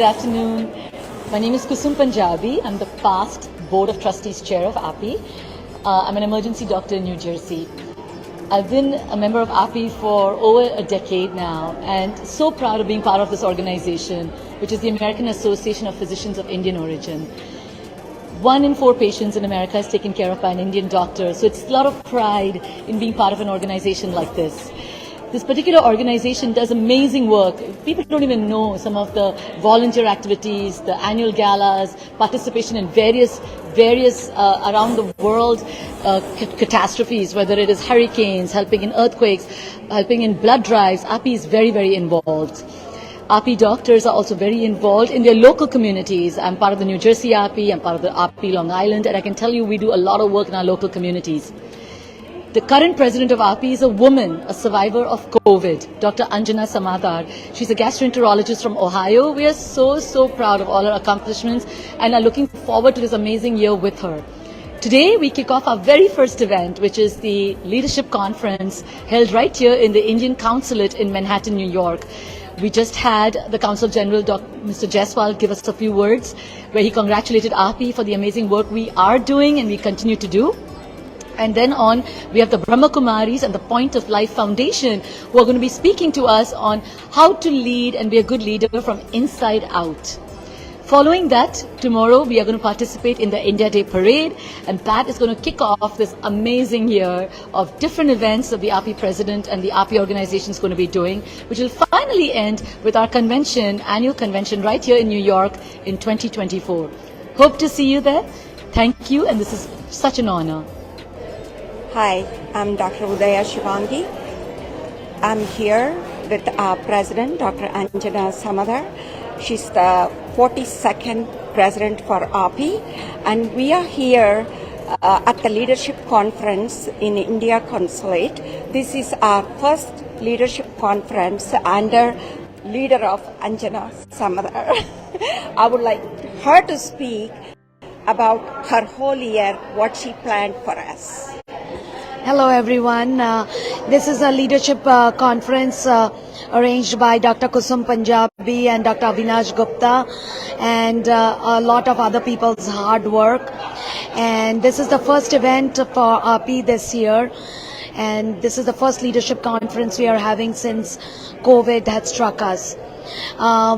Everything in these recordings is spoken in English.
afternoon. My name is Kusum Punjabi. I'm the past Board of Trustees Chair of AAPI. I'm an emergency doctor in New Jersey. I've been a member of AAPI for over a decade now and so proud of being part of this organization, which is the American Association of Physicians of Indian Origin. 1 in 4 patients in America is taken care of by an Indian doctor, so it's a lot of pride in being part of an organization like this. This particular organization does amazing work. People don't even know some of the volunteer activities, the annual galas, participation in various around the world catastrophes, whether it is hurricanes, helping in earthquakes, helping in blood drives. AAPI is very, very involved. AAPI doctors are also very involved in their local communities. I'm part of the New Jersey AAPI, I'm part of the AAPI Long Island, and I can tell you we do a lot of work in our local communities. The current president of AAPI is a woman, a survivor of COVID, Dr. Anjana Samadder. She's a gastroenterologist from Ohio. We are so proud of all her accomplishments and are looking forward to this amazing year with her. Today, we kick off our very first event, which is the Leadership Conference held right here in the Indian Consulate in Manhattan, New York. We just had the Consul General, Mr. Jaiswal, give us a few words where he congratulated AAPI for the amazing work we are doing and we continue to do. And then on, we have the Brahma Kumaris and the Point of Life Foundation who are going to be speaking to us on how to lead and be a good leader from inside out. Following that, tomorrow we are going to participate in the India Day Parade, and that is going to kick off this amazing year of different events that the AAPI President and the AAPI organization is going to be doing, which will finally end with our convention, annual convention right here in New York in 2024. Hope to see you there. Thank you, and this is such an honor. Hi, I'm Dr. Udaya Shivangi. I'm here with our President, Dr. Anjana Samadder. She's the 42nd President for AAPI, and we are here at the Leadership Conference in India Consulate. This is our first Leadership Conference under leader of Anjana Samadder. I would like her to speak about her whole year, what she planned for us. Hello everyone. This is a leadership conference arranged by Dr. Kusum Punjabi and Dr. Avinash Gupta and a lot of other people's hard work. And this is the first event for AAPI this year. And this is the first leadership conference we are having since COVID had struck us.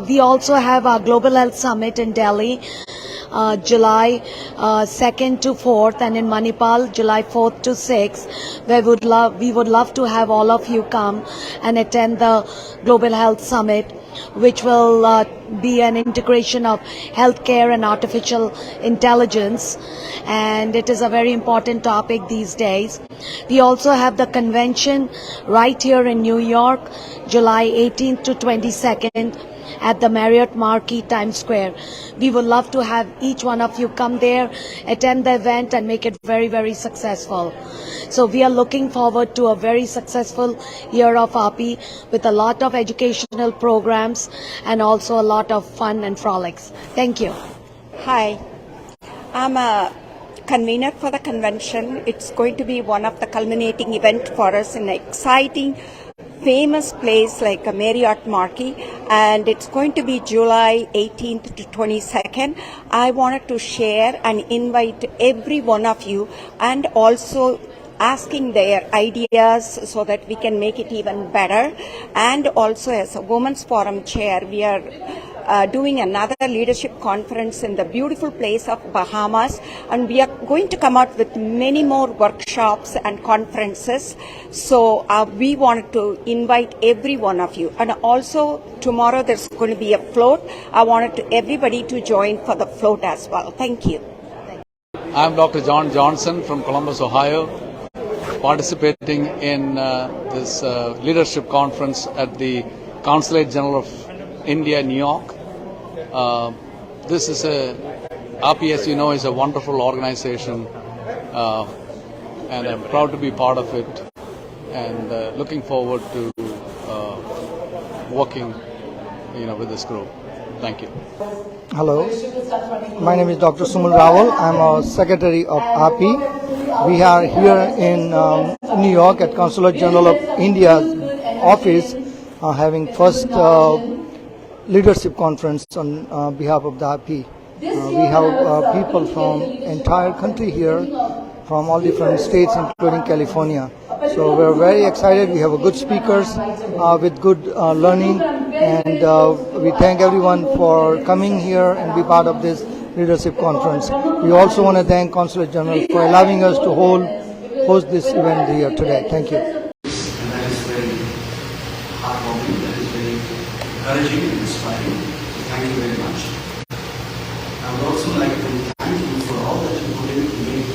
We also have our Global Health Summit in Delhi, July 2nd to 4th, and in Manipal, July 4th to 6th, where we would love to have all of you come and attend the Global Health Summit, which will be an integration of healthcare and artificial intelligence, and it is a very important topic these days. We also have the convention right here in New York, July 18th to 22nd, at the Marriott Marquis Times Square. We would love to have each one of you come there, attend the event, and make it very, very successful. So we are looking forward to a very successful year of AAPI with a lot of educational programs and also a lot of fun and frolics. Thank you. Hi, I'm a convener for the convention. It's going to be one of the culminating event for us in an exciting famous place like a Marriott Marquis, and it's going to be July 18th to 22nd. I wanted to share and invite every one of you, and also asking their ideas so that we can make it even better. And also, as a Women's Forum Chair, we are doing another leadership conference in the beautiful place of Bahamas, and we are going to come out with many more workshops and conferences. So we wanted to invite every one of you, and also tomorrow there's going to be a float. I wanted everybody to join for the float as well. Thank you. I'm Dr. John Johnson from Columbus, Ohio, participating in this leadership conference at the Consulate General of India, New York. This is AAPI, as you know, is a wonderful organization, and I'm proud to be part of it, and looking forward to working, with this group. Thank you. Hello, my name is Dr. Sumal Rawal. I'm a secretary of AAPI. We are here in New York at Consul General of India's office, having first leadership conference on behalf of the AAPI. We have people from entire country here, from all different states, including California. So we're very excited. We have a good speakers with good learning, and we thank everyone for coming here and be part of this leadership conference. We also want to thank Consul General for allowing us to host this event here today. Thank you. And that is very heartwarming, that is very encouraging and inspiring. So thank you very much. I would also like to thank you for all that you put in to make the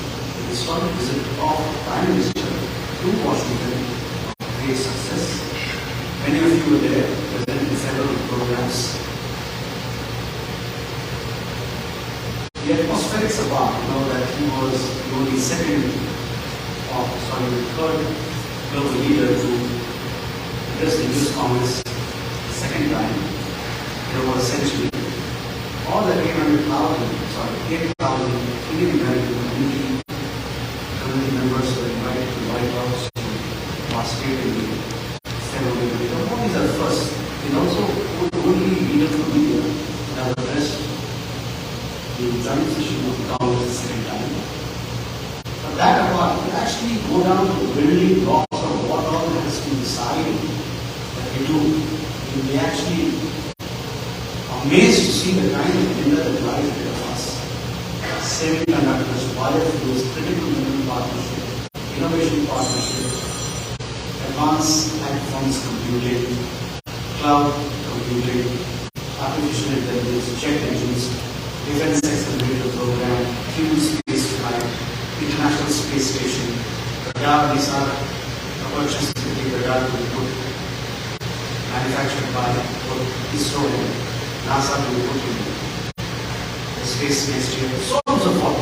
historic visit of the Prime Minister to Washington a great success. Many of you were there, present in several programs. The atmospherics about, that he was the only third global leader to address the US Congress the second time in over a century. All the 8,000 Indian American community members were invited to the White House to participate in the ceremony. All these are first. And also the only leader from India that addressed the joint session of the Congress the second time. But that apart, you actually go down to the building blocks of what all has been decided that we do. You'll be actually amazed to see the kind of agenda that lies ahead of us. Semiconductors, biofuels, critical mineral partnership, innovation partnership, advanced high-performance computing, cloud computing, artificial intelligence, jet engines, defense accelerator program, human space flight, International Space Station, radar, these are propulsion security radar to be put, manufactured by ISRO and NASA to be put in the space next year. So on and so forth.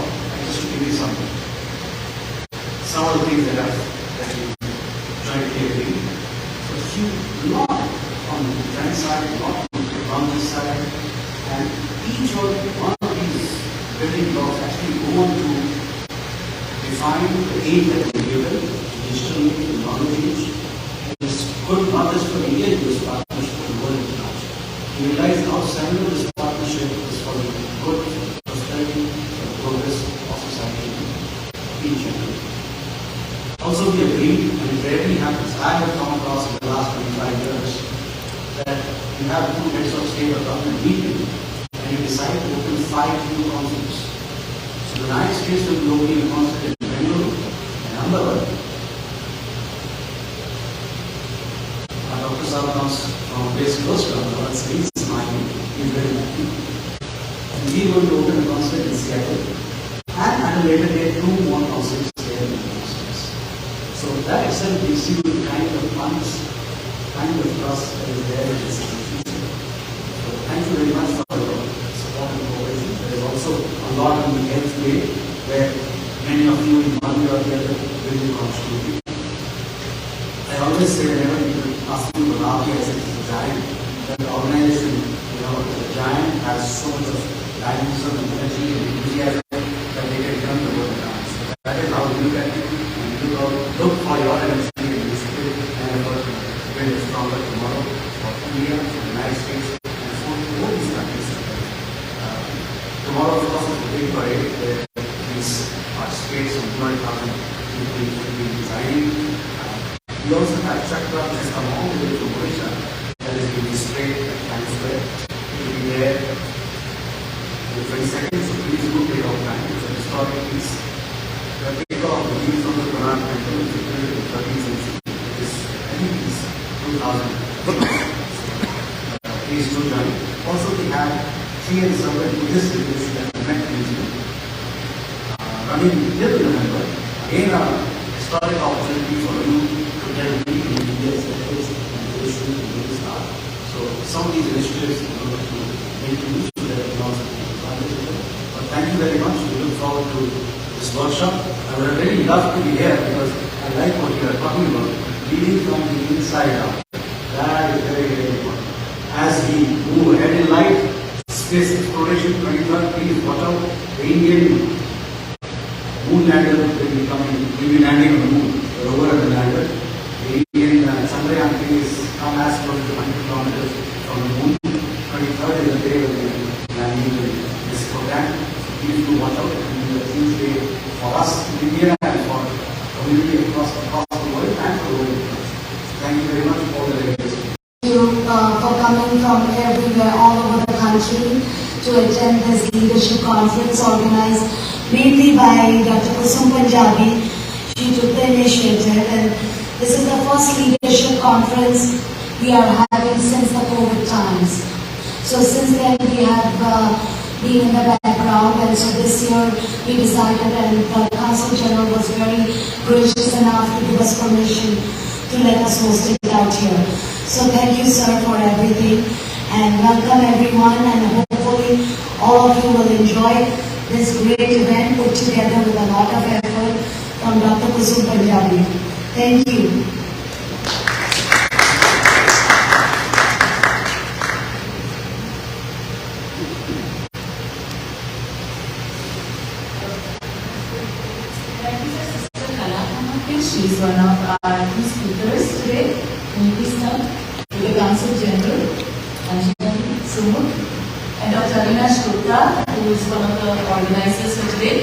Just to give you some of the things that you jointly agree. So a lot on the defense side, a lot on the technology side, and each one of these building blocks actually go on to define the age that we live in, digital age, the knowledge age. It's good not just for India, this partnership, but the world at large. We realize how seminal this partnership is for the good, prosperity, and progress of society in general. Also, we agree, and it rarely happens, I have come across in the last 25 years, that you have two heads of state or government meeting, and you decide to open 5 new consulates. So the United States will be opening a consulate in Bengaluru and Ahmedabad. Dr. Saab comes from a place close to Ahmedabad, so he's smiling, he's very happy. And we will open a consulate in Seattle, and at a later date, 2 more consulates there in the consulates. So that itself gives you the kind of funds, kind of trust that is there in this institution. So thank you very much for your support and cooperation. There is also a lot on the health way, where many of you in one way or the other will be contributing. I always say whenever you ask me to AAPI, I say it's a giant. That the organization, the giant has so much of dynamism and energy and enthusiasm that they can turn the world around. So that is how we look at it, and we look for your energy and initiative and effort to build a stronger tomorrow for India, for the United States, and for all these countries. Tomorrow, of course, is the big parade where these participate, some 200,000 people will be designing. We also have Chakra that has come all the way from Malaysia, that is being displayed at Times Square. It will be there in 20 seconds, so please do take off time. It's a historic piece. The takeoff of the view from the Burnout temple is built in the 13th century. It is, I think it's 2,000. Please do join. Also, we have 3 and 7 Buddhist religions that we met in running till November. Again, a historic opportunity for you to tell me in India's ethics and tradition and Buddhist art. So some of these initiatives to make use of that technology. But thank you very much. We look forward to this workshop. I would have really loved to be here because I like what you are talking about, leading from the inside out. That is very, very important. As we move ahead in life, space exploration 2012, please watch out. The Indian moon lander will be coming, will be landing on the moon, the rover and the lander. The Indian Chandrayaan is now as close to 100 kilometers from the moon. 20 across the world and for the world. Thank you very much for the legacy. Thank you for coming from everywhere, all over the country, to attend this leadership conference organized mainly by Dr. Kusum Punjabi. She took the initiative, and this is the first leadership conference we are having since the COVID times. So since then we have been in the background, and so this year we decided, and the Consul General was very gracious enough to give us permission to let us host it out here. So thank you, sir, for everything, and welcome everyone, and hopefully all of you will enjoy this great event put together with a lot of effort from Dr. Kusum Punjabi. Thank you. She's one of our key speakers today. Can you please come? The Consul General, Anjana Samadder, and Dr. Avinash Gupta, who is one of the organizers for today.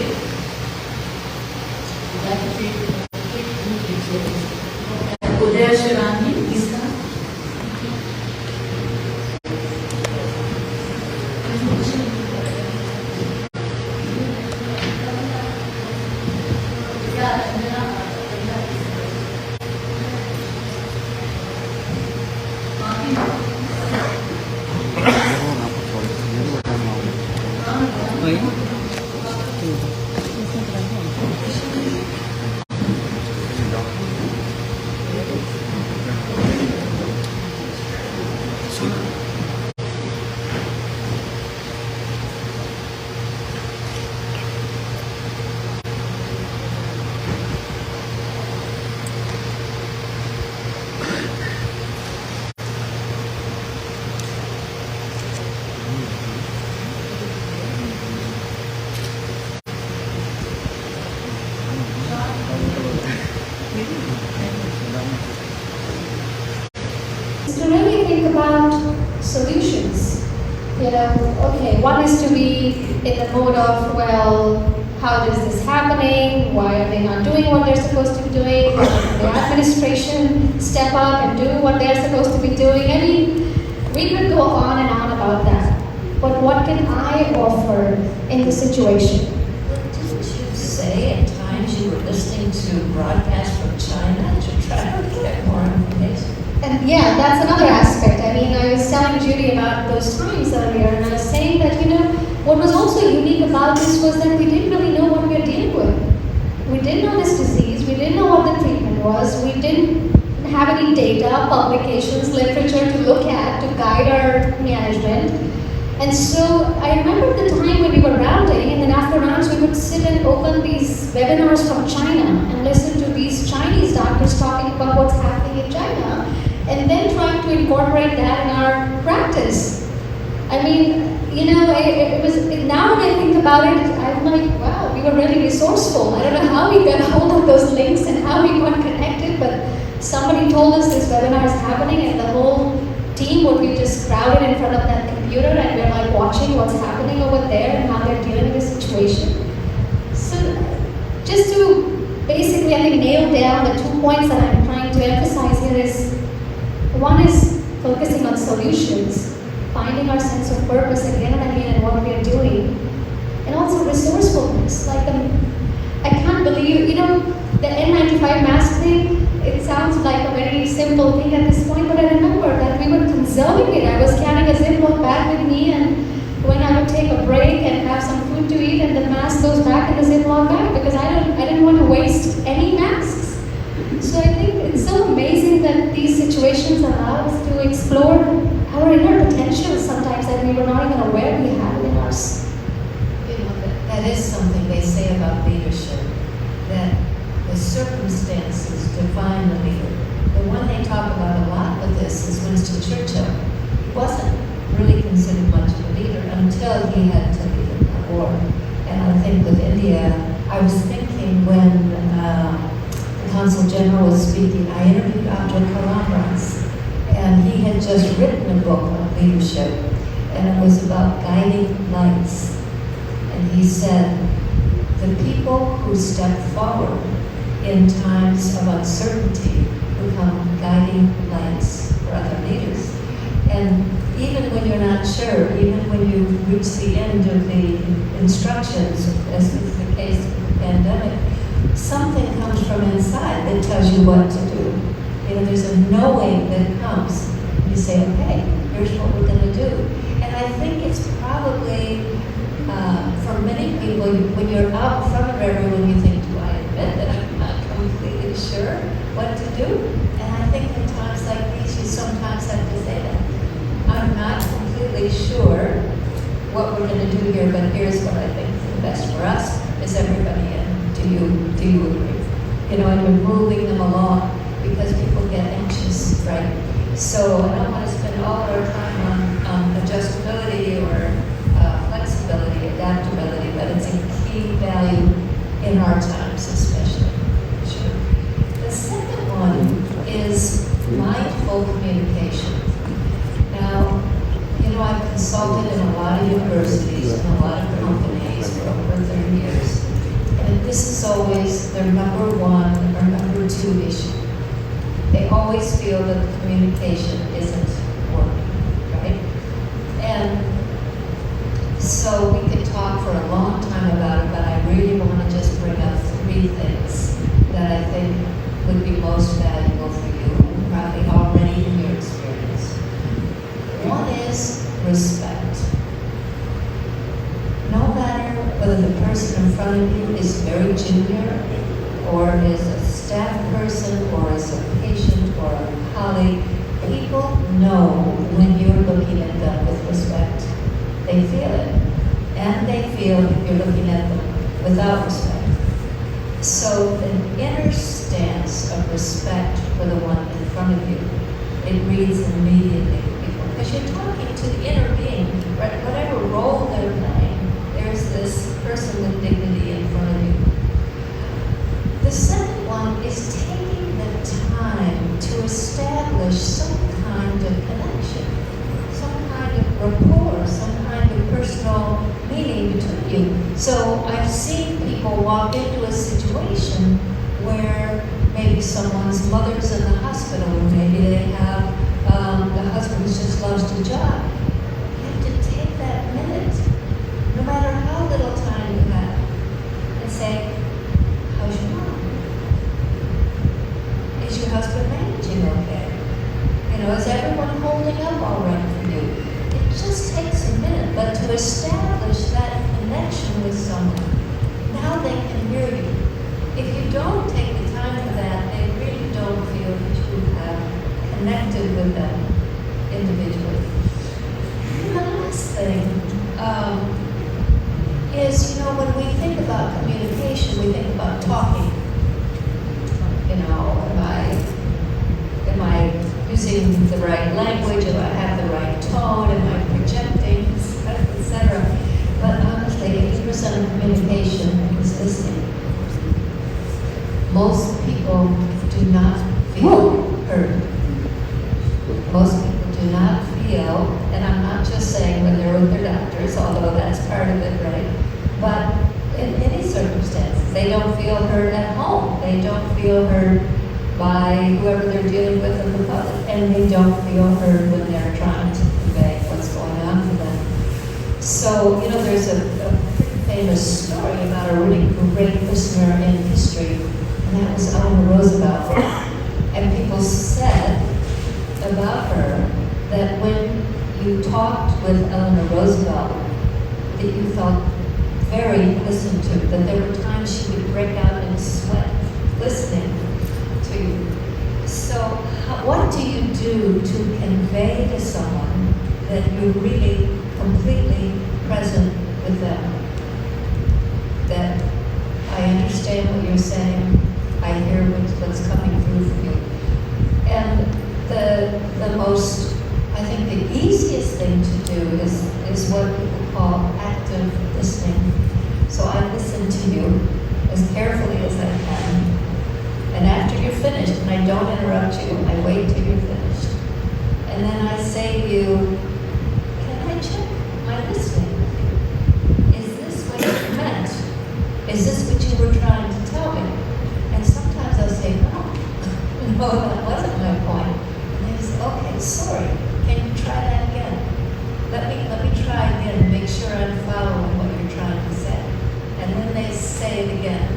Please come. To really think about solutions. Okay, one is to be in the mode of, well, how is this happening? Why are they not doing what they're supposed to be doing? Can the administration step up and do what they're supposed to be doing? I mean, we could go on and on about that. But what can I offer in the situation? Didn't you say at times you were listening to broadcasts from China to try to get more information? And yeah, that's another aspect. I mean, I was telling Judy about those times earlier, and I was saying that, what was also unique about this was that we didn't really know what we were dealing with. We didn't know this disease, we didn't know what the treatment was, we didn't have any data, publications, literature to look at, to guide our management. And so I remember the time when we were rounding, and then after rounds we would sit and open these webinars from China and listen to these Chinese doctors talking about what's happening in China, and then trying to incorporate that in our practice. I mean, it was, now when I think about it, I'm like, wow, we were really resourceful. I don't know how we got hold of those links and how we got connected, but somebody told us this webinar is happening, and the whole team would be just crowded in front of that computer, and we're like watching what's happening over there and how they're dealing with the situation. So just to basically, I think, nail down the 2 points that I'm trying to emphasize here is, one is focusing on solutions, finding our sense of purpose again and again in what we are doing, and also resourcefulness. Like I can't believe, the N95 mask thing, it sounds like a very simple thing at this point, but I remember that we were conserving it. I was carrying a Ziploc bag with me, and when I would take a break and have some food to eat, and the mask goes back in the Ziploc bag because I didn't want to waste any masks. So I think it's so amazing that these situations allow us to explore our inner potential sometimes that we were not even aware we had in us. That is something they say about leadership, that the circumstances define the leader. The one they talk about a lot with this is Winston Churchill. He wasn't really considered much of a leader until he had to lead a war. And I think with India, I was thinking when the Consul General was speaking, I interviewed Dr. Kumaris, and he had just written a book on leadership, and it was about guiding lights. And he said, the people who step forward in times of uncertainty become guiding lights for other leaders. And even when you're not sure, even when you reach the end of the instructions, as is the case with the pandemic, something comes from inside that tells you what to do. You know, there's a knowing that comes. You say, okay, here's what we're going to do. And I think it's probably, for many people, when you're out in front of everyone, you think, do I admit that I'm not completely sure what to do? And I think in times like these, you sometimes have to say that. I'm not completely sure what we're going to do here, but here's what I think is the best for us. Is everybody in? Do you agree? You know, and you're moving them along because people get anxious, right? So I don't want to spend all our time on adjustability or flexibility, adaptability, but it's a key value in our times especially. Sure. The second one is mindful communication. Now, you know, I've consulted in a lot of universities and a lot of companies for over 30 years. And this is always their number one or number two issue. They always feel that the communication isn't working, right? And so we could talk for a long time about it, but I really want to just bring up three things that I think would be most valuable for you and probably already in your experience. One is respect. No matter whether the person in front of you is very junior or is a staff person or is a patient or a colleague, people know when you're looking at them with respect. They feel it. And they feel if you're looking at them without respect. So an inner stance of respect for the one in front of you, it reads immediately to people. Because you're talking to the inner being, right? Whatever role they're playing, there's this person with dignity in front of you. The second one is taking the time to establish some kind of connection, some kind of rapport, some kind of personal meaning between you. So I've seen people walk into a situation where maybe someone's mother's in the hospital, or maybe they have, the husband's just lost a job. You have to take that minute, no matter how little time you have, and say, how's your mom? Is your husband managing okay? You know, is everyone holding up all right for you? It just takes a minute, but to establish that connection with someone, now they can hear you. If you don't take the time for that, they really don't feel that you have connected with them individually. And the last thing is, you know, when we think about communication, we think about talking. You know, am I using the right language? Do I have the right tone? Am I projecting, etc.? But honestly, 80% of communication is listening. Most people do not feel heard. Most people do not feel, and I'm not just saying when they're with their doctors, although that's part of it, right? But in any circumstances, they don't feel heard at home. They don't feel heard by whoever they're dealing with in the public, and they don't feel heard when they're trying to convey what's going on for them. So, you know, there's a pretty famous story about a really great listener in history, and that was Eleanor Roosevelt. And people said about her that when you talked with Eleanor Roosevelt, that you felt very listened to, that there were times she would break out in sweat listening to you. So what do you do to convey to someone that you're really completely present with them? That I understand what you're saying, I hear what's coming through from you. And the most, I think the easiest thing to do is what people call active listening. So I listen to you as carefully as I can. And after you're finished, and I don't interrupt you, I wait till you're finished. And then I say to you, can I check my listening with you? Is this what you meant? Is this what you were trying to tell me? And sometimes no, that wasn't my point. And they say, okay, sorry, can you try that again? Let me try again and make sure I'm following what you're trying to say. And then they say it again,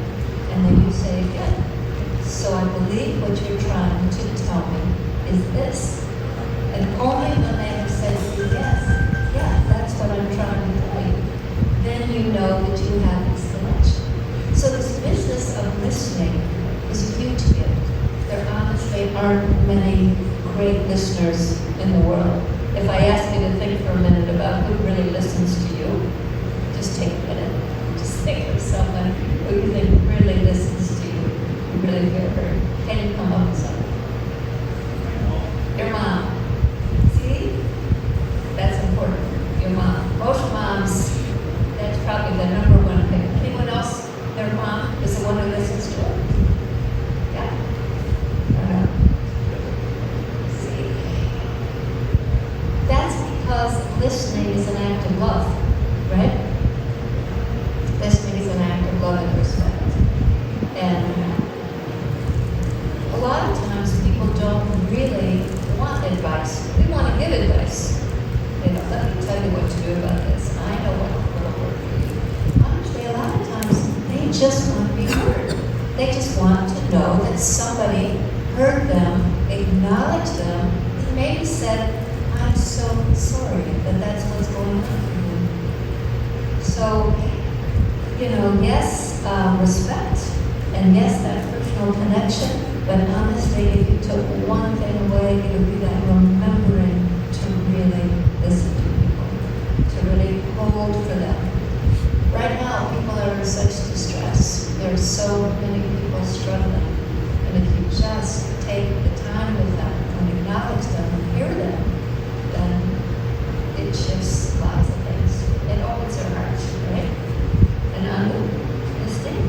and then you say it again. So I believe what you're trying to tell me is this. And only when they have said to you, yes, yeah, that's what I'm trying to tell you, then you know that you have this connection. So this business of listening is a huge gift. There honestly aren't many great listeners in the world. If I ask you to think for a minute about who really listens to you, just take a minute. Just think of someone who you think really listens to you, who really feel heard. Can you come up with something? Your mom. See? That's important. Your mom. Most moms, that's probably the number one thing. Anyone else, their mom is the one who listens to them? Yeah? Or no? See? That's because listening is an act of love, right? Listening is an act of love and respect. And a lot of times people don't really want advice. We want to give advice. You know, let me tell you what to do about this. I know what will work for you. Honestly, a lot of times they just want to be heard. They just want to know that somebody heard them, acknowledged them, and maybe said, I'm so sorry that that's what's going on for you. So, you know, yes, respect, and yes, that personal connection, but honestly, if you took one thing away, it would be that remembering to really listen to people, to really hold for them. Right now, people are in such distress. There are so many people struggling. And if you just take the time with them and acknowledge them and hear them, then it shifts lots of things. It opens their hearts, right? And on this thing,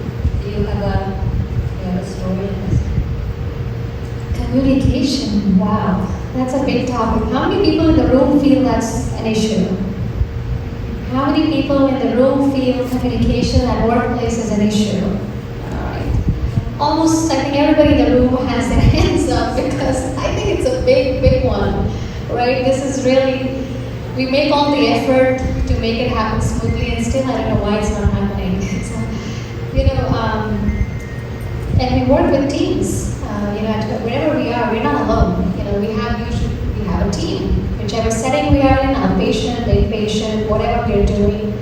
do you have a story in this? Communication, wow, that's a big topic. How many people in the room feel that's an issue? How many people in the room feel communication at workplace is an issue? Alright. Almost, I think everybody in the room has their hands up because I think it's a big, big one, right? This is really, we make all the effort to make it happen smoothly and still I don't know why it's not happening. So, you know, and we work with teams. You know, wherever we are, we're not alone. You know, we have a team, whichever setting we are in, outpatient, inpatient, whatever we're doing.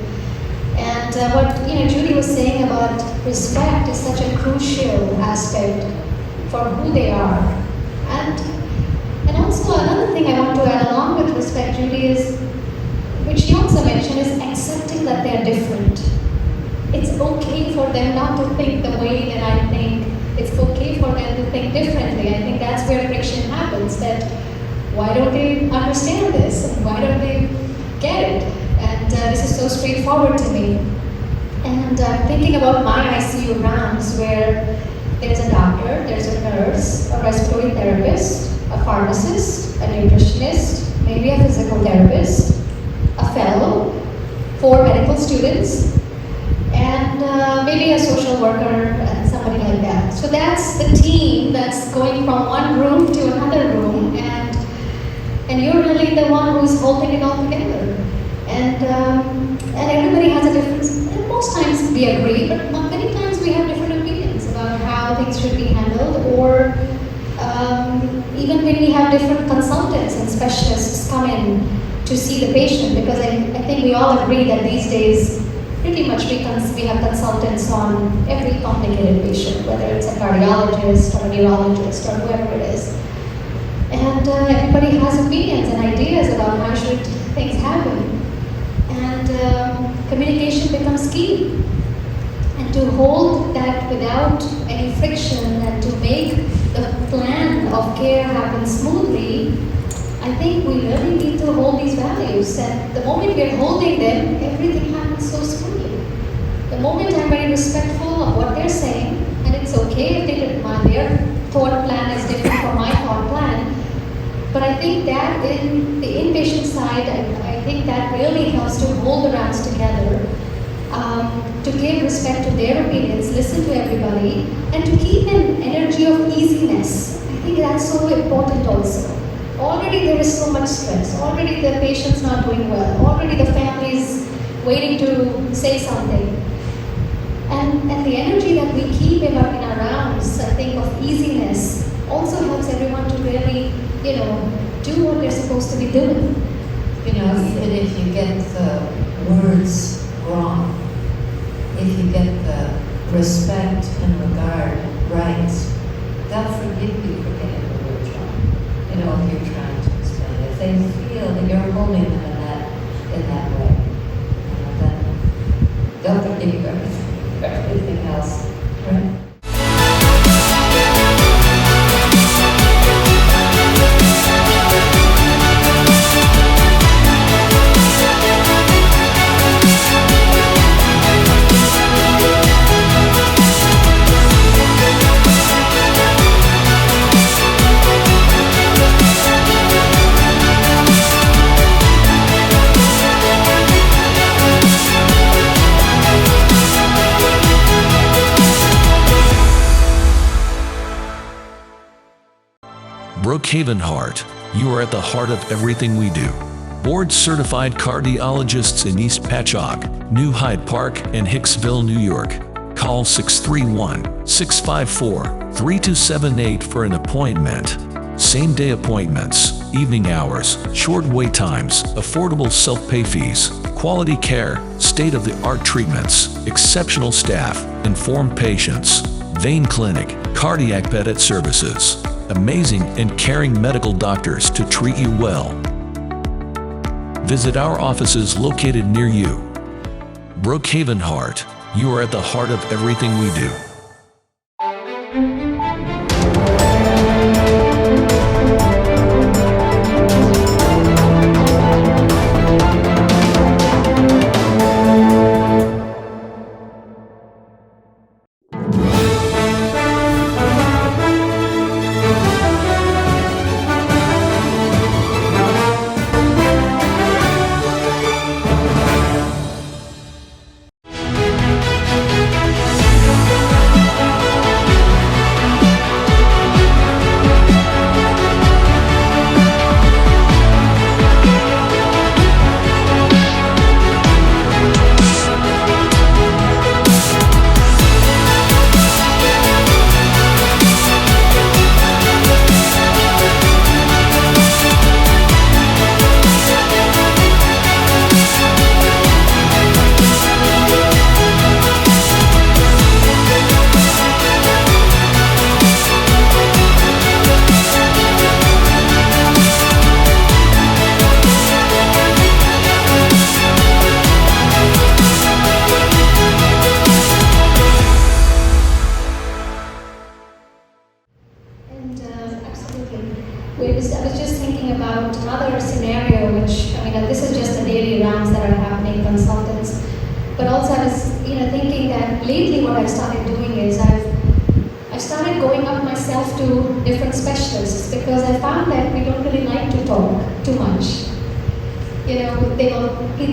And what Judy was saying about respect is such a crucial aspect for who they are. And also another thing I want to add along with respect, Judy, is, which she also mentioned, is accepting that they're different. It's okay for them not to think the way that I think. It's okay for them to think differently. I think that's where friction happens, that why don't they understand this? And why don't they get it? And this is so straightforward to me. And thinking about my ICU rounds where there's a doctor, there's a nurse, a respiratory therapist, a pharmacist, a nutritionist, maybe a physical therapist, a fellow, 4 medical students, and maybe a social worker and somebody like that. So that's the team that's going from one room to another room, and you're really the one who's holding it all together. And everybody has a different, and most times we agree, but many times we have different opinions about how things should be handled, or even when we have different consultants and specialists come in to see the patient, because I think we all agree that these days pretty much we have consultants on every complicated patient, whether it's a cardiologist or a neurologist or whoever it is. And everybody has opinions and ideas about how should things happen. And communication becomes key. And to hold that without any friction and to make the plan of care happen smoothly, I think we really need to hold these values. And the moment we're holding them, everything happens so smoothly. The moment I'm very respectful of what they're saying, and it's okay if their thought plan is different from my thought plan, but I think that in the inpatient side, I think that really helps to hold the rounds together, to give respect to their opinions, listen to everybody, and to keep an energy of easiness. I think that important also. Already there is so much stress. Already the patient's not doing well. Already the family is waiting to say something. And the energy that we keep in our rounds, I think, of easiness, also helps everyone to really, do what they're supposed to be doing. Even if you get the words wrong, if you get the respect and regard right, they'll forgive you for getting the words wrong. If you're trying to explain it. If they feel that you're holding them in that way, then they'll forgive you for everything else, right? Brookhaven Heart, you are at the heart of everything we do. Board-certified cardiologists in East Patchogue, New Hyde Park, and Hicksville, New York. Call 631-654-3278 for an appointment. Same-day appointments, evening hours, short wait times, affordable self-pay fees, quality care, state-of-the-art treatments, exceptional staff, informed patients, vein clinic, cardiac pedet services. Amazing and caring medical doctors to treat you well. Visit our offices located near you. Brookhaven Heart, you are at the heart of everything we do.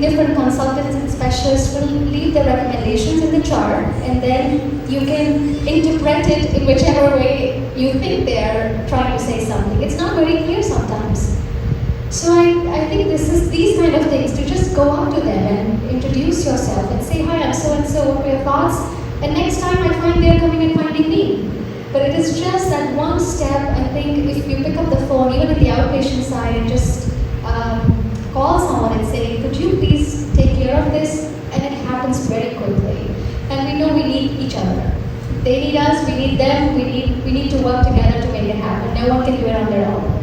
Different consultants and specialists will leave their recommendations in the chart, and then you can interpret it in whichever way you think they're trying to say something. It's not very clear sometimes. So I think these kind of things, to just go up to them and introduce yourself and say, hi, I'm so-and-so, what are your thoughts? And next time I find they're coming and finding me. But it is just that one step, I think, if you pick up the phone, even at the outpatient side, and just call someone and say, could you please take care of this? And it happens very quickly. And we know we need each other. They need us, we need them, we need to work together to make it happen. No one can do it on their own.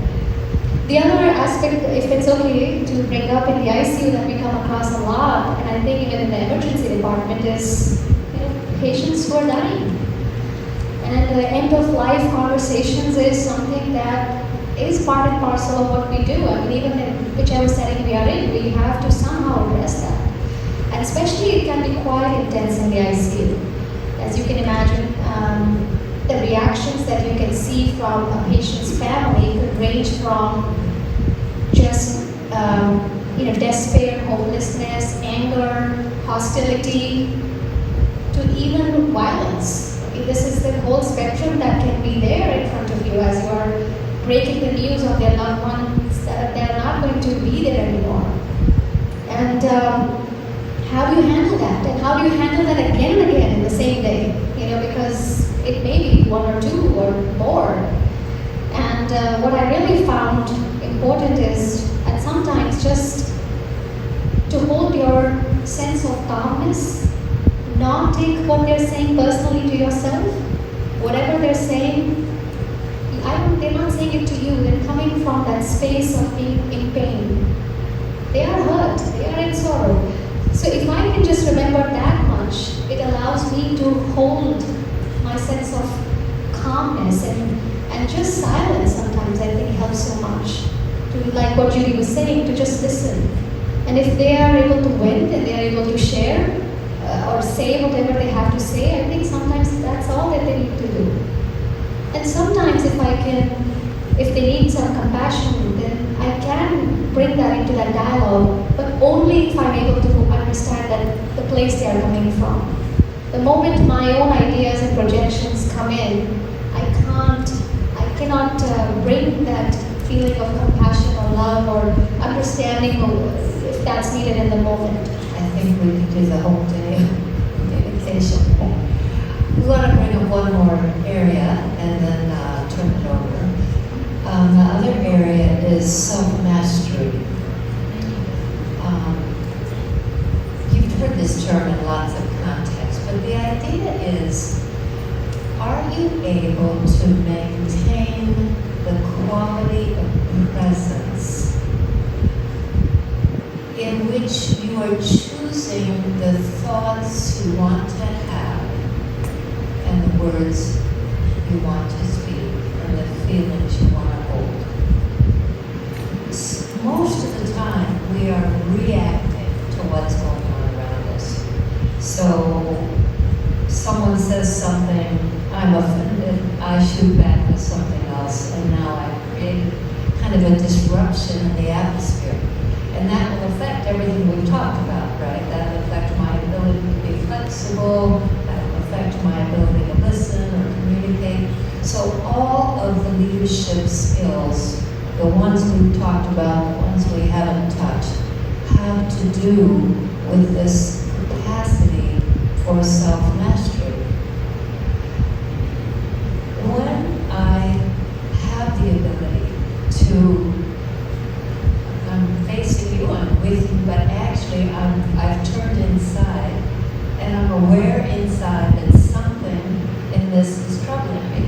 The other aspect, if it's okay to bring up in the ICU that we come across a lot, and I think even in the emergency department, is patients who are dying. And the end of life conversations is something that is part and parcel of what we do. I mean, even in whichever setting we are in, we have to somehow address that. And especially it can be quite intense in the ICU. As you can imagine, the reactions that you can see from a patient's family could range from just despair, hopelessness, anger, hostility, to even violence. This is the whole spectrum that can be there in front of you as you are breaking the news of their loved ones that they're not going to be there anymore. And how do you handle that? And how do you handle that again and again in the same day? Because it may be one or two or more. And what I really found important is that sometimes just to hold your sense of calmness, not take what they're saying personally to yourself. Whatever they're saying, they're not saying it to you. They're coming from that space of being in pain. They are hurt. They are in sorrow. So if I can just remember that much, it allows me to hold my sense of calmness and just silence sometimes I think helps so much. To, like what Judy was saying, to just listen. And if they are able to vent and they are able to share or say whatever they have to say, I think sometimes that's all that they need to do. And sometimes if they need some compassion, then I can bring that into that dialogue, but only if I'm able to understand that the place they are coming from. The moment my own ideas and projections come in, I cannot bring that feeling of compassion or love or understanding if that's needed in the moment. I think we could do the whole day of communication. We want to bring up one more area and then turn it over. The other area is self-mastery. You've heard this term in lots of contexts, but the idea is, are you able to maintain the quality of presence in which you are choosing the thoughts you want to have and the words you want to speak and the feelings you want to hold? Most of the time, we are reacting to what's going on around us. So, someone says something, I'm offended, I shoot back with something else, and now I've created kind of a disruption in the atmosphere. And that will affect everything we've talked about, right? That will affect my ability to be flexible, that will affect my ability to listen or communicate. So all of the leadership skills, the ones we've talked about, the ones we haven't touched, have to do with this capacity for self-mastery. When I have the ability to, I'm facing you, I'm with you, but actually I've turned inside and I'm aware inside that something in this is troubling me.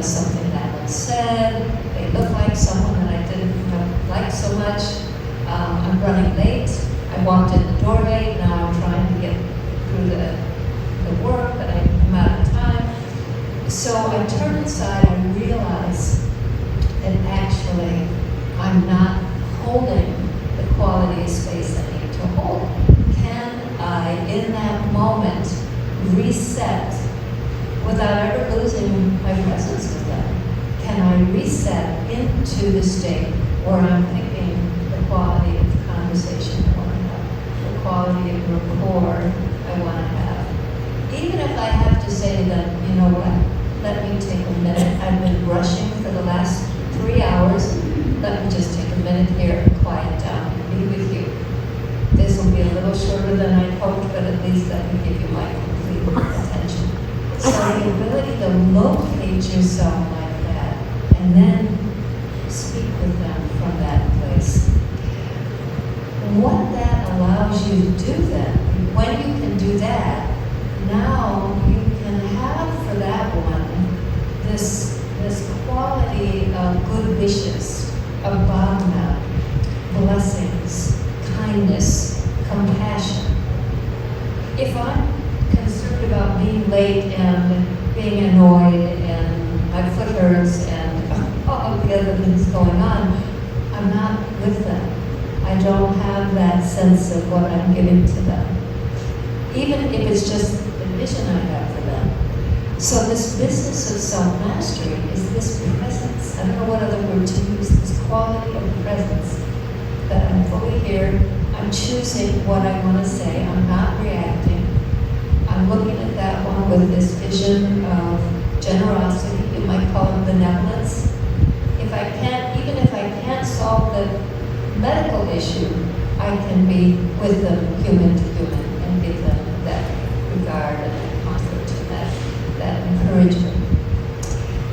Something that was said, they look like someone that I didn't like so much. I'm running late. I walked in the door late. Now I'm trying to get through the work, but I'm out of time. So I turn inside and realize that actually I'm not holding the quality of space I need to hold. Can I, in that moment, reset without ever losing my presence with them? Can I reset into the state where I'm thinking the quality of the conversation I want to have, the quality of rapport I want to have? Even if I have to say to them, you know what, let me take a minute. I've been rushing for the last 3 hours. Let me just take a minute here and quiet down and be with you. This will be a little shorter than I hoped, but at least let me give you my complete attention. So the ability to locate yourself like that and then speak with them from that place. What that allows you to do then, when you can do that, now you can have for that one this quality of good wishes, of bhagna, blessings, kindness, compassion. If I'm concerned about being late and being annoyed and my foot hurts and all of the other things going on, I'm not with them. I don't have that sense of what I'm giving to them. Even if it's just the vision I have for them. So this business of self-mastery is this presence. I don't know what other word to use, this quality of presence. That I'm fully here, I'm choosing what I want to say, I'm not reacting. I'm looking at that one with this vision of generosity, you might call it benevolence, issue, I can be with them human to human and give them that regard and that comfort and that encouragement.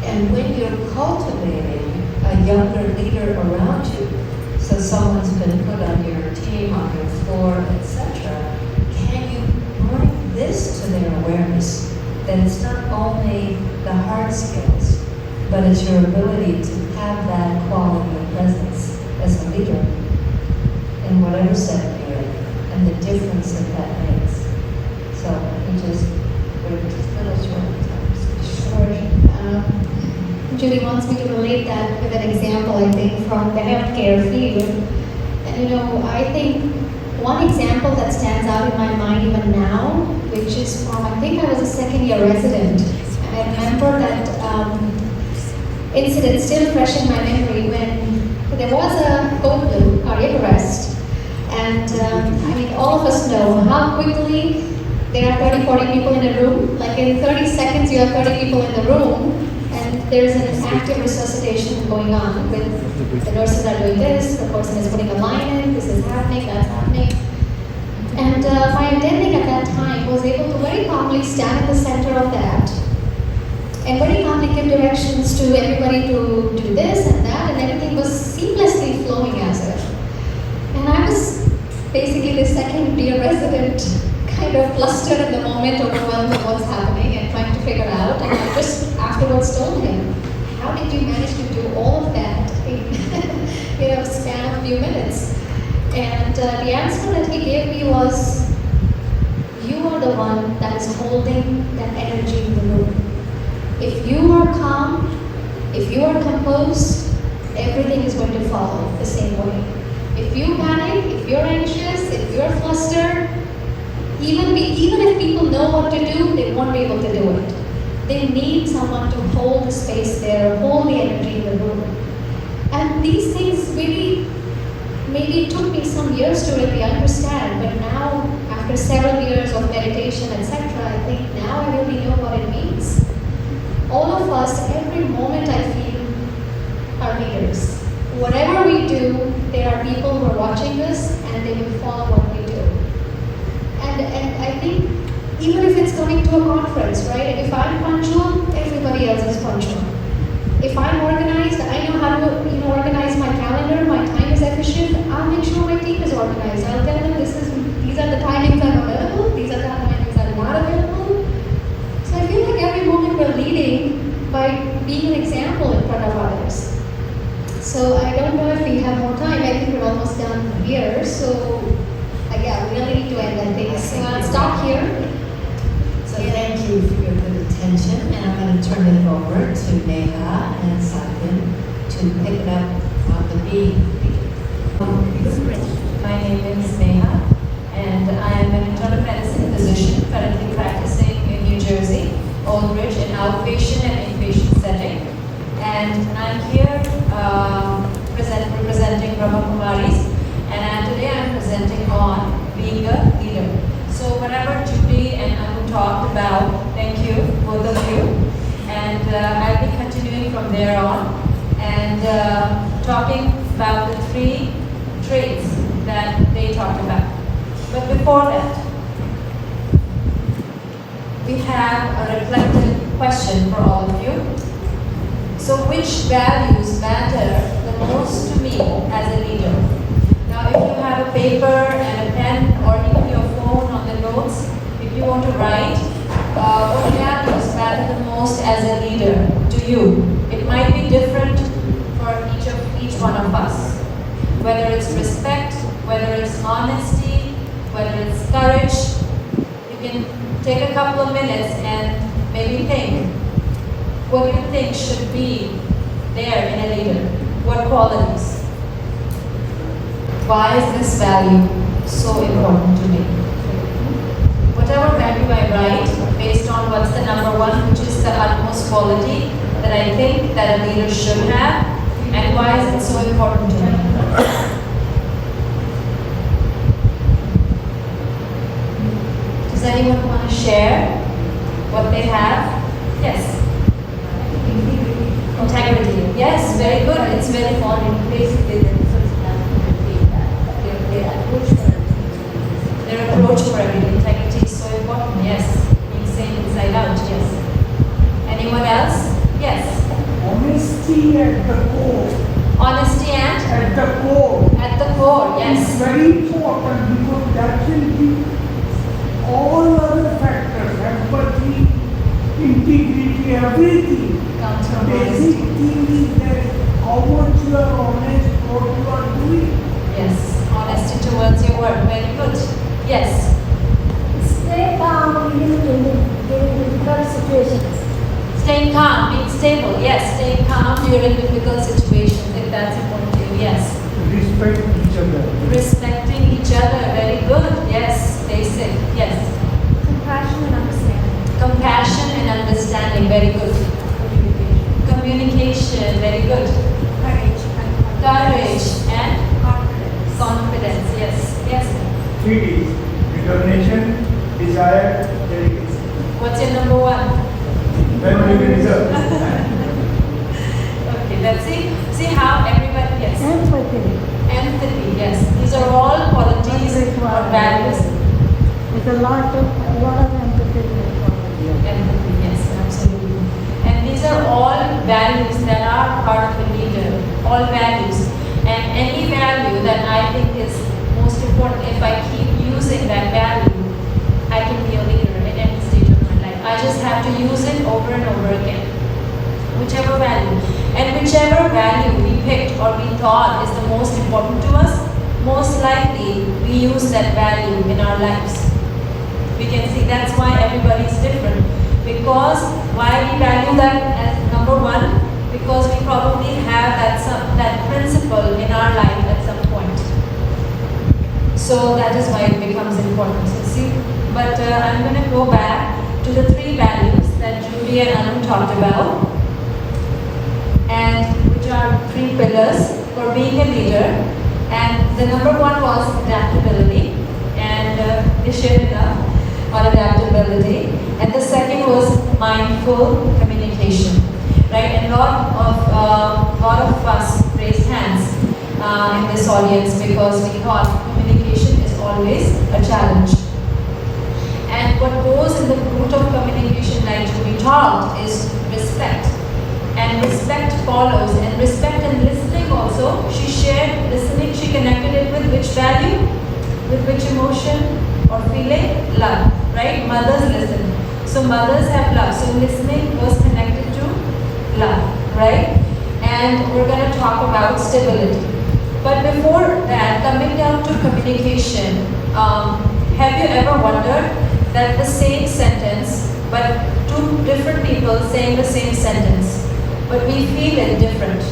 And when you're cultivating a younger leader around you, so someone's been put on your team, on your floor, etc., can you bring this to their awareness, that it's not only the hard skills, but it's your ability to have that quality of presence as a leader in whatever setting you're in, and the difference that makes. So we're just little short times. Sure. Judy wants me to relate that with an example, I think, from the healthcare field. And I think one example that stands out in my mind even now, which is from, I think I was a second-year resident, and I remember that incident still fresh in my memory when there was a code blue, cardiac arrest, and all of us know how quickly there are 30, 40 people in a room. Like in 30 seconds, you have 30 people in the room, and there's an active resuscitation going on with the nurses are doing this, the person is putting a line in, this is happening, that's happening. And my attending at that time was able to very calmly stand at the center of that and very calmly give directions to everybody to do this and that, and everything was seamlessly flowing as if. And I was basically the second-year resident, kind of flustered in the moment, overwhelmed with what's happening and trying to figure out. And I just afterwards told him, how did you manage to do all of that in a span of a few minutes? And the answer that he gave me was, you are the one that is holding that energy in the room. If you are calm, if you are composed, everything is going to follow the same way. If you panic, if you're anxious, if you're flustered, even if people know what to do, they won't be able to do it. They need someone to hold the space there, hold the energy in the room. And these things really, maybe it took me some years to really understand, but now, after several years of meditation, etc., I think now I really know what it means. All of us, every moment I feel, are leaders. Whatever we do, there are people who are watching us and they will follow what we do. And I think even if it's coming to a conference, right? If I'm punctual, everybody else is punctual. If I'm organized, I know how to organize my calendar, my time is efficient, I'll make sure my team is organized. I'll tell them these are the timings I'm available, these are the timings I'm not available. So I feel like every moment we're leading by being an example in front of others. So I don't know if we have more time. I think we're almost done here. So yeah, we really need to end, I think. So I'll stop here. So thank you for your good attention, and I'm going to turn it over to Neha and Satyan to pick it up on the B. My name is Neha, and I am an internal medicine physician currently practicing in New Jersey, Old Bridge, in outpatient and inpatient setting. And I'm here representing Brahma Kumaris, and today I'm presenting on being a leader. So whatever Judy and Anu talked about, thank you, both of you. And I'll be continuing from there on and talking about the 3 traits that they talked about. But before that, we have a reflective question for all of you. So which values matter the most to me as a leader? Now if you have a paper and a pen or even your phone on the notes, if you want to write, what values matter the most as a leader to you? It might be different for each one of us. Whether it's respect, whether it's honesty, whether it's courage, you can take a couple of minutes and maybe think. What do you think should be there in a leader? What qualities? Why is this value so important to me? Whatever value I write, based on what's the number 1, which is the utmost quality that I think that a leader should have, and why is it so important to me? Does anyone want to share what they have? Yes. Integrity. Yes, very good. It's very important. Basically, the first feedback. honesty at the core. Honesty and? At the core. At the core, yes. It's very important because that will give all other factors, empathy, integrity, everything. Comes from Basic honesty. thing is that how much you are honest, what you are doing. Yes, honesty towards your work. Very good. Yes. Stay calm even in difficult situations. Staying calm, being stable. Yes, staying calm during difficult situations, if that's important to you. Yes. Respect each other. Respecting each other. Very good. Yes. Basic. Yes. Compassion and understanding. Compassion and understanding. Very good. Communication. Very good. Courage and Confidence. confidence. Yes. Yes. 3 Ds. Determination, desire, dedication. What's your number one? Then only the result. Okay, let's see how everybody, yes. Empathy. Empathy, yes. These are all qualities or values. With a lot of empathy. Empathy, yes, absolutely. And these are all values that are part of a leader. All values. And any value that I think is most important, if I keep using that value, I can be a leader at any stage of my life. I just have to use it over and over again. Whichever value. And whichever value we picked or we thought is the most important to us, most likely we use that value in our lives. We can see that's why everybody is different. Because why we value that as number one? Because we probably have that principle in our life at some point. So that is why it becomes important. So see, but I'm going to go back to the 3 values that Judy and Anu talked about, and which are 3 pillars for being a leader. And the number 1 was adaptability, and they shared enough on adaptability. And the second was mindful communication, right? And a lot of us raised hands in this audience because we thought communication is always a challenge. And what goes in the root of communication, like we talked, is respect. And respect follows. And respect and listening also, she shared listening, she connected it with which value? With which emotion or feeling? Love, right? Mothers listen. So mothers have love. So listening was connected to love, right? And we're going to talk about stability. But before that, coming down to communication, have you ever wondered that the same sentence, but 2 different people saying the same sentence, but we feel it different?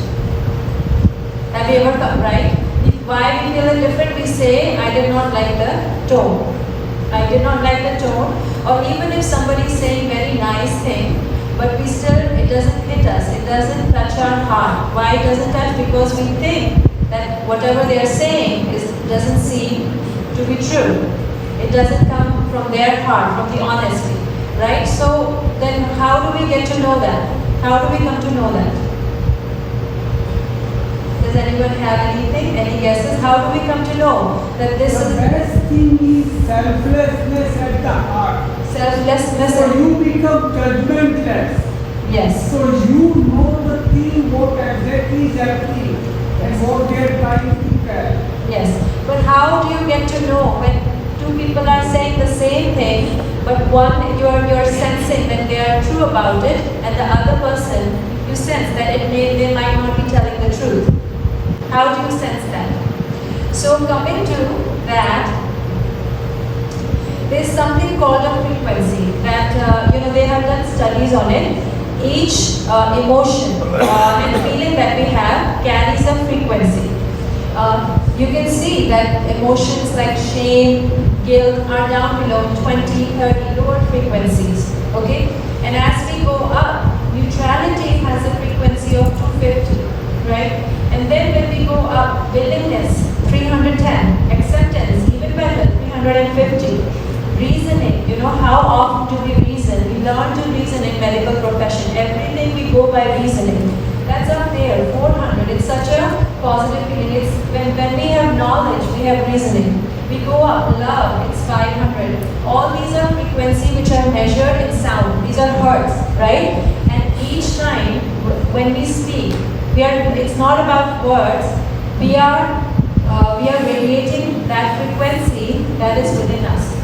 Have you ever come, right? Why we feel it different? We say, I did not like the tone. I did not like the tone. Or even if somebody is saying very nice thing, but we still, it doesn't hit us. It doesn't touch our heart. Why it doesn't touch? Because we think that whatever they are saying doesn't seem to be true. It doesn't come from their heart, from the honesty, right? So then how do we get to know that? How do we come to know that? Does anyone have anything? Any guesses? How do we come to know that this is... The best thing is selflessness at the heart. Selflessness. So you become judgmentless. Yes. So you know the thing, what exactly is happening and what they are trying to tell. Yes. But how do you get to know when 2 people are saying the same thing, but one you're sensing that they are true about it, and the other person you sense that they might not be telling the truth? How do you sense that? So coming to that, there's something called a frequency that they have done studies on it. Each emotion and feeling that we have carries a frequency. You can see that emotions like shame, guilt are down below 20, 30 lower frequencies. Okay? And as we go up, neutrality has a frequency of 250, right? And then when we go up, willingness, 310, acceptance, even better, 350. Reasoning, how often do we reason? We learn to reason in medical profession. Everything we go by reasoning. That's up there, 400. It's such a positive feeling. It's when we have knowledge, we have reasoning. We go up, love, it's 500. All these are frequency which are measured in sound. These are hertz, right? And each time when we speak, it's not about words, we are radiating that frequency that is within us.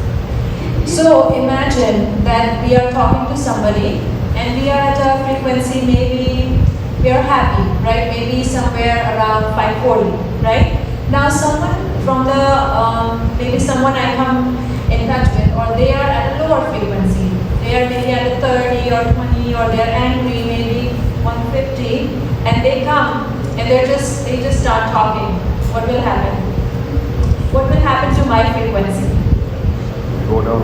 So imagine that we are talking to somebody and we are at a frequency, maybe we are happy, right? Maybe somewhere around 540, right? Now someone from maybe someone I come in touch with, or they are at a lower frequency. They are maybe at a 30 or 20, or they are angry, maybe 150, and they come and they just start talking. What will happen? What will happen to my frequency? Go down.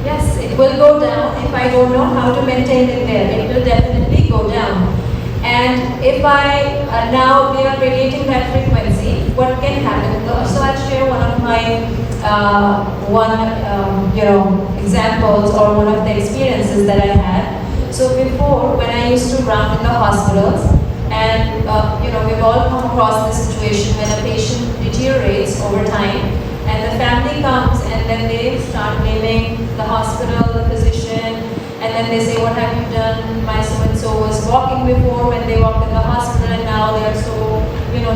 Yes, it will go down if I don't know how to maintain it there. It will definitely go down. And if I now they are radiating that frequency, what can happen? So I'll share one of my examples or one of the experiences that I had. So before, when I used to round in the hospitals, and we've all come across this situation when a patient deteriorates over time, and the family comes and then they start blaming the hospital, the physician, and then they say, what have you done? My so-and-so was walking before when they walked in the hospital, and now they are so,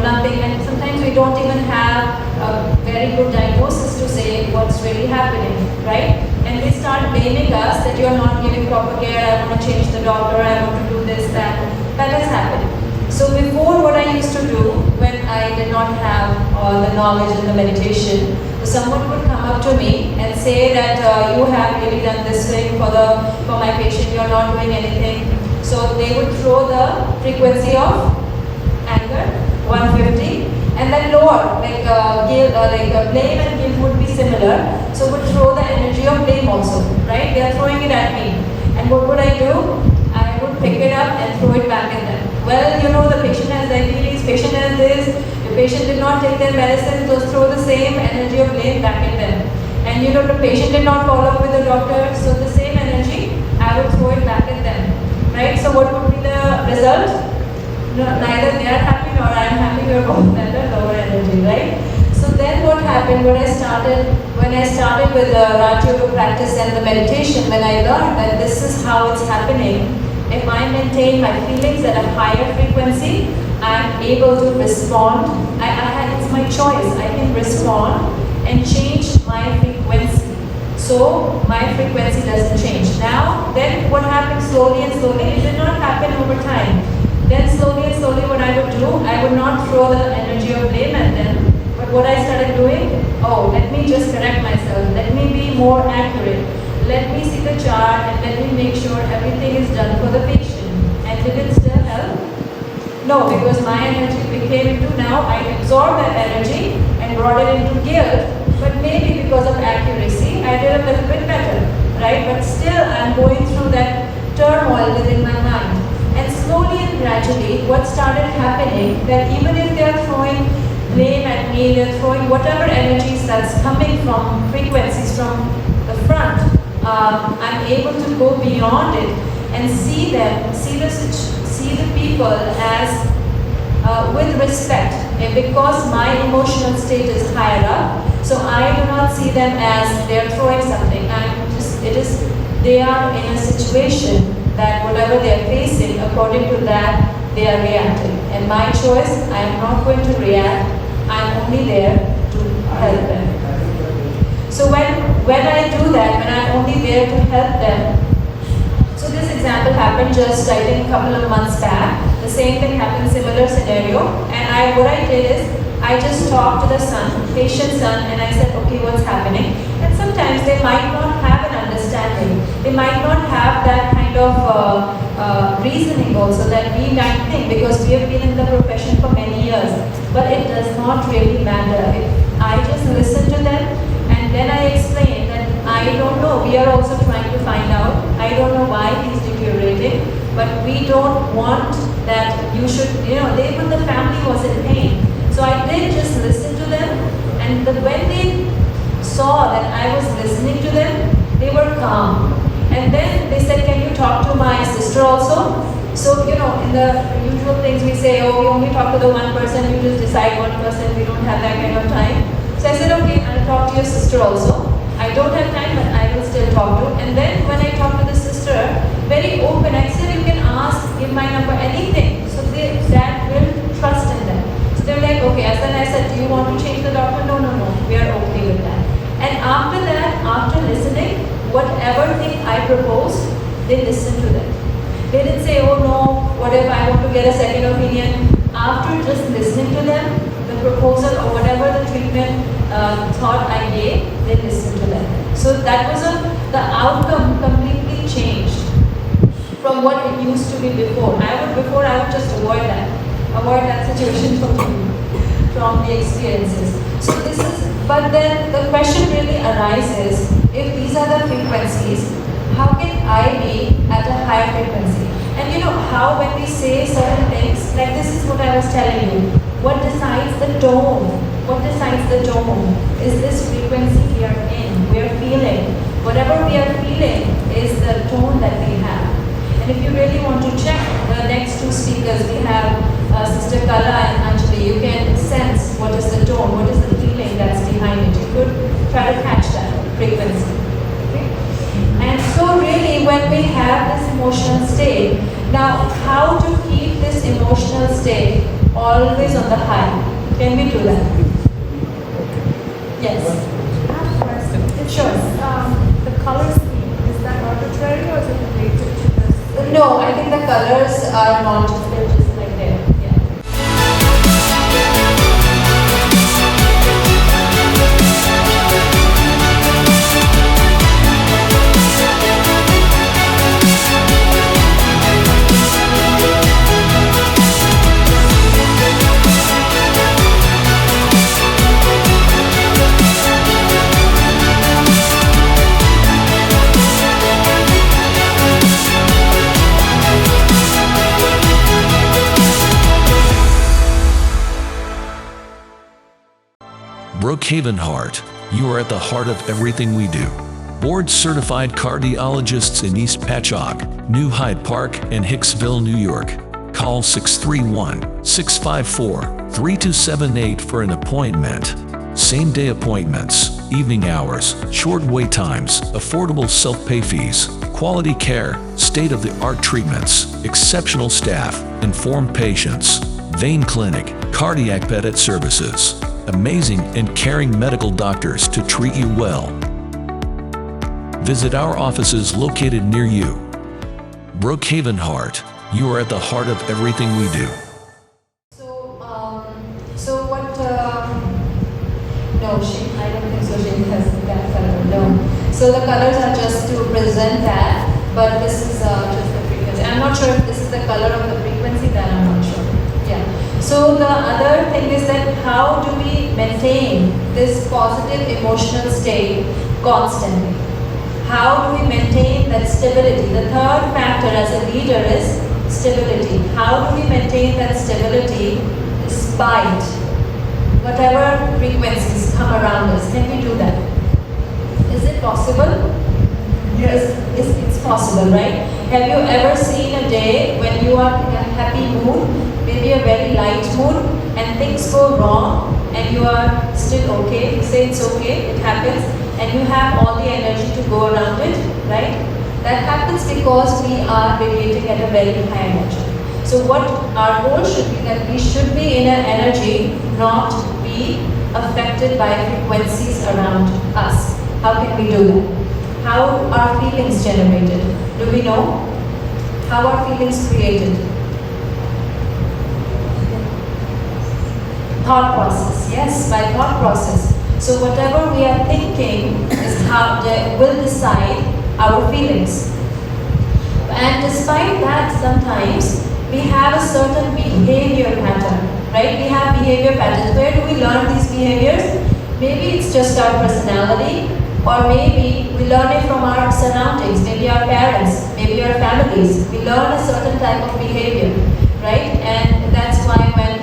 nothing. And sometimes we don't even have a very good diagnosis to say what's really happening, right? And they start blaming us that you're not giving proper care, I want to change the doctor, I want to do this, that. That has happened. So before, what I used to do when I did not have the knowledge and the meditation, so someone would come up to me and say that you have really done this thing for my patient, you are not doing anything. So they would throw the frequency of anger, 150, and then lower, like blame and guilt would be similar. So would throw the energy of blame also, right? They are throwing it at me. And what would I do? I would pick it up and throw it back at them. Well, the patient has diabetes, patient has this, the patient did not take their medicine, so throw the same energy of blame back at them. And the patient did not follow up with the doctor, so the same energy, I would throw it back at them. Right? So what would be the result? Neither they are happy nor I am happy, we are both at a lower energy, right? So then what happened when I started with the Raj Yoga practice and the meditation, when I learned that this is how it's happening, if I maintain my feelings at a higher frequency, I'm able to respond. It's my choice. I can respond and change my frequency. So my frequency doesn't change. Now, then what happened slowly and slowly? It did not happen over time. Then slowly and slowly what I would do, I would not throw the energy of blame at them. But what I started doing, let me just correct myself. Let me be more accurate. Let me see the chart and let me make sure everything is done for the patient. And did it still help? No, because my energy became into now, I absorbed that energy and brought it into guilt, but maybe because of accuracy, I did a little bit better, right? But still, I'm going through that turmoil within my mind. And slowly and gradually, what started happening, that even if they're throwing blame at me, they're throwing whatever energies that's coming from frequencies from the front, I'm able to go beyond it and see the people as with respect, and because my emotional state is higher up, so I do not see them as they are throwing something. They are in a situation that whatever they are facing, according to that, they are reacting. And my choice, I am not going to react. I am only there to help them. So when I do that, when I am only there to help them, so this example happened just, I think, a couple of months back. The same thing happened, similar scenario. And what I did is, I just talked to the patient's son, and I said, okay, what's happening? And sometimes they might not have an understanding. They might not have that kind of reasoning also that we might think, because we have been in the profession for many years. But it does not really matter. If I just listen to them, and then I explain that I don't know, we are also trying to find out. I don't know why he's deteriorating, but we don't want that you should, even the family was in pain. So I did just listen to them, and when they saw that I was listening to them, they were calm. And then they said, can you talk to my sister also? So, in the usual things we say, we only talk to the one person, you just decide one person, we don't have that kind of time. So I said, okay, I'll talk to your sister also. I don't have time, but I will still talk to. And then when I talked to the sister, very open, I said, you can ask, give my number, anything. So that will trust in them. So they're like, okay, as then I said, do you want to change the doctor? No, we are okay with that. And after that, after listening, whatever thing I proposed, they listen to them. They didn't say, oh no, whatever, I want to get a second opinion. After just listening to them, the proposal or whatever the treatment thought I gave, they listened to them. So that was the outcome completely changed from what it used to be before. I would just avoid that situation from the experiences. So but then the question really arises, if these are the frequencies, how can I be at a higher frequency? And you know how when we say certain things, like this is what I was telling you, what decides the tone? What decides the tone is this frequency we are in, we are feeling. Whatever we are feeling is the tone that we have. And if you really want to check the next two speakers, we have Sister Kala and Anjali, you can sense what is the tone, what is the feeling that's behind it. You could try to catch that frequency. Okay? And so really when we have this emotional state, now how to keep this emotional state always on the high? Can we do that? Yes. Sure. The color scheme, is that arbitrary or is it related to this? No, I think the colors are not, they're just like there. Yeah. Brookhaven Heart, you are at the heart of everything we do. Board-certified cardiologists in East Patchogue, New Hyde Park, and Hicksville, New York. Call 631-654-3278 for an appointment. Same-day appointments, evening hours, short wait times, affordable self-pay fees, quality care, state-of-the-art treatments, exceptional staff, informed patients, vein clinic, cardiac pedit services. Amazing and caring medical doctors to treat you well. Visit our offices located near you. Brookhaven Heart, you are at the heart of everything we do. No, I don't think so. She has that color. No. So the colors are just to present that, but this is just the frequency. I'm not sure if this is the color of the frequency, that I'm not sure. Yeah. So the other thing is that how do we maintain this positive emotional state constantly? How do we maintain that stability? The third factor as a leader is stability. How do we maintain that stability despite whatever frequencies come around us? Can we do that? Is it possible? Yes. It's possible, right? Have you ever seen a day when you are in a happy mood, maybe a very light mood, and things go wrong and you are still okay? You say it's okay, it happens, and you have all the energy to go around it, right? That happens because we are radiating at a very high energy. So what our goal should be, that we should be in an energy, not be affected by frequencies around us. How can we do that? How are feelings generated? Do we know? How are feelings created? Thought process, yes, by thought process. So whatever we are thinking is how will decide our feelings. And despite that, sometimes we have a certain behavior pattern, right? We have behavior patterns. Where do we learn these behaviors? Maybe it's just our personality, or maybe we learn it from our surroundings, maybe our parents, maybe our families. We learn a certain type of behavior, right? And that's why when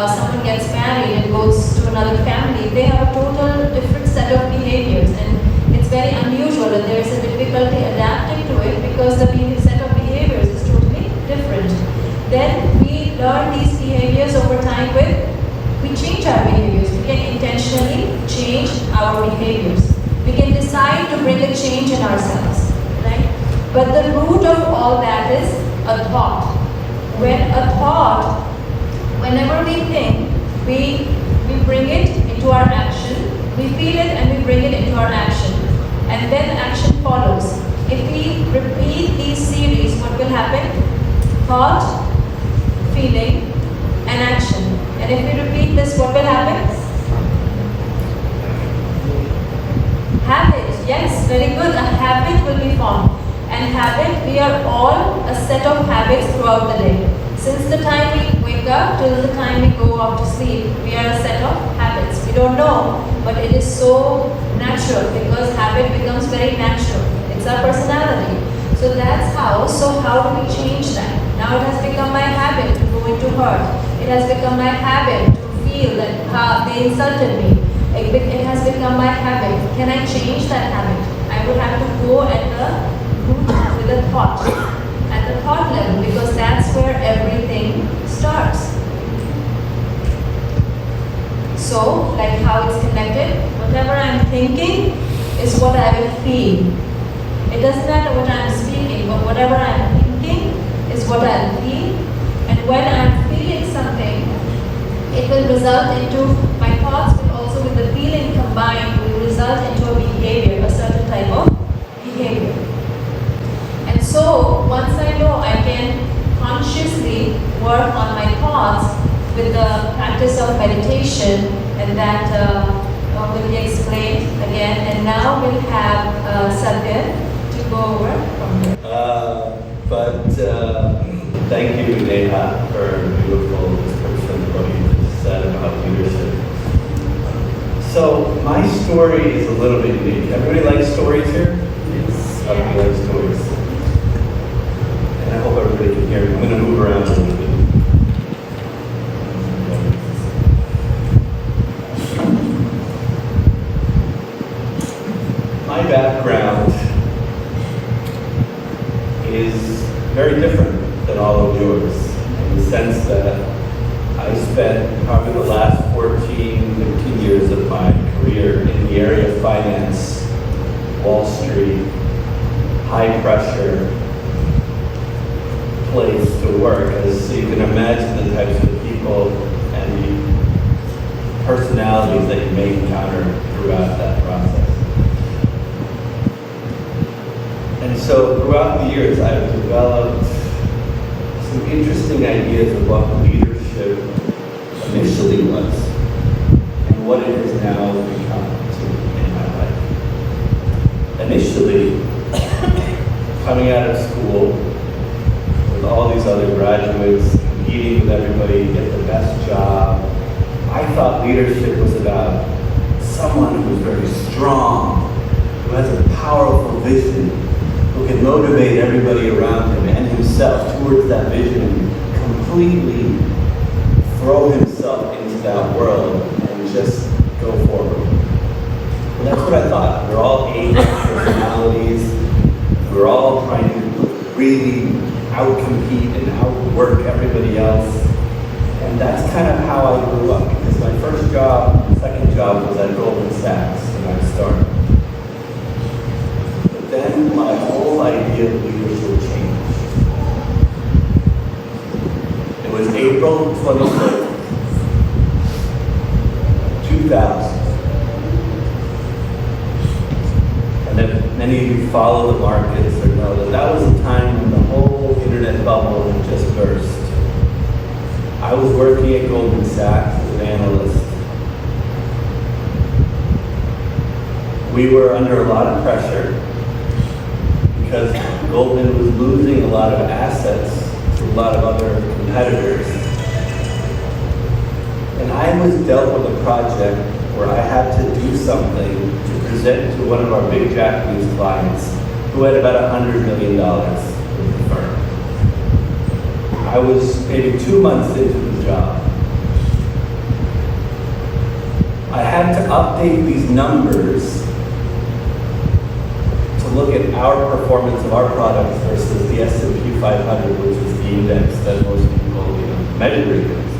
someone gets married and goes to another family, they have a total different set of behaviors, and it's very unusual, and there is a difficulty adapting to it because the set of behaviors is totally different. Then we learn these behaviors over time we change our behaviors. We can intentionally change our behaviors. We can decide to bring a change in ourselves, right? But the root of all that is a thought. Whenever we think, we bring it into our action, we feel it and we bring it into our action. And then action follows. If we repeat these series, what will happen? Thought, feeling, and action. And if we repeat this, what will happen? Habit. Yes, very good. A habit will be formed. And habit, we are all a set of habits throughout the day. Since the time we wake up till the time we go off to sleep, we are a set of habits. We don't know, but it is so natural because habit becomes very natural. It's our personality. So that's how. So how do we change that? Now it has become my habit to go into hurt. It has become my habit to feel that they insulted me. It has become my habit. Can I change that habit? I would have to go at the root with a thought, at the thought level, because that's where everything starts. So, like how it's connected, whatever I'm thinking is what I will feel. It doesn't matter what I'm speaking, but whatever I'm thinking is what I'll feel. And when I'm feeling something, it will result into my thoughts, but also with the feeling combined will result into a behavior, a certain type of behavior. And so once I know I can consciously work on my thoughts with the practice of meditation, and that will be explained again. And now we'll have Satya to go over from here. Thank you, Neha, for a beautiful description of what you just said about leadership. So my story is a little bit unique. Everybody likes stories here? Yes. Everybody likes stories. And I hope everybody can hear me. I'm going to move around a little bit. My background is very different than all of yours, in the sense that I spent probably the last 14, 15 years of my career in the area of finance, Wall Street, high pressure place to work. So you can imagine the types of people and the personalities that you may encounter throughout that process. And so throughout the years, I've developed some interesting ideas of what leadership initially was and what it has now become in my life. Initially, coming out of school with all these other graduates, competing with everybody to get the best job, I thought leadership was about someone who's very strong, who has a powerful vision, who can motivate everybody around him and himself towards that vision and completely throw himself into that world and just go forward. And that's what I thought. We're all A personalities. We're all trying to really outcompete and outwork everybody else. And that's kind of how I grew up, because my second job was at Goldman Sachs when I started. Then my whole idea of leadership changed. It was April 25th, 2000. And if many of you follow the markets or know that that was the time when the whole internet bubble had just burst. I was working at Goldman Sachs as an analyst. We were under a lot of pressure, because Goldman was losing a lot of assets to a lot of other competitors. And I was dealt with a project where I had to do something to present to one of our big Japanese clients who had about $100 million with the firm. I was maybe 2 months into the job. I had to update these numbers look at our performance of our products versus the S&P 500, which is the index that most people measure against.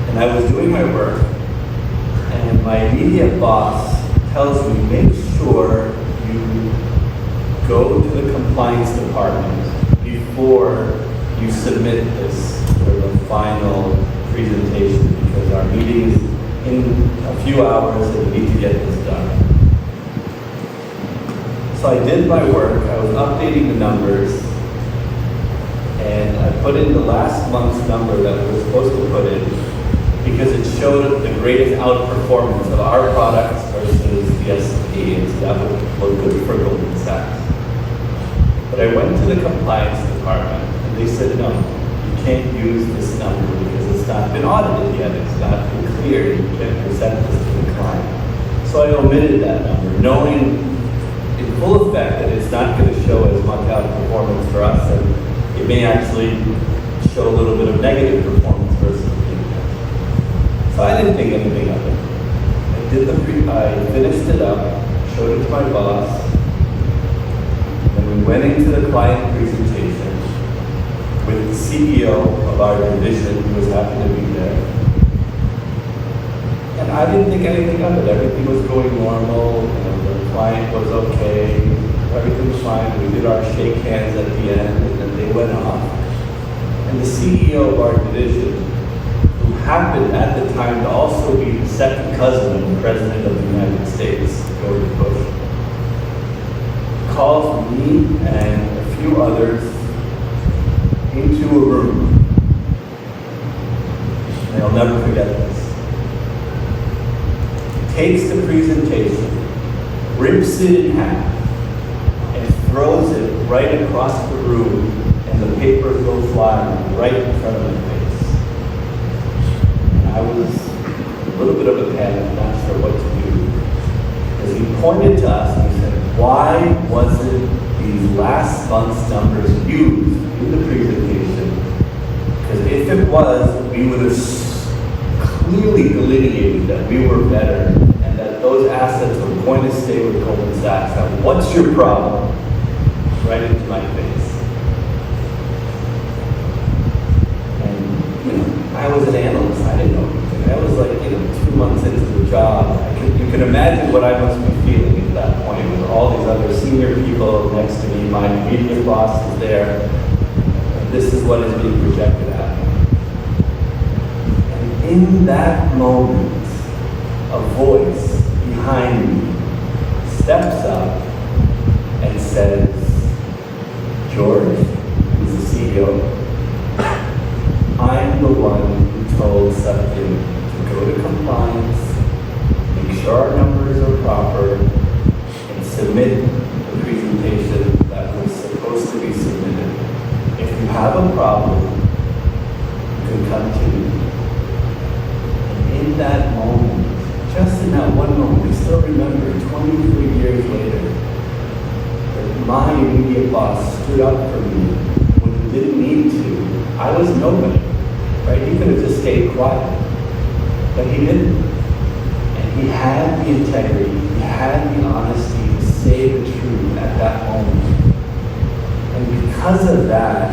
And I was doing my work, and my immediate boss tells me, make sure you go to the compliance department before you submit this for the final presentation, because our meeting is in a few hours and we need to get this done. So I did my work, I was updating the numbers, and I put in the last month's number that we were supposed to put in because it showed the greatest outperformance of our products versus the S&P, and so that would look good for Goldman Sachs. But I went to the compliance department and they said, no, you can't use this number because it's not been audited yet, it's not been cleared, you can't present this to the client. So I omitted that number, knowing in full effect that it's not going to show as much outperformance for us, and it may actually show a little bit of negative performance versus the index. So I didn't think anything of it. I finished it up, showed it to my boss, and we went into the client presentation with the CEO of our division, who was happy to be there. And I didn't think anything of it. Everything was going normal, the client was okay, everything was fine. We did our shake hands at the end, and then they went off. And the CEO of our division, who happened at the time to also be the second cousin of the President of the United States, George Bush, calls me and a few others into a room. And I'll never forget this. Takes the presentation, rips it in half, and throws it right across the room, and the papers go flying right in front of my face. And I was a little bit of a panic, not sure what to do. Because he pointed to us and he said, why wasn't these last month's numbers used in the presentation? Because if it was, we would have clearly delineated that we were better and that those assets were going to stay with Goldman Sachs. Now, what's your problem? Right into my face. And, I was an analyst. I didn't know anything. I was like, 2 months into the job. You can imagine what I must be feeling at that point with all these other senior people next to me. My immediate boss is there. And this is what is being projected at me. In that moment, a voice behind me steps up and says, George, who's the CEO, I'm the one who told Satya to go to compliance, make sure our numbers are proper, and submit the presentation that was supposed to be submitted. If you have a problem, you can come to me. In that moment, just in that one moment, I still remember 23 years later, that my immediate boss stood up for me when he didn't need to. I was nobody, right? He could have just stayed quiet, but he didn't. And he had the integrity, he had the honesty to say the truth at that moment. And because of that,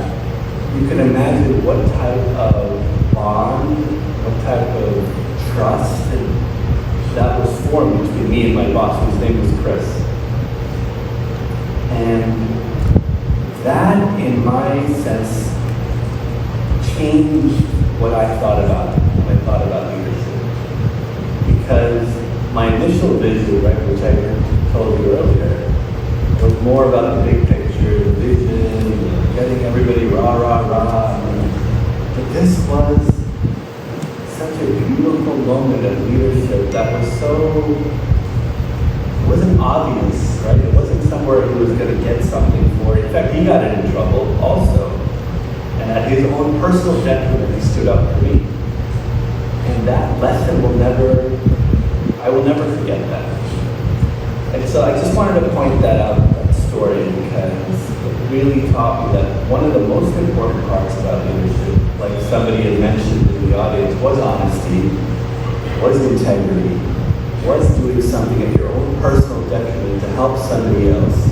you can imagine what type of bond, what type of trust that was formed between me and my boss, whose name was Chris. And that, in my sense, changed what I thought about when I thought about leadership. Because my initial vision, right, which I told you earlier, was more about the big picture, the vision, getting everybody rah, rah, rah. But this was such a beautiful moment of leadership that was it wasn't obvious, right? It wasn't somewhere he was going to get something for it. In fact, he got in trouble also. And at his own personal detriment, he stood up for me. And that lesson I will never forget that. And so I just wanted to point that out, that story, because it really taught me that one of the most important parts about leadership, like somebody had mentioned in the audience, was honesty, was integrity, was doing something at your own personal detriment to help somebody else.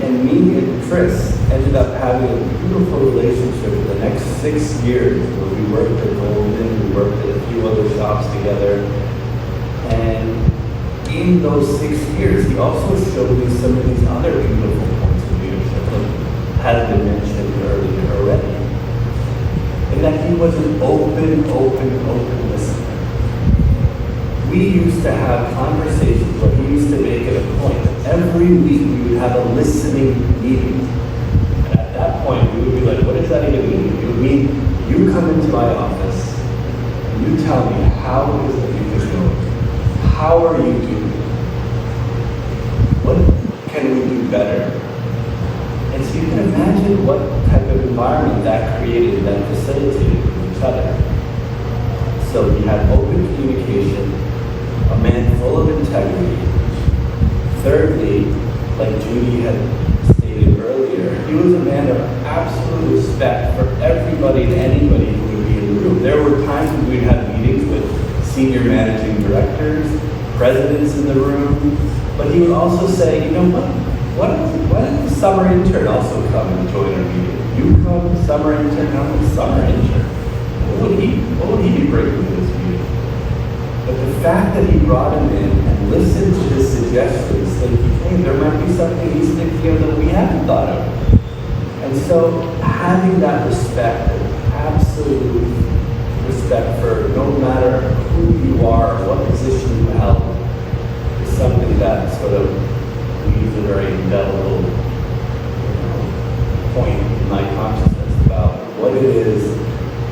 And me and Chris ended up having a beautiful relationship for the next 6 years, where we worked at Golden, we worked at a few other shops together. And in those 6 years, he also showed me some of these other beautiful points of leadership. Like has been mentioned earlier already. And that he was an open listener. We used to have conversations where he used to make it a point that every week we would have a listening meeting. And at that point, we would be like, what does that even mean? It would mean you come into my office and you tell me how it is that you can go. How are you doing? What can we do better? And so you can imagine what type of environment that created, that facilitated with each other. So we had open communication, a man full of integrity. Thirdly, like Judy had stated earlier, he was a man of absolute respect for everybody and anybody who would be in the room. There were times when we'd have meetings with senior managing directors, presidents in the room, but he would also say, you know what? Why don't the summer intern also come and join our meeting? You come, summer intern, come, summer intern. What would he be bringing to this meeting? But the fact that he brought him in and listened to his suggestions, thinking, hey, there might be something he's thinking of that we haven't thought of. And so having that respect, absolute respect for no matter who you are, what position you held, is something that sort of leaves a very indelible point in my consciousness about what it is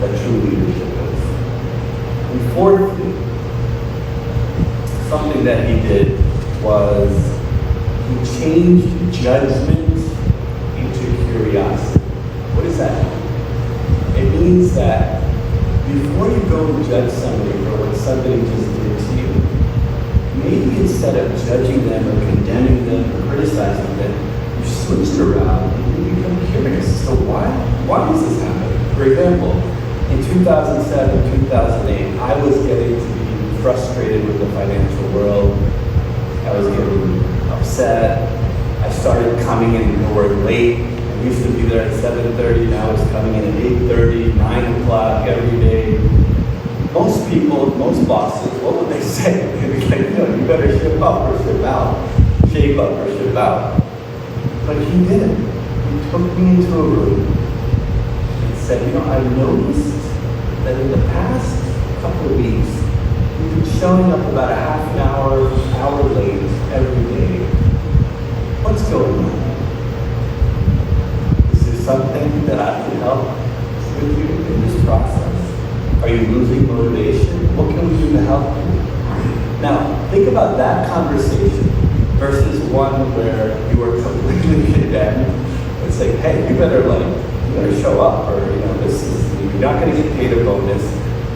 that true leadership is. And fourthly, something that he did was he changed judgment into curiosity. What does that mean? It means that before you go and judge somebody for what somebody just did to you, maybe instead of judging them or condemning them or criticizing them, you switch it around and you become curious. So why does this happen? For example, in 2007, 2008, I was getting to be frustrated with the financial world. I was getting upset. I started coming in to work late. I used to be there at 7:30, now I was coming in at 8:30, 9 o'clock every day. Most people, most bosses, what would they say? They'd be like, you better ship up or ship out. Shape up or ship out. But he didn't. He took me into a room and said, I noticed that in the past couple of weeks, you've been showing up about a half an hour late every day. What's going on? Is there something that I can help with you in this process? Are you losing motivation? What can we do to help you? Now, think about that conversation versus one where you are completely condemned and say, hey, you better show up, or you're not going to get paid a bonus.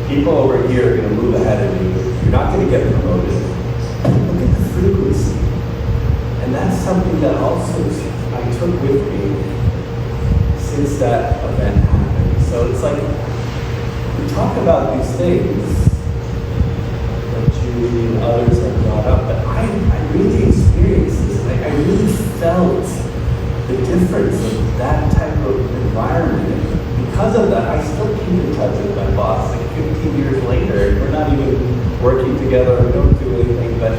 People over here are going to move ahead of you. You're not going to get promoted. Look at the frequency. And that's something that also I took with me since that event happened. So it's like, we talk about these things that Julie and others have brought up, but I really experienced this. I really felt the difference of that type of environment. And because of that, I still keep in touch with my boss 15 years later. We're not even working together, we don't do anything, but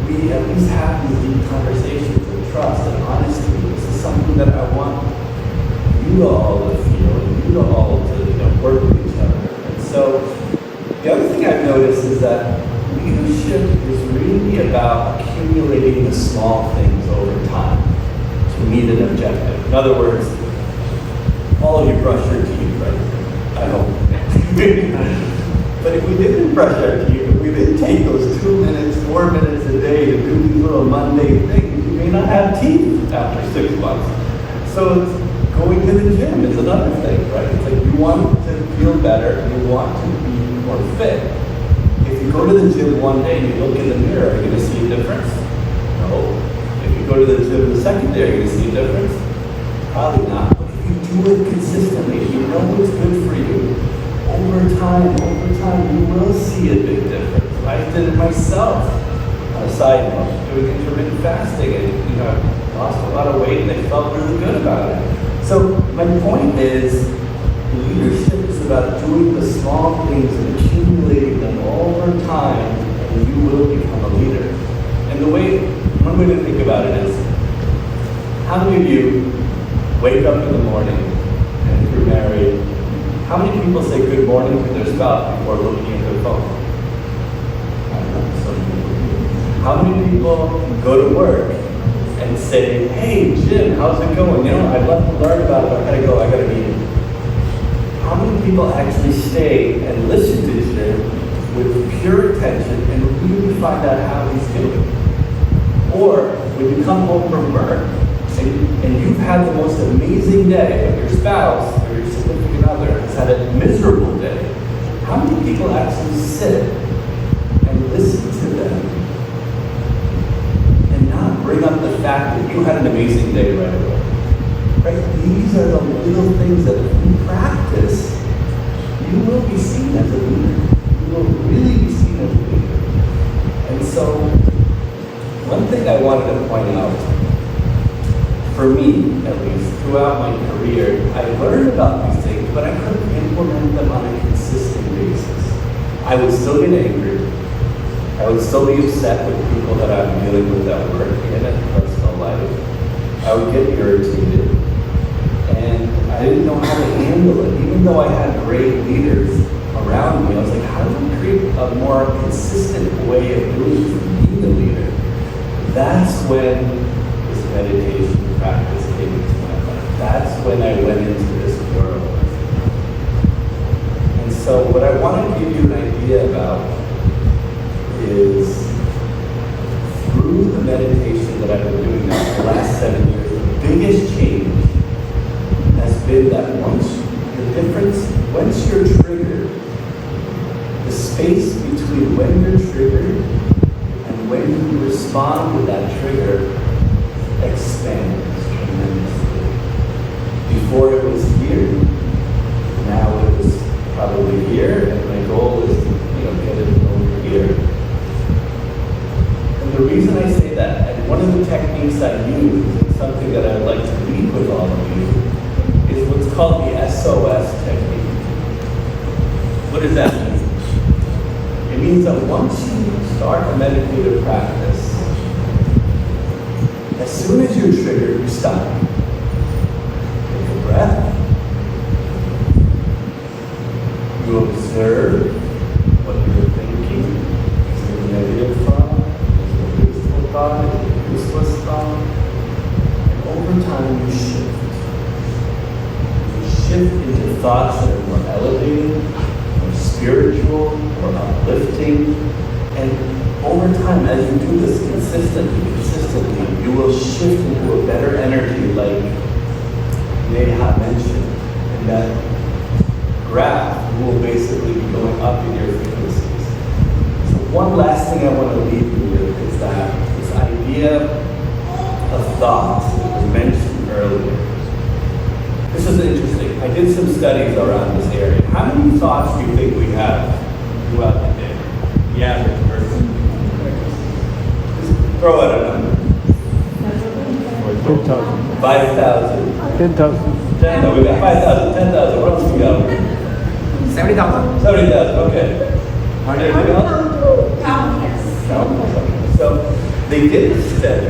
we at least have these deep conversations of trust and honesty. This is something that I want you all to feel, and you all to work with each other. And so the other thing I've noticed is that leadership is really about accumulating the small things over time to meet an objective. In other words, all of you brush your teeth, right? I hope. But if we didn't brush our teeth, if we didn't take those 2 minutes, 4 minutes a day to do these little mundane things, we may not have teeth after 6 months. So it's going to the gym is another thing, right? It's like you want to feel better, you want to be more fit. If you go to the gym one day and you look in the mirror, are you going to see a difference? No. If you go to the gym the second day, are you going to see a difference? Probably not. But if you do it consistently, if you know what's good for you, over time, you will see a big difference. I did it myself. On a side note, doing intermittent fasting, and I lost a lot of weight, and I felt really good about it. So my point is, leadership is about doing the small things and accumulating them over time, and you will become a leader. And one way to think about it is, how many of you wake up in the morning, and if you're married, how many people say good morning to their spouse before looking at their phone? I don't know, some people do. How many people go to work and say, hey, Jim, how's it going? You know, I'd love to learn about it, but I gotta go, I got a meeting. How many people actually stay and listen to Jim with pure attention and really find out how he's doing? Or when you come home from work and you've had the most amazing day, but your spouse or your significant other has had a miserable day, how many people actually sit and listen to them and not bring up the fact that you had an amazing day right away? Right? These are the little things that if you practice, you will be seen as a leader. You will really be seen as a leader. And so, one thing I wanted to point out, for me at least, throughout my career, I learned about these things, but I couldn't implement them on a consistent basis. I would still get angry. I would still be upset with people that I'm dealing with at work and in personal life. I would get irritated. And I didn't know how to handle it. Even though I had great leaders around me, I was like, how do I create a more consistent way of doing this and being a leader? That's when this meditation practice came into my life. That's when I went into this world. And so what I want to give you an idea about is through the meditation that I've been doing now for the last 7 years, the biggest change has been that once you're triggered, the space between when you're triggered and when you respond to that trigger expands tremendously. Before it was here, now it is probably here, and my goal is to get it over here. And the reason I say that, and one of the techniques I use, and something that I'd like to leave with all of you, is what's called the SOS technique. What does that mean? It means that once you start a meditative practice, as soon as you're triggered, you stop. Take a breath. You observe what you're thinking. Is it a negative thought? Is it a wasteful thought? Is it a useless thought? And over time, you shift. Shift into thoughts that are more elevating, more spiritual, more uplifting. And over time, as you do this consistently, you will shift into a better energy like Neha mentioned. And that graph will basically be going up in your frequencies. So one last thing I want to leave you with is that this idea of thoughts that was mentioned earlier. This is interesting. I did some studies around this area. How many thoughts do you think we have throughout the day? The average person. Just throw out a number. 10,000. 5,000. 10,000. 10,000. We got 5,000, 10,000. What else we got? 70,000. 70,000. Okay. Are there anything else? Countless. So they did a study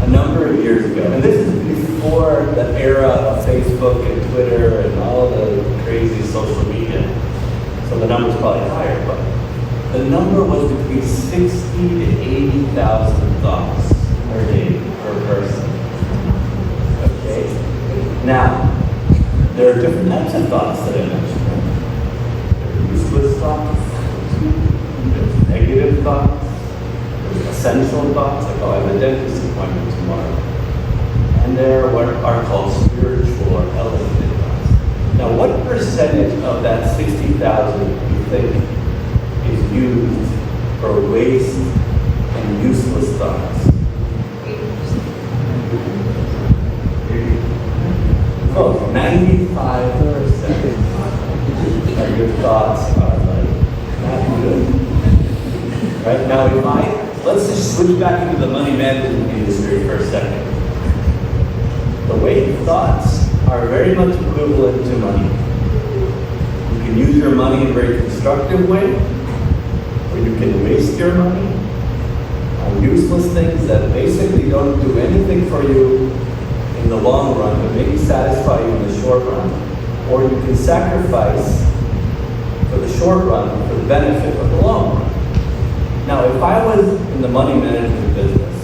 a number of years ago, and this is before the era of Facebook and Twitter and all the crazy social media. So the number's probably higher, but the number was between 60 to 80,000 thoughts per day per person. Okay. Now, there are different types of thoughts that I mentioned. There are useless thoughts. There's negative thoughts. There's essential thoughts, like, oh, I have a dentist appointment tomorrow. And there are what are called spiritual or elevated thoughts. Now, what percentage of that 60,000 do you think is used for waste and useless thoughts? Close, 95% of your thoughts are like not good. Right now, let's just switch back into the money management industry for a second. The way thoughts are very much equivalent to money. You can use your money in a very constructive way, or you can waste your money on useless things that basically don't do anything for you in the long run, but maybe satisfy you in the short run. Or you can sacrifice for the short run for the benefit of the long run. Now, if I was in the money management business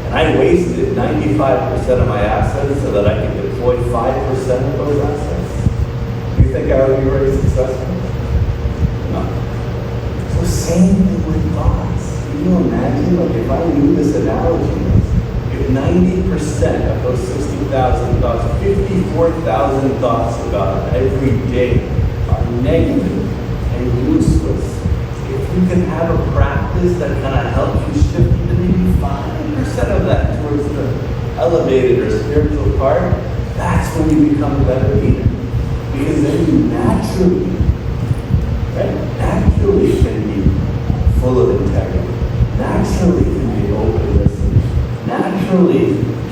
and I wasted 95% of my assets so that I could deploy 5% of those assets, do you think I would be very successful? No. So same thing with thoughts. Can you imagine, like, if I knew this analogy, if 90% of those 60,000 thoughts, 54,000 thoughts about every day are negative and useless, if you can have a practice that kind of helps you shift even maybe 5% of that towards the elevated or spiritual part, that's when you become a better leader. Because then you naturally can be full of integrity, naturally can be open listening, naturally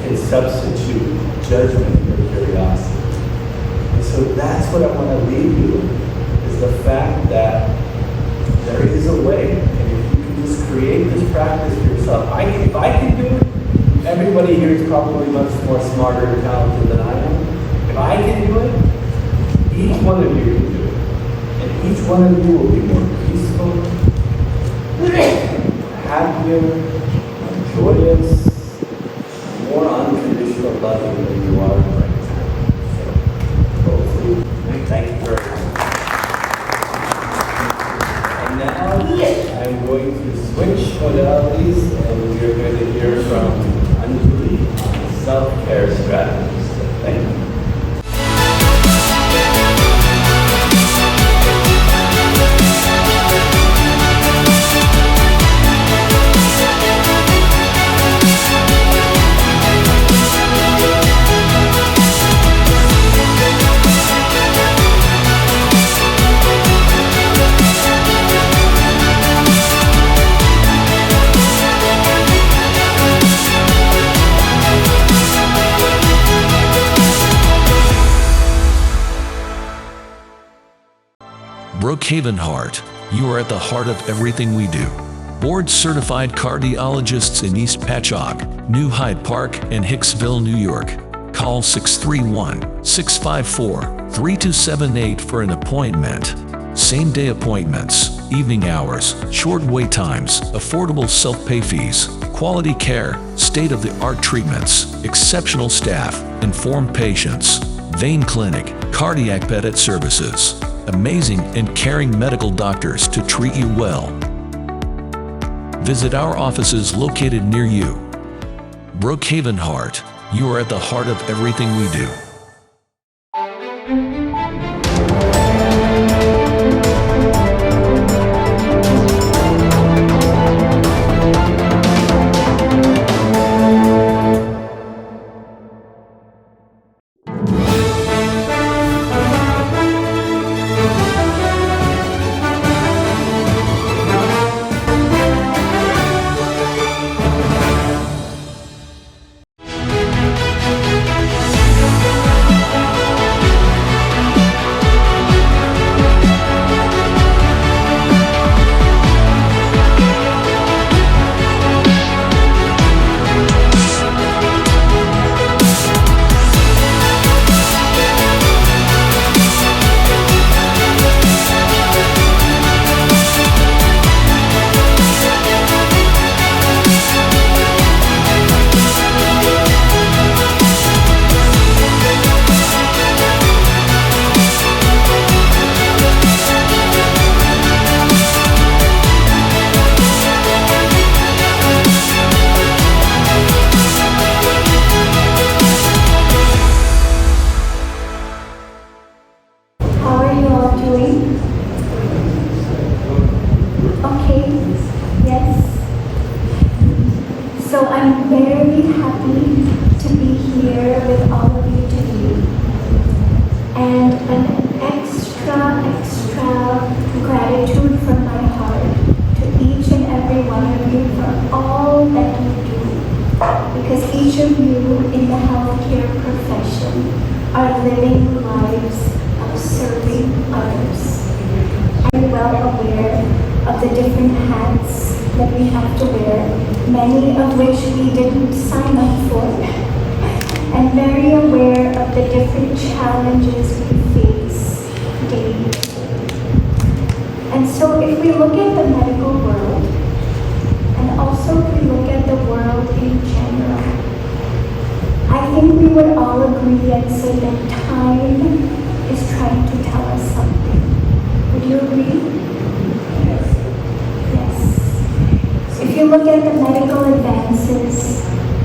can substitute judgment for curiosity. And so that's what I want to leave you with, is the fact that there is a way, and if you can just create this practice for yourself. If I can do it, everybody here is probably much more smarter and talented than I am. If I can do it, each one of you can do it. And each one of you will be more peaceful, happier, more joyous, more unconditional loving than you are right now. So, hopefully, thank you very much. And now, I'm going to switch modalities, and we are going to hear from Anjali on self-care strategies. So, thank you. Brookhaven Heart, you are at the heart of everything we do. Board-certified cardiologists in East Patchogue, New Hyde Park, and Hicksville, New York. Call 631-654-3278 for an appointment. Same-day appointments, evening hours, short wait times, affordable self-pay fees, quality care, state-of-the-art treatments, exceptional staff, informed patients, vein clinic, cardiac pedit services. Amazing and caring medical doctors to treat you well. Visit our offices located near you. Brookhaven Heart, you are at the heart of everything we do. and very aware of the different challenges we face daily. And so if we look at the medical world, and also if we look at the world in general, I think we would all agree and say that time is trying to tell us something. Would you agree? Yes. Yes. If you look at the medical advances,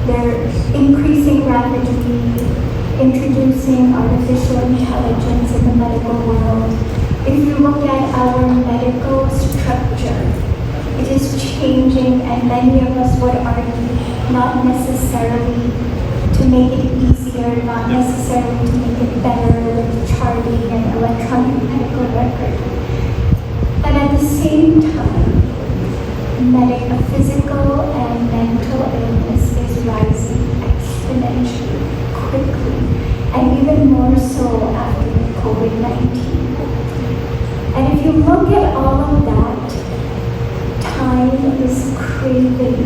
they're increasing rapidly, introducing artificial intelligence in the medical world. If you look at our medical structure, it is changing, and many of us would argue not necessarily to make it easier, not necessarily to make it better with charting and electronic medical record. But at the same time, a physical and mental illness is rising exponentially, quickly, and even more so after COVID-19. And if you look at all of that, time is craving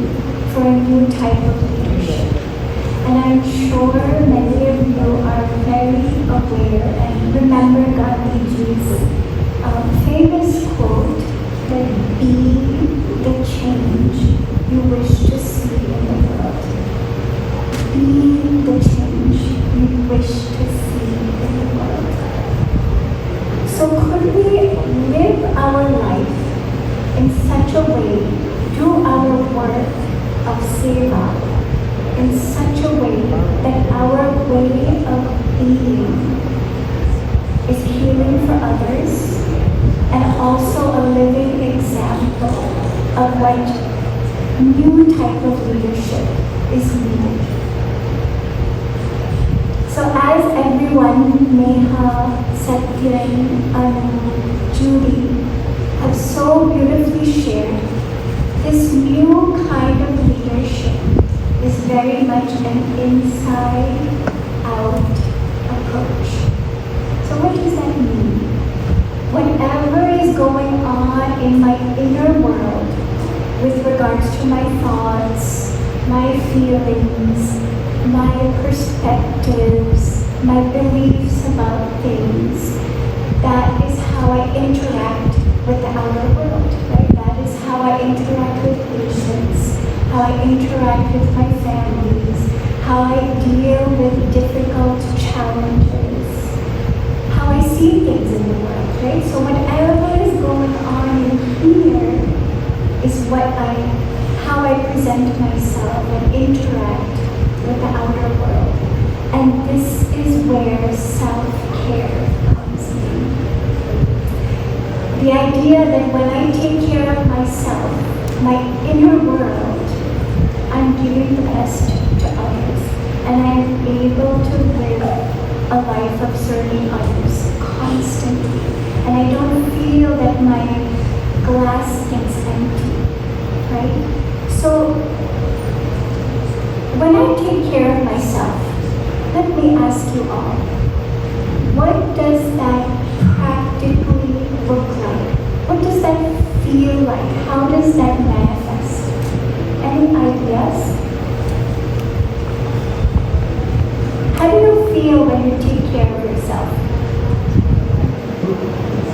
for a new type of leadership. And I'm sure many of you are very aware and remember Gandhiji's famous quote that be the change you wish to see in the world. Be the change you wish to see in the world. So could we live our life in such a way, do our work of seva in such a way that our way of being is healing for others and also a living example of what new type of leadership is needed. So as everyone, Neha, Satyan, Anu, Judy, have so beautifully shared, this new kind of leadership is very much an inside-out approach. So what does that mean? Whatever is going on in my inner world with regards to my thoughts, my feelings, my perspectives, my beliefs about things, that is how I interact with the outer world, right? That is how I interact with patients, how I interact with my families, how I deal with difficult challenges, how I see things in the world, right? So whatever is going on in here is how I present myself and interact with the outer world. And this is where self-care comes in. The idea that when I take care of myself, my inner world, I'm giving the best to others, and I'm able to live a life of serving others constantly. And I don't feel that my glass gets empty, right? So when I take care of myself, let me ask you all, what does that practically look like? What does that feel like? How does that manifest? Any ideas? How do you feel when you take care of yourself?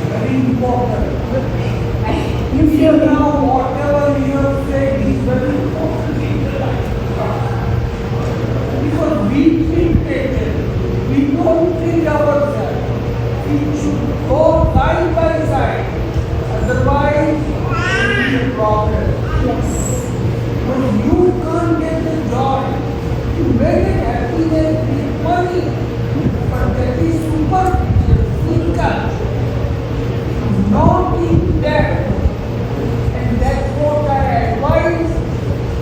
Very important. You feel now whatever you have said is very important in the life. Because we think that we don't think ourselves. It should go side by side. Otherwise, there will be a problem. Yes. But you can't get the joy. You may get happiness with money, but that is superficial, physical, not in depth. And that's what I advise.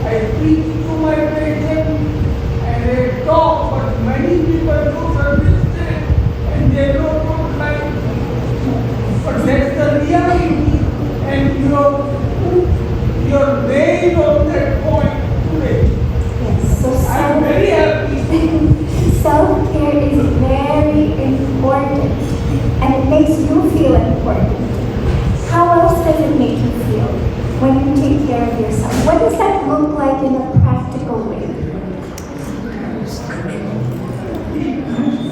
I preach to my patients and I talk, but many people don't understand and they don't like it. But that's the reality, and you're made on that point today. Yes. So I'm very happy. Self-care is very important, and it makes you feel important. How else does it make you feel when you take care of yourself? What does that look like in a practical way?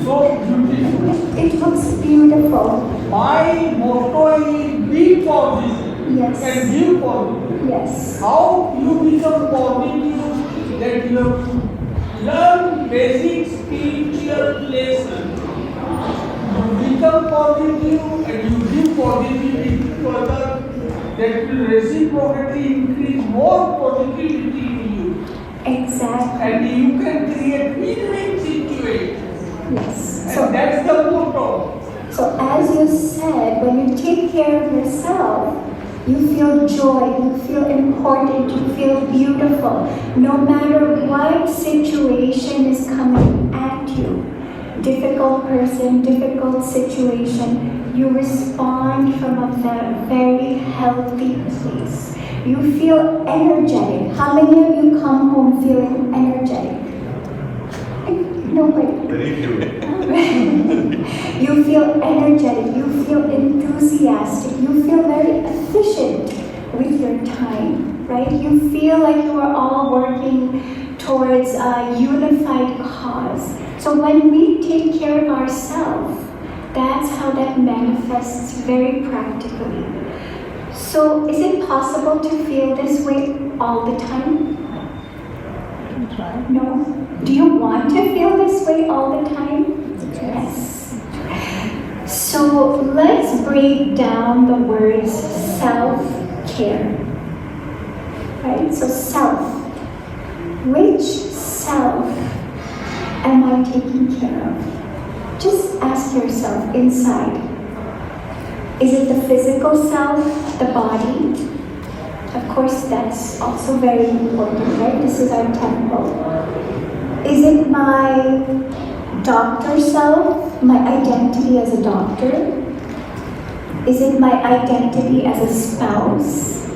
so beautiful. It looks beautiful. My motto is be positive Yes. and give positive. Yes. How you become positive, that you have to learn basic spiritual lesson. You become positive and you give positivity to others, that will reciprocally increase more positivity in you. Exactly. And you can create win-win situations. Yes. And that's the motto. So as you said, when you take care of yourself, you feel joy, you feel important, you feel beautiful. No matter what situation is coming at you, difficult person, difficult situation, you respond from a very healthy place. You feel energetic. How many of you come home feeling energetic? Nobody. Very few. You feel energetic, you feel enthusiastic, you feel very efficient with your time, right? You feel like you are all working towards a unified cause. So when we take care of ourselves, that's how that manifests very practically. So is it possible to feel this way all the time? No? Do you want to feel this way all the time? Yes. So let's break down the words self-care. Right? So self. Which self am I taking care of? Just ask yourself inside. Is it the physical self, the body? Of course, that's also very important, right? This is our temple. Is it my doctor self, my identity as a doctor? Is it my identity as a spouse?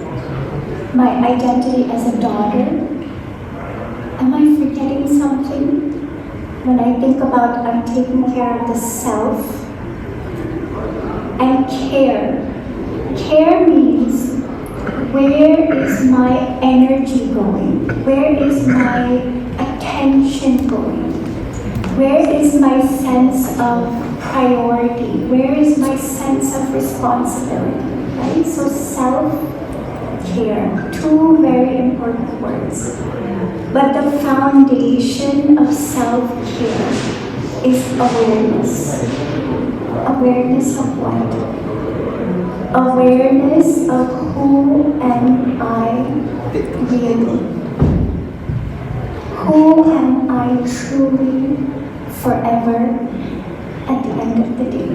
My identity as a daughter? Am I forgetting something? When I think about I'm taking care of the self. And care. Care means where is my energy going? Where is my attention going? Where is my sense of priority? Where is my sense of responsibility? Right? So self-care, two very important words. But the foundation of self-care is awareness. Awareness of what? Awareness of who am I really? Who am I truly forever at the end of the day?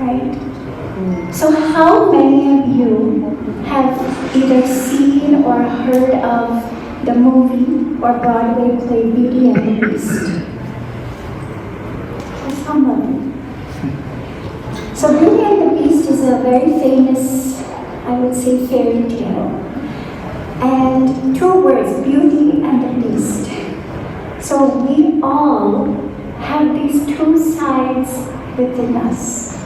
Right? So how many of you have either seen or heard of the movie or Broadway play Beauty and the Beast? Someone. So Beauty and the Beast is a very famous, I would say, fairy tale. And two words, Beauty and the Beast. So we all have these two sides within us.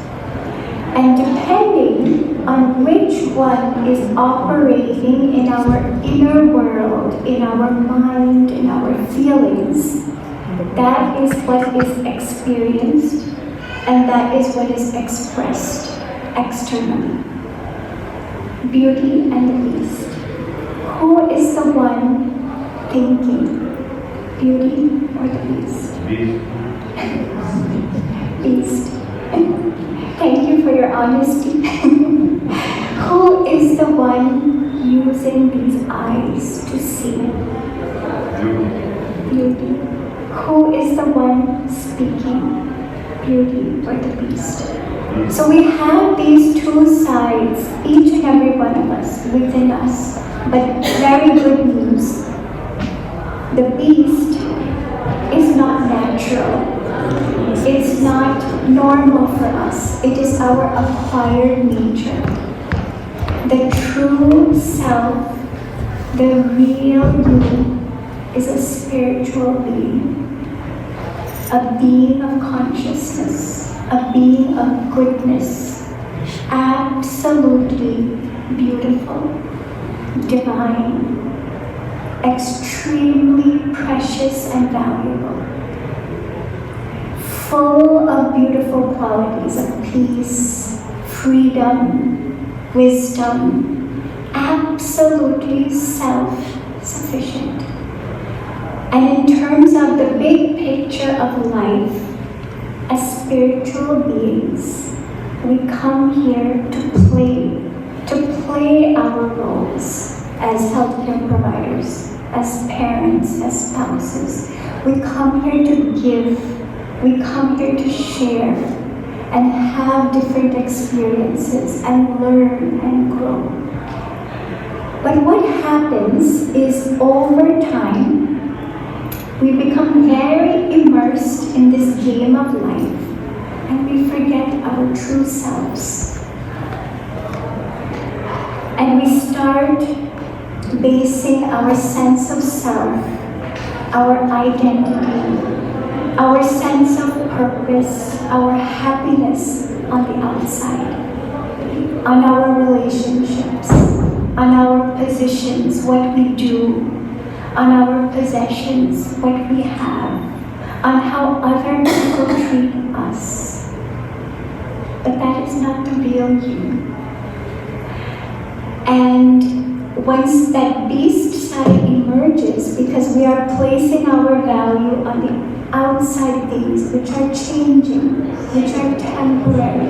And depending on which one is operating in our inner world, in our mind, in our feelings, that is what is experienced and that is what is expressed externally. Beauty and the Beast. Who is the one thinking? Beauty or the Beast? Beast. Thank you for your honesty. Who is the one using these eyes to see? Beauty. Who is the one speaking? Beauty or the Beast? So we have these two sides, each and every one of us, within us. But very good news. The beast is not natural. It's not normal for us. It is our acquired nature. The true self, the real you, is a spiritual being. A being of consciousness, a being of goodness, absolutely beautiful, divine, extremely precious and valuable, full of beautiful qualities of peace, freedom, wisdom, absolutely self-sufficient. And in terms of the big picture of life, as spiritual beings, we come here to play our roles as healthcare providers, as parents, as spouses. We come here to give, we come here to share and have different experiences and learn and grow. But what happens is over time, we become very immersed in this game of life and we forget our true selves. And we start basing our sense of self, our identity, our sense of purpose, our happiness on the outside, on our relationships, on our positions, what we do, on our possessions, what we have, on how other people treat us. But that is not the real you. And once that beast side emerges, because we are placing our value on the outside things which are changing, which are temporary,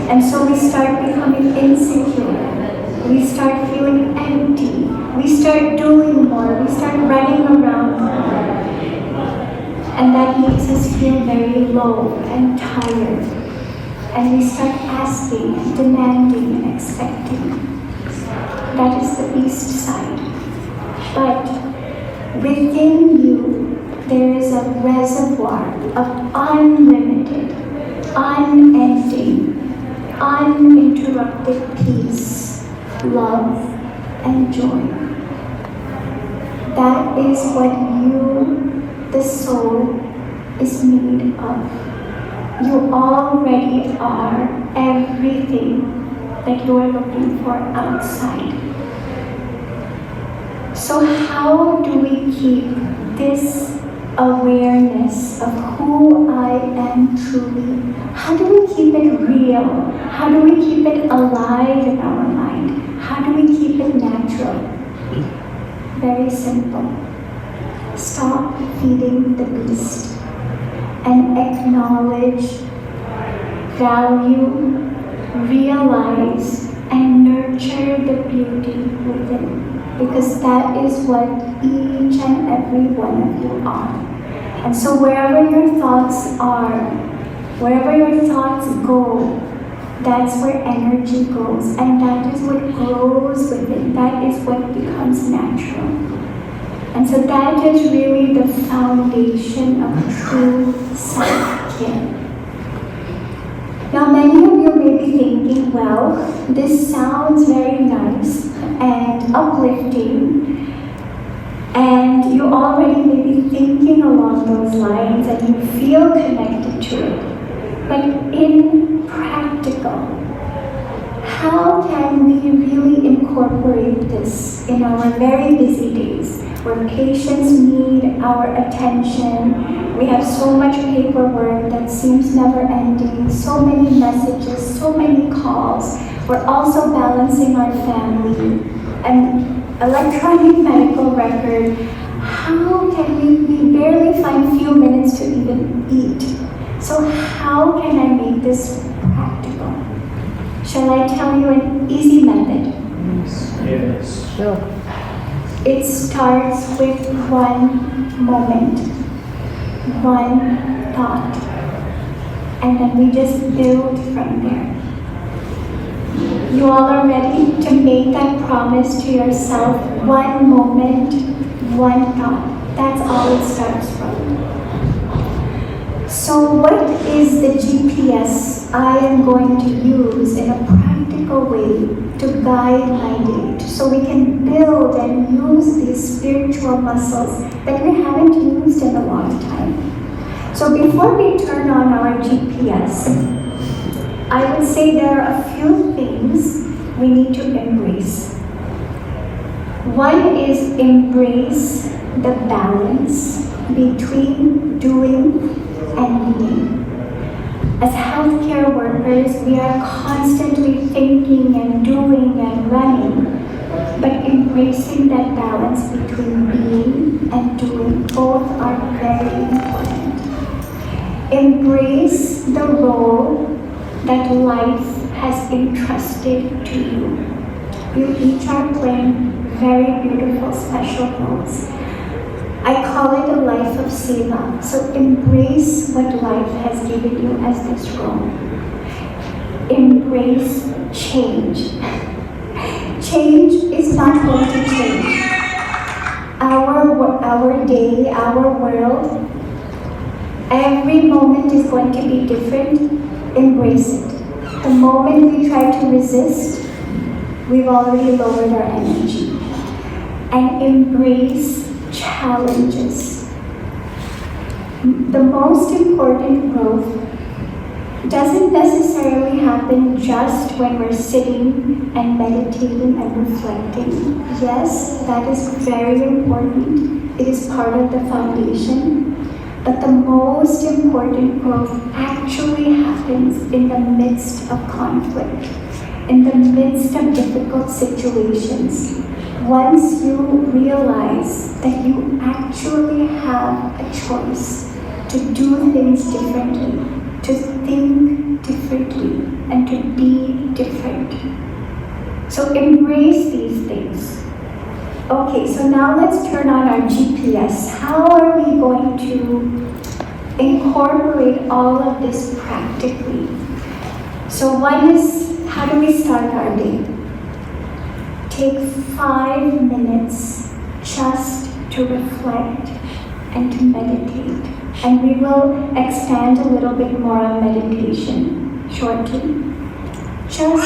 and so we start becoming insecure, we start feeling empty, we start doing more, we start running around more, and that makes us feel very low and tired, and we start asking, demanding, and expecting. That is the beast side. But within you, there is a reservoir of unlimited, unending, uninterrupted peace, love, and joy. That is what you, the soul, is made of. You already are everything that you are looking for outside. So how do we keep this awareness of who I am truly? How do we keep it real? How do we keep it alive in our mind? How do we keep it natural? Very simple. Stop feeding the beast and acknowledge, value, realize, and nurture the beauty within. Because that is what each and every one of you are. And so wherever your thoughts are, wherever your thoughts go, that's where energy goes. And that is what grows within. That is what becomes natural. And so that is really the foundation of true self-care. Now many of you may be thinking, well, this sounds very nice and uplifting, and you already may be thinking along those lines and you feel connected to it. But in practical, how can we really incorporate this in our very busy days where patients need our attention? We have so much paperwork that seems never ending, so many messages, so many calls. We're also balancing our family and electronic medical record. How can we barely find a few minutes to even eat? So how can I make this practical? Shall I tell you an easy method? Yes. Sure. It starts with one moment, one thought, and then we just build from there. You all are ready to make that promise to yourself, one moment, one thought. That's all it starts from. So what is the GPS I am going to use in a practical way to guide my day, so we can build and use these spiritual muscles that we haven't used in a long time? So before we turn on our GPS, I would say there are a few things we need to embrace. One is embrace the balance between doing and being. As healthcare workers, we are constantly thinking and doing and running, but embracing that balance between being and doing both are very important. Embrace the role that life has entrusted to you. You each are playing very beautiful, special roles. I call it a life of seva. So embrace what life has given you as this role. Embrace change. Change is not going to change. Our day, our world, every moment is going to be different. Embrace it. The moment we try to resist, we've already lowered our energy. And embrace challenges. The most important growth doesn't necessarily happen just when we're sitting and meditating and reflecting. Yes, that is very important. It is part of the foundation. But the most important growth actually happens in the midst of conflict, in the midst of difficult situations. Once you realize that you actually have a choice to do things differently, to think differently, and to be different. So embrace these things. Okay, so now let's turn on our GPS. How are we going to incorporate all of this practically? So one is, how do we start our day? Take 5 minutes just to reflect and to meditate. And we will expand a little bit more on meditation shortly. Just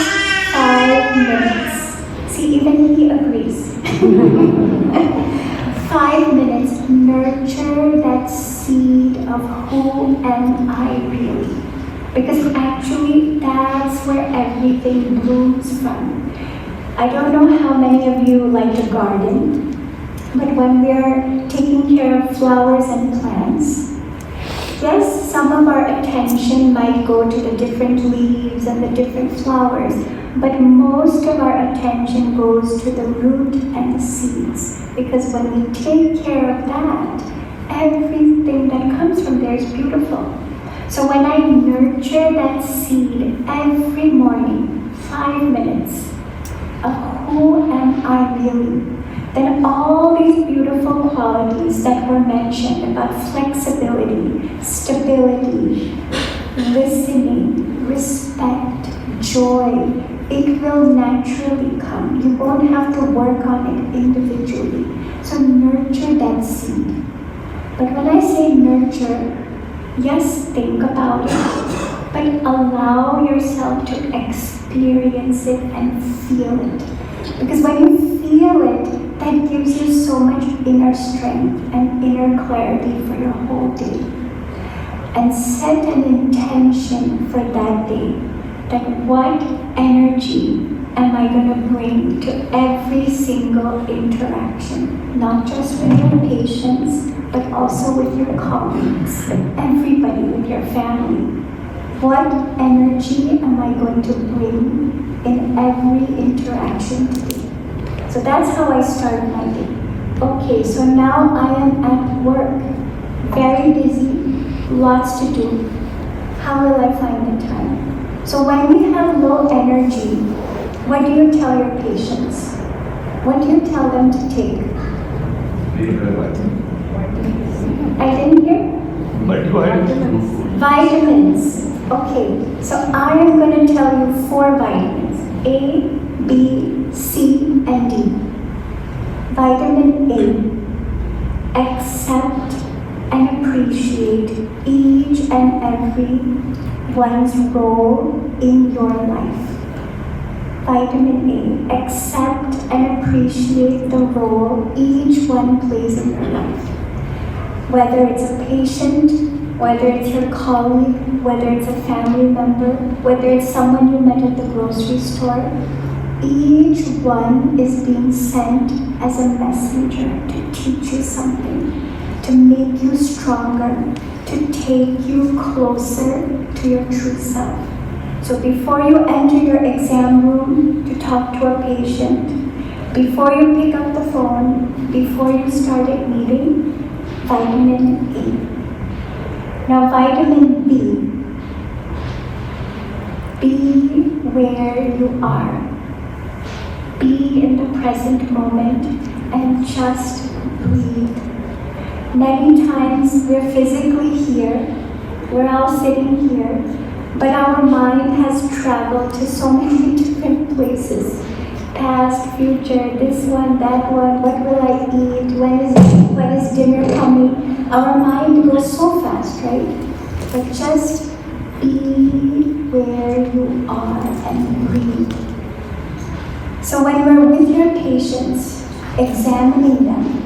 5 minutes. See, even he agrees. 5 minutes, nurture that seed of who am I really? Because actually that's where everything blooms from. I don't know how many of you like to garden, but when we're taking care of flowers and plants, yes, some of our attention might go to the different leaves and the different flowers, but most of our attention goes to the root and the seeds. Because when we take care of that, everything that comes from there is beautiful. So when I nurture that seed every morning, 5 minutes, of who am I really, then all these beautiful qualities that were mentioned about flexibility, stability, listening, respect, joy, it will naturally come. You won't have to work on it individually. So nurture that seed. But when I say nurture, yes, think about it, but allow yourself to experience it and feel it. Because when you feel it, that gives you so much inner strength and inner clarity for your whole day. And set an intention for that day. That what energy am I going to bring to every single interaction? Not just with your patients, but also with your colleagues, everybody, with your family. What energy am I going to bring in every interaction today? So that's how I start my day. Okay, so now I am at work, very busy, lots to do. How will I find the time? So when we have low energy, what do you tell your patients? What do you tell them to take? I didn't hear? Vitamins. Okay, so I am going to tell you 4 vitamins. A, B, C, and D. Vitamin A. Accept and appreciate each and every one's role in your life. Vitamin A. Accept and appreciate the role each one plays in your life. Whether it's a patient, whether it's your colleague, whether it's a family member, whether it's someone you met at the grocery store, each one is being sent as a messenger to teach you something. to make you stronger, to take you closer to your true self. So before you enter your exam room to talk to a patient, before you pick up the phone, before you start a meeting, vitamin B. Now vitamin B, be where you are. Be in the present moment and just breathe. Many times we're physically here, we're all sitting here, but our mind has traveled to so many different places. Past, future, this one, that one, what will I eat, when is dinner coming? Our mind goes so fast, right? But just be where you are and breathe. So when we're with your patients, examining them,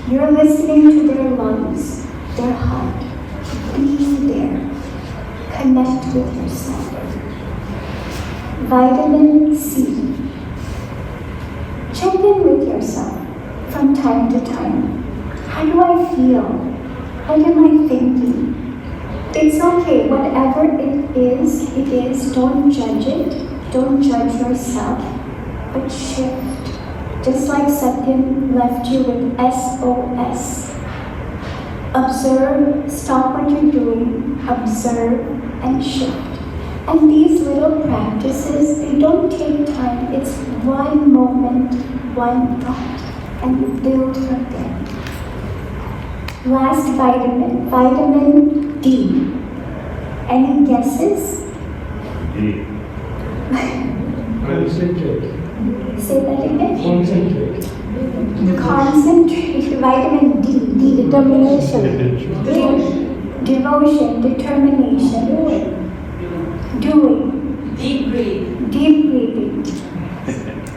you're listening to their lungs, their heart. Be there. Connect with yourself. Vitamin C. Check in with yourself from time to time. How do I feel? What am I thinking? It's okay, whatever it is, it is. Don't judge it. Don't judge yourself, but shift. Just like Satyam left you with SOS. Observe, stop what you're doing, observe and shift. And these little practices, they don't take time. It's one moment, one thought, and you build from there. Last vitamin, vitamin D. Any guesses? D. Concentrate. Say that again. Concentrate. Concentrate. Vitamin D. Determination. Devotion. Determination. Doing. Deep breathe. Deep breathing.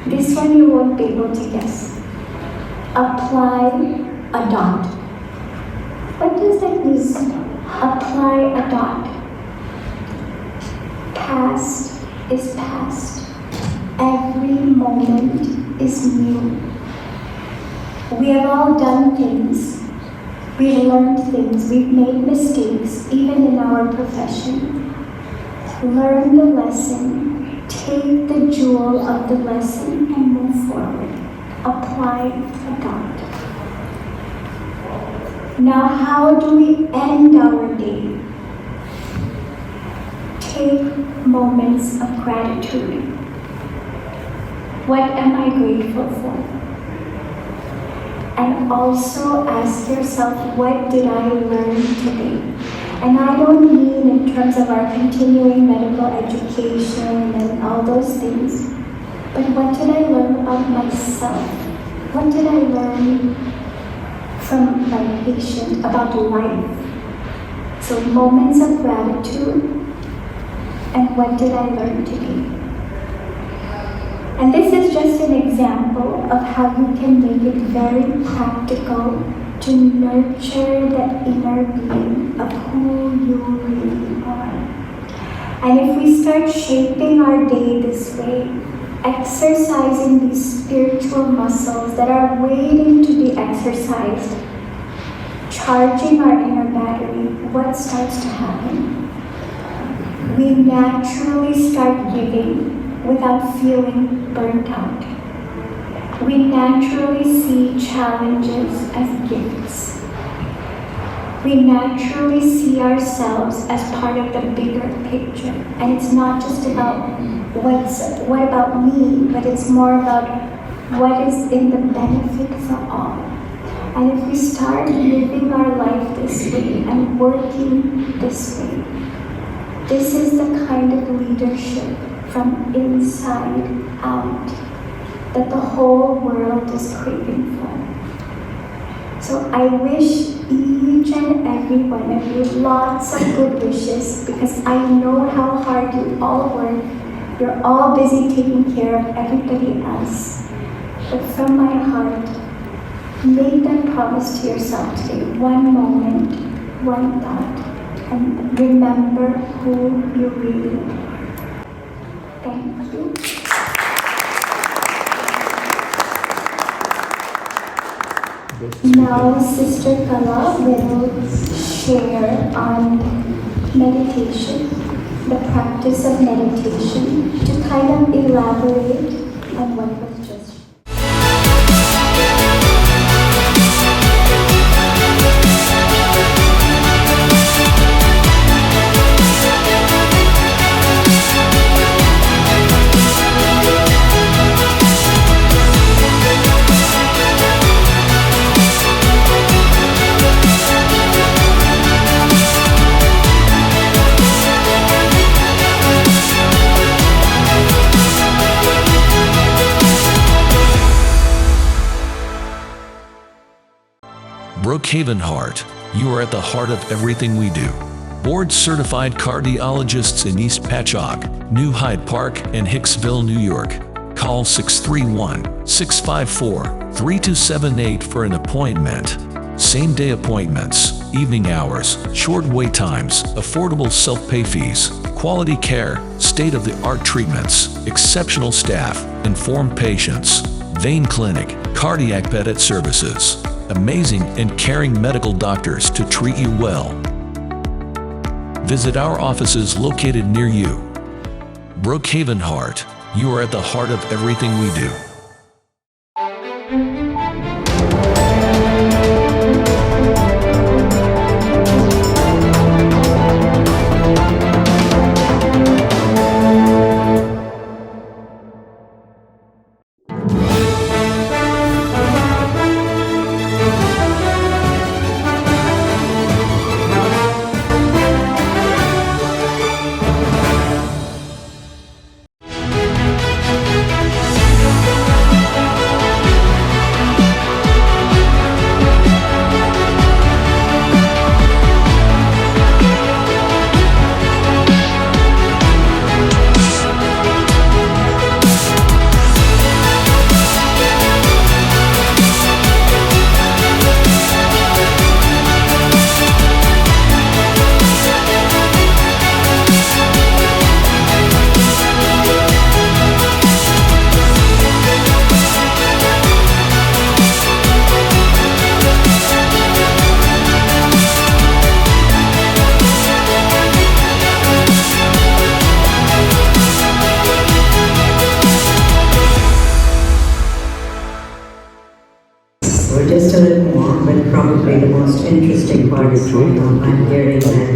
This one you won't be able to guess. Apply a dot. What does that mean? Apply a dot. Past is past. Every moment is new. We have all done things. We've learned things. We've made mistakes, even in our profession. Learn the lesson. Take the jewel of the lesson and move forward. Apply a dot. Now, how do we end our day? Take moments of gratitude. What am I grateful for? And also ask yourself, what did I learn today? And I don't mean in terms of our continuing medical education and all those things, but what did I learn about myself? What did I learn from my patient about life? So moments of gratitude, and what did I learn today? And this is just an example of how you can make it very practical to nurture that inner being of who you really are. And if we start shaping our day this way, exercising these spiritual muscles that are waiting to be exercised, charging our inner battery, what starts to happen? We naturally start giving without feeling burnt out. We naturally see challenges as gifts. We naturally see ourselves as part of the bigger picture. And it's not just about what about me, but it's more about what is in the benefit for all. And if we start living our life this way and working this way, this is the kind of leadership from inside out that the whole world is craving for. So I wish each and every one of you lots of good wishes, because I know how hard you all work. You're all busy taking care of everybody else. But from my heart, make that promise to yourself today. One moment, one thought, and remember who you really are. Thank you. Now, Sister Kala will share on meditation, the practice of meditation, to kind of elaborate on what was just. Brookhaven Heart, you are at the heart of everything we do. Board-certified cardiologists in East Patchogue, New Hyde Park, and Hicksville, New York. Call 631-654-3278 for an appointment. Same-day appointments, evening hours, short wait times, affordable self-pay fees, quality care, state-of-the-art treatments, exceptional staff, informed patients, vein clinic, cardiac pedit services. Amazing and caring medical doctors to treat you well. Visit our offices located near you. Brookhaven Heart, you are at the heart of everything we do. Just a little more, but probably the most interesting part is going on. I'm hearing that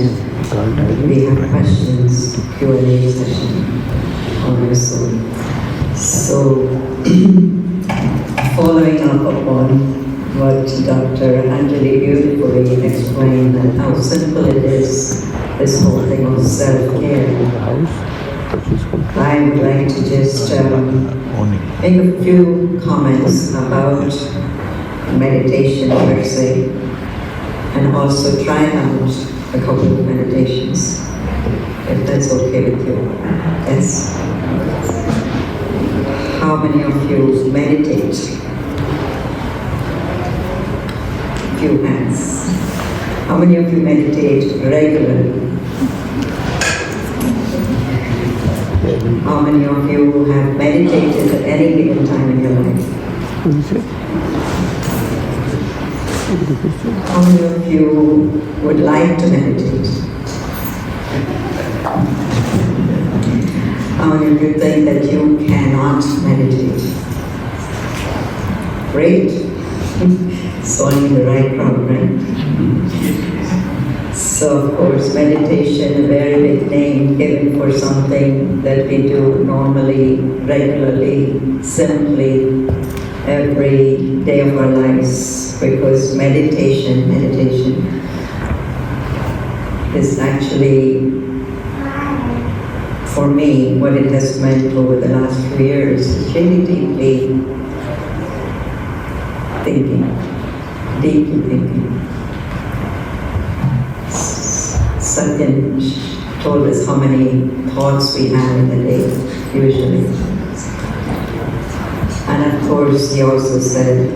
we have questions, Q&A session on soon. So, following up upon what Dr. Anjali beautifully explained, that how simple it is, this whole thing of self-care. I would like to just make a few comments about meditation per se, and also try out a couple of meditations, if that's okay with you. Yes? How many of you meditate? Few hands. How many of you meditate regularly? How many of you have meditated at any given time in your life? How many of you would like to meditate? How many of you think that you cannot meditate? Great. So I'm in the right crowd, right? So of course, meditation, a very big name given for something that we do normally, regularly, simply, every day of our lives, because meditation is actually, for me, what it has meant over the last few years is really deeply thinking. Satyan told us how many thoughts we have in a day, usually. And of course, he also said,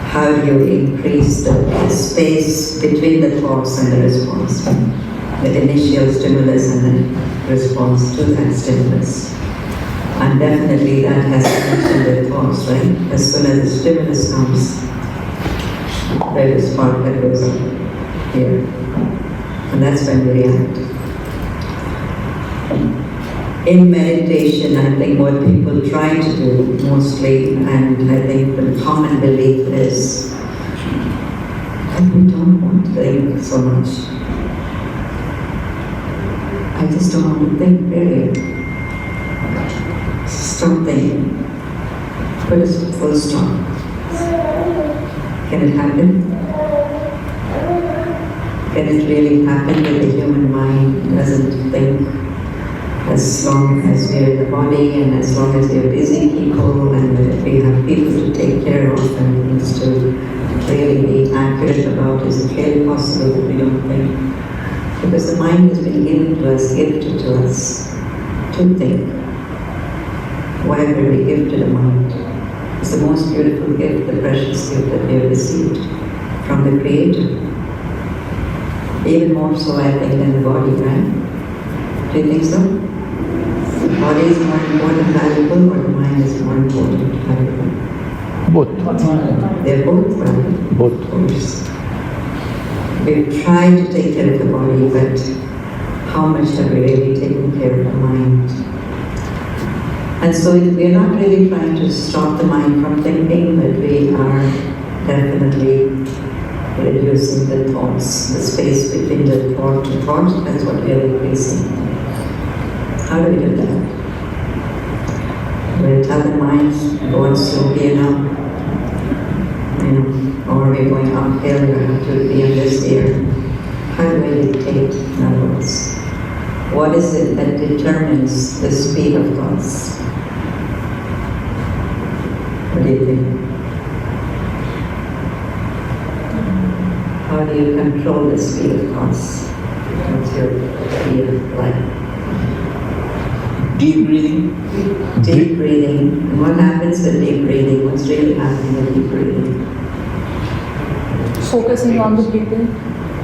how do you increase the space between the thoughts and the response? The initial stimulus and the response to that stimulus. And definitely that has connection with thoughts, right? As soon as the stimulus comes, where the spark that goes up here. And that's when we react. In meditation, I think what people try to do mostly, and I think the common belief is that we don't want to think so much. I just don't want to think, period. Stop thinking. Put a full stop. Can it happen? Can it really happen that the human mind doesn't think as long as we're in the body and as long as we're busy people and that we have people to take care of and things to really be accurate about? Is it really possible that we don't think? Because the mind has been given to us, gifted to us to think. Why were we gifted a mind? It's the most beautiful gift, the precious gift that we have received from the Creator. Even more so, I think, than the body, right? Do you think so? The body is more important, valuable, or the mind is more important, valuable? Both. They're both valuable. Both. Of course. We've tried to take care of the body, but how much have we really taken care of the mind? And so we're not really trying to stop the mind from thinking, but we are definitely reducing the thoughts, the space between the thought to thought. That's what we are increasing. How do we do that? We tell the mind, go on slowly enough, or we're going uphill, you have to be in this air. How do we dictate, in other words? What is it that determines the speed of thoughts? What do you think? How do you control the speed of thoughts? What's your feel like? Deep breathing. Deep breathing. And what happens with deep breathing? What's really happening with deep breathing? Focusing on the breathing.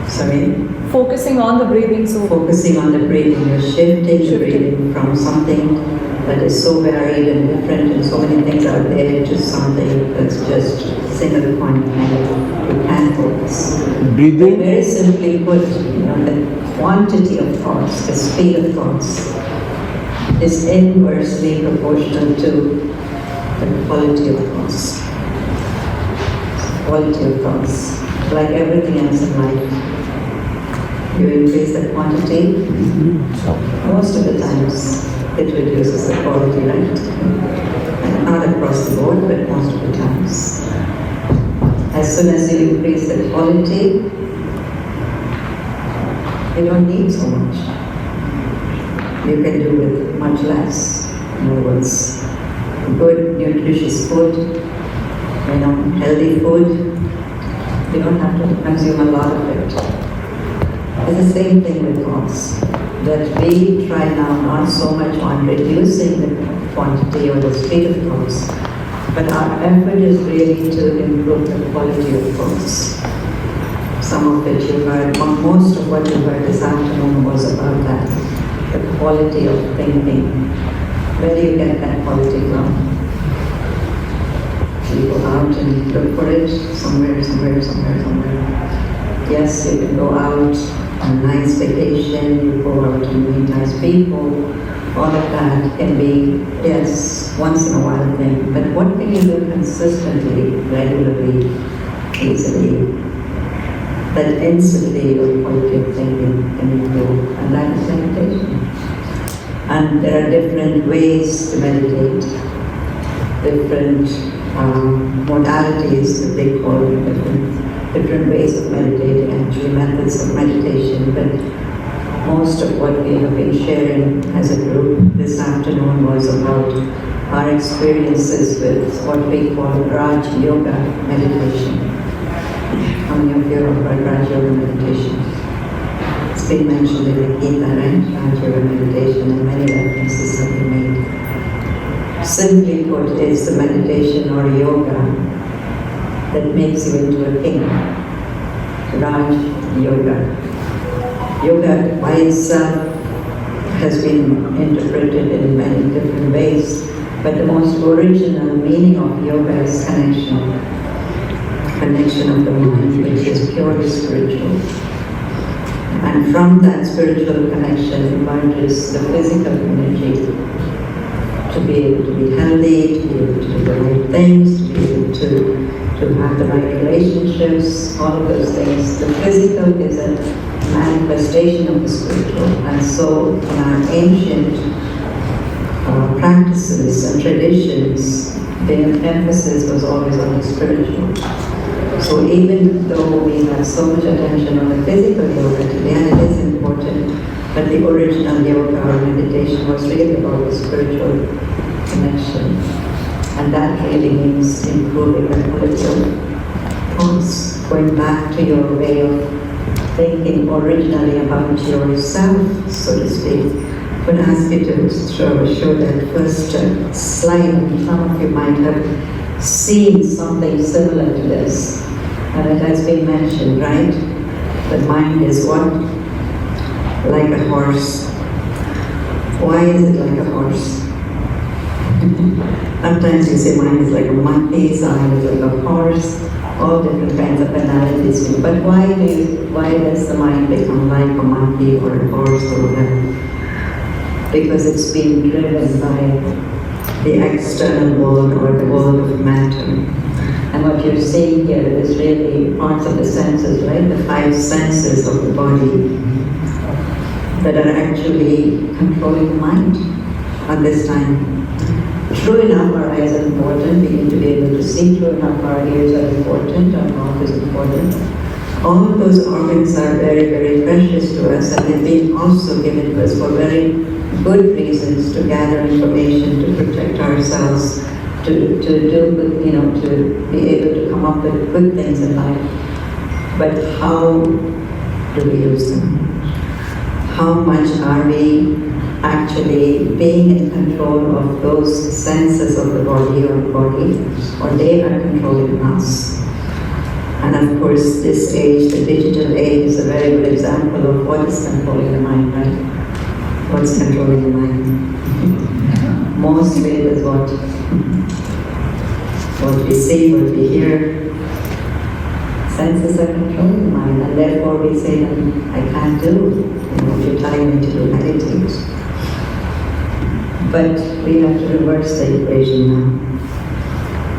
Sorry? Focusing on the breathing. So focusing on the breathing, you're shifting the breathing from something that is so varied and different and so many things out there to something that's just single point. You can focus. Breathing. Very simply put, the quantity of thoughts, the speed of thoughts, is inversely proportional to the quality of thoughts. Quality of thoughts, like everything else in life. You increase the quantity, most of the times it reduces the quality, right? And not across the board, but most of the times. As soon as you increase the quality, you don't need so much. You can do with much less. In other words, good, nutritious food, healthy food. You don't have to consume a lot of it. It's the same thing with thoughts. That we try now not so much on reducing the quantity or the speed of thoughts, but our effort is really to improve the quality of thoughts. Some of it you heard, most of what you heard this afternoon was about that, the quality of thinking. Where do you get that quality from? You go out and look for it somewhere. Yes, you can go out on a nice vacation, you go out and meet nice people. All of that can be, yes, once in a while thing. But what can you do consistently, regularly, easily, that instantly your quality of thinking can improve? And that is meditation. And there are different ways to meditate, different modalities that they call different ways of meditating, actually methods of meditation. But most of what we have been sharing as a group this afternoon was about our experiences with what we call Raj Yoga meditation. How many of you have heard Raj Yoga meditation? It's been mentioned in the Gita, right? Raj Yoga meditation, and many references have been made. Simply put, it's the meditation or yoga that makes you into a king. Raj Yoga. Yoga by itself has been interpreted in many different ways, but the most original meaning of yoga is connection. connection of the mind, which is purely spiritual. And from that spiritual connection emerges the physical energy to be able to be healthy, to be able to do the right things, to be able to have the right relationships, all of those things. The physical is a manifestation of the spiritual. And so in our ancient practices and traditions, the emphasis was always on the spiritual. So even though we have so much attention on the physical yoga today, and it is important, but the original yoga or meditation was really about the spiritual connection. And that really means improving the political thoughts, going back to your way of thinking originally about yourself, so to speak. I would ask you to show that first slide. Some of you might have seen something similar to this, and it has been mentioned, right? The mind is what? Like a horse. Why is it like a horse? Sometimes you say mind is like a monkey, some is like a horse, all different kinds of analogies. But why does the mind become like a monkey or a horse or whatever? Because it's being driven by the external world or the world of matter. And what you're seeing here is really parts of the senses, right? The 5 senses of the body that are actually controlling the mind at this time. True enough, our eyes are important. We need to be able to see. True enough, our ears are important. Our mouth is important. All of those organs are very, very precious to us, and they've been also given to us for very good reasons, to gather information, to protect ourselves, to do good, to be able to come up with good things in life. But how do we use them? How much are we actually being in control of those senses of the body, or they are controlling us? And of course, this age, the digital age, is a very good example of what is controlling the mind, right? What's controlling the mind? Mostly it is what we see, what we hear. Senses are controlling the mind, and therefore we say that I can't do, if you're telling me to do meditate. But we have to reverse the equation now.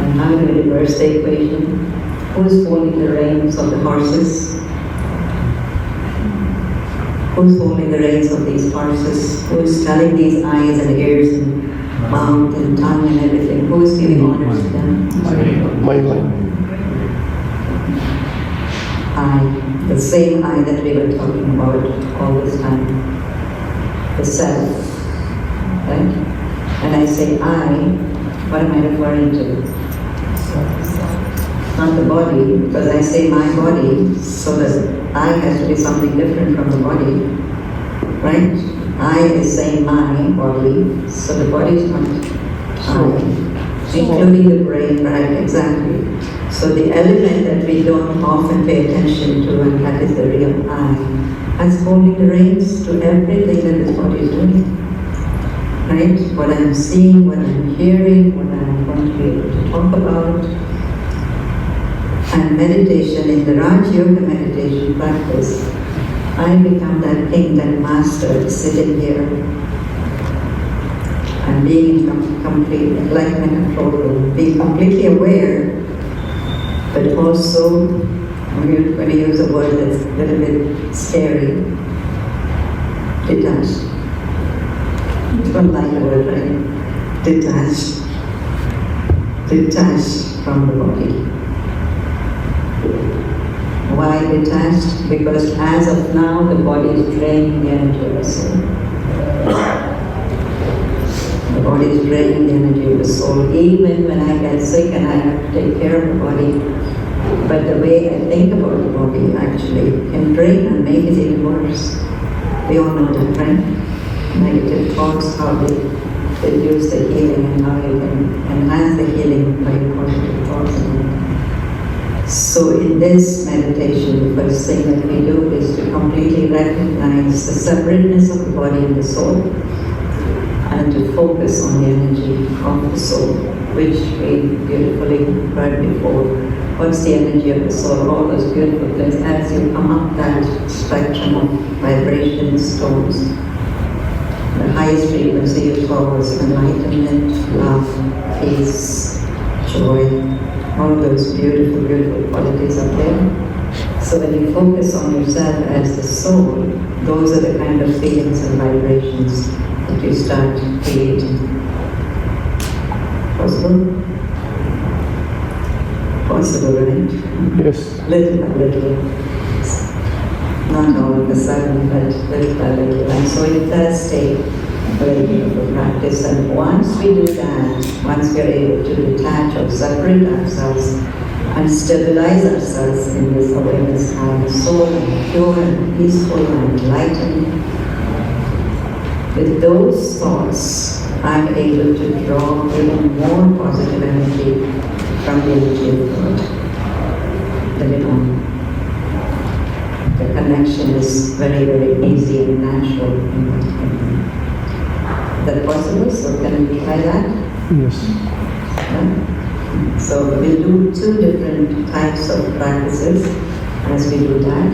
And how do we reverse the equation? Who's holding the reins of the horses? Who's holding the reins of these horses? Who's telling these eyes and ears and mouth and tongue and everything? Who's giving orders to them? My mind. I, the same I that we were talking about all this time. The self. Right? And I say I, what am I referring to? Not the body, because I say my body, so that I has to be something different from the body, right? I is saying my body, so the body is not I, including the brain, right? Exactly. So the element that we don't often pay attention to, and that is the real I, is holding the reins to everything that this body is doing, right? What I'm seeing, what I'm hearing, what I'm going to be able to talk about. And meditation, in the Raj Yoga meditation practice, I become that king, that master sitting here and being completely, like in a control room, being completely aware, but also, I'm going to use a word that's a little bit scary, detached. You don't like the word, right? Detached. Detached from the body. Why detached? Because as of now, the body is draining the energy of the soul. The body is draining the energy of the soul. Even when I get sick and I have to take care of the body, but the way I think about the body actually can drain and make it even worse. We all know that, right? Negative thoughts, how they reduce the healing and how you can enhance the healing by positive thoughts. So in this meditation, the first thing that we do is to completely recognize the separateness of the body and the soul, and to focus on the energy of the soul, which we beautifully heard before. what's the energy of the soul, all those beautiful things. As you come up that spectrum of vibrations, tones, the highest frequency you saw was enlightenment, love, peace, joy, all those beautiful, beautiful qualities up there. So when you focus on yourself as the soul, those are the kind of feelings and vibrations that you start creating. Possible? Possible, right? Yes. Little by little. Not all of a sudden, but little by little. And so it does take a very beautiful practice. And once we do that, once we are able to detach or separate ourselves and stabilize ourselves in this awareness of soul and pure and peaceful and enlightened, with those thoughts, I'm able to draw even more positive energy from the energy of God, the divine. The connection is very, very easy and natural. Is that possible? So can we try that? Yes. Yeah. So we'll do two different types of practices as we do that,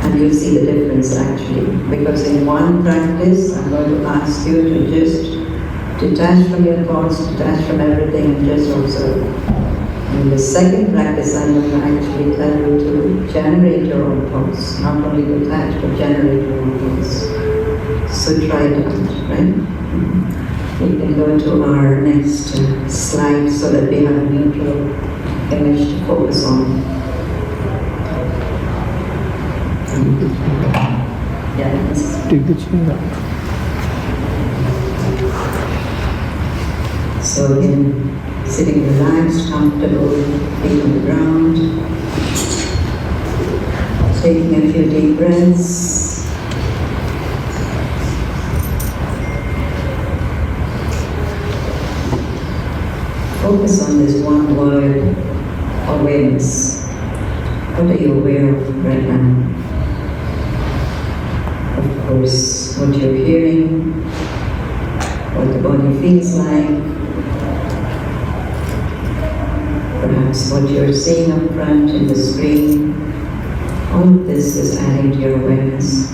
and you'll see the difference actually. Because in one practice, I'm going to ask you to just detach from your thoughts, detach from everything, and just observe. In the second practice, I'm going to actually tell you to generate your own thoughts, not only detach, but generate your own thoughts. So try it out, right? We can go to our next slide so that we have a neutral image to focus on. Yeah, take the chair out. So again, sitting relaxed, comfortable, feet on the ground, taking a few deep breaths. Focus on this one word, awareness. What are you aware of right now? Of course, what you're hearing, what the body feels like, perhaps what you're seeing up front in the screen. All of this is adding to your awareness.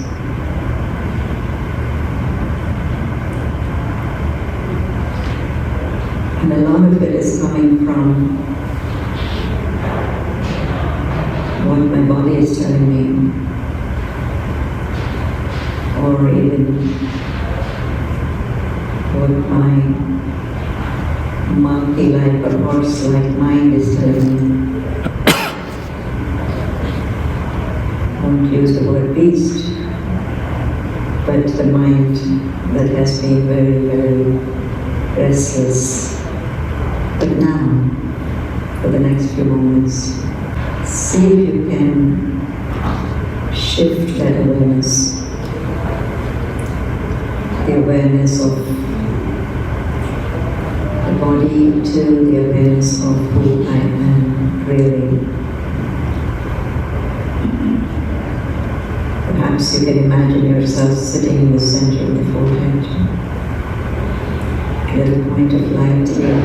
And a lot of it is coming from what my body is telling me, or even what my monkey-like or horse-like mind is telling me. I won't use the word beast, but the mind that has been very, very restless. But now, for the next few moments, see if you can shift that awareness. The awareness of the body to the awareness of who I am really. Perhaps you can imagine yourself sitting in the center of the forehead, a little point of light here.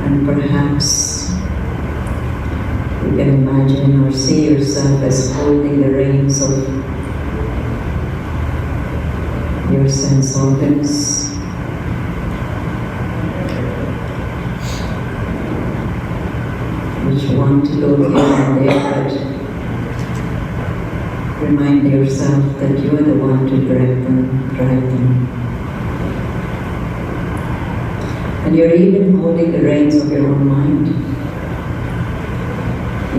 And perhaps you can imagine or see yourself as holding the reins of your sense organs. Which want to go here and there, but remind yourself that you are the one to direct them, drive them. And you're even holding the reins of your own mind.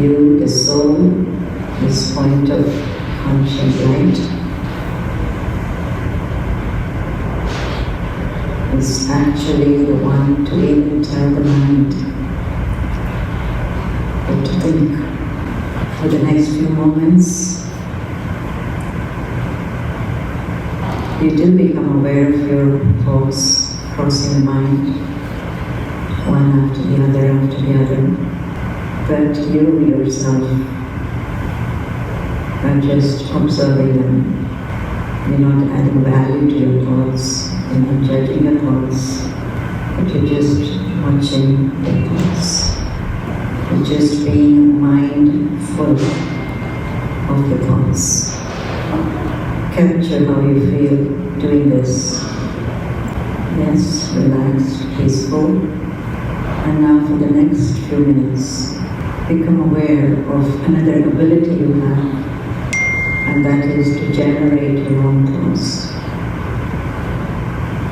You, the soul, this point of conscious light, is actually the one to even tell the mind what to think. For the next few moments, you do become aware of your thoughts crossing the mind, one after the other, but you yourself are just observing them. You're not adding value to your thoughts, you're not judging your thoughts, but you're just watching your thoughts. You're just being mindful of the thoughts. Capture how you feel doing this. Yes, relaxed, peaceful. And now for the next few minutes, become aware of another ability you have, and that is to generate your own thoughts,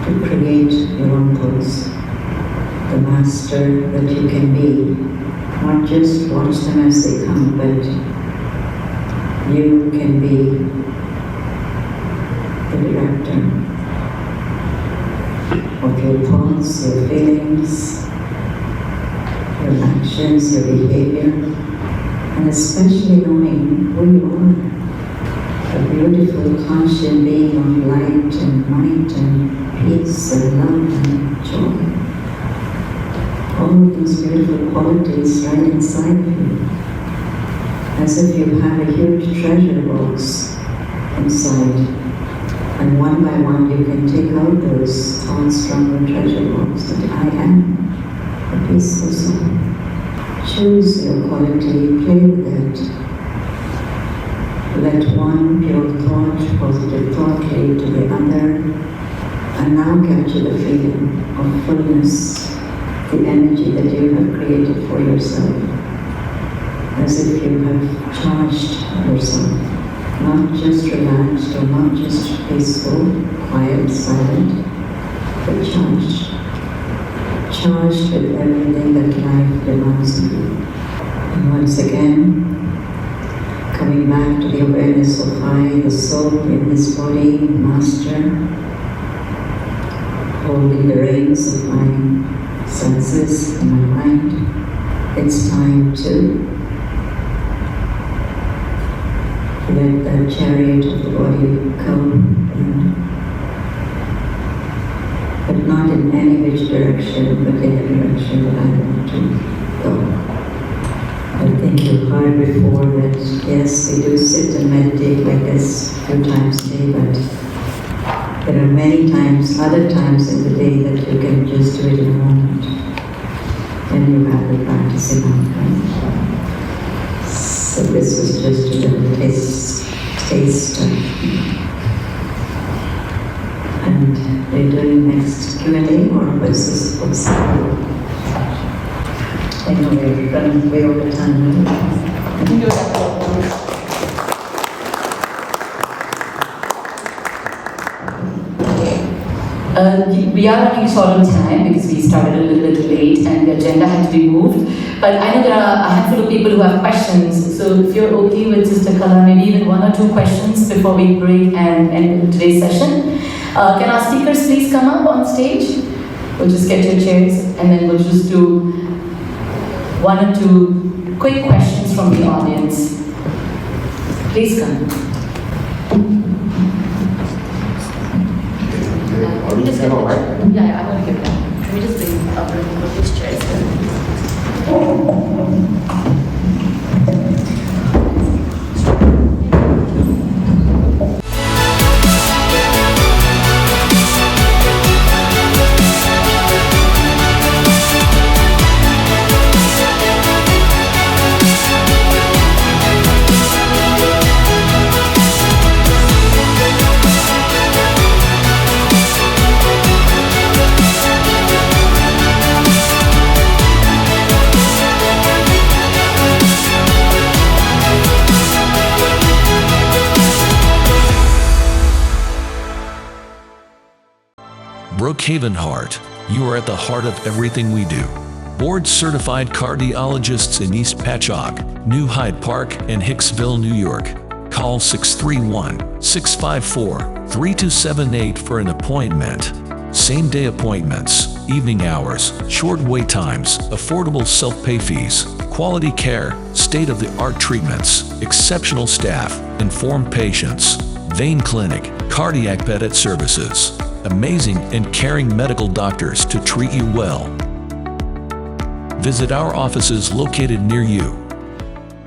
to create your own thoughts, the master that you can be. Not just watch them as they come, but you can be the director of your thoughts, your feelings, your actions, your behavior, and especially knowing who you are. A beautiful, conscious being of light and might and peace and love and joy. All of these beautiful qualities right inside of you. As if you have a huge treasure box inside. And one by one you can take out those thoughts from your treasure box that I am a peaceful soul. Choose your quality, play with it. Let one pure thought, positive thought lead to the other, and now capture the feeling of fullness, the energy that you have created for yourself, as if you have charged yourself, not just relaxed or not just peaceful, quiet, silent, but charged. Charged with everything that life demands of you. And once again, coming back to the awareness of I, the soul in this body, master, holding the reins of my senses and my mind. It's time to let that chariot of the body go in, but not in any which direction, but in the direction that I want to go. I think you've heard before that, yes, we do sit and meditate like this a few times a day, but there are many times, other times in the day that you can just do it in a moment when you have the practicing outcome. So this was just a little taste. And we're doing next Q&A, or was this what's I know we're running way over time. I think we are running short on time because we started a little bit late and the agenda had to be moved. But I know there are a handful of people who have questions, so if you're okay with Sister Kala, maybe even one or two questions before we break and end today's session. Can our speakers please come up on stage? We'll just get your chairs and then we'll just do one or two quick questions from the audience. Please come. Let me just get them. Yeah, I'm going to give them. Let me just bring up these chairs here. Brookhaven Heart, you are at the heart of everything we do. Board-certified cardiologists in East Patchogue, New Hyde Park, and Hicksville, New York. Call 631-654-3278 for an appointment. Same-day appointments, evening hours, short wait times, affordable self-pay fees, quality care, state-of-the-art treatments, exceptional staff, informed patients, vein clinic, cardiac pedit services. Amazing and caring medical doctors to treat you well. Visit our offices located near you.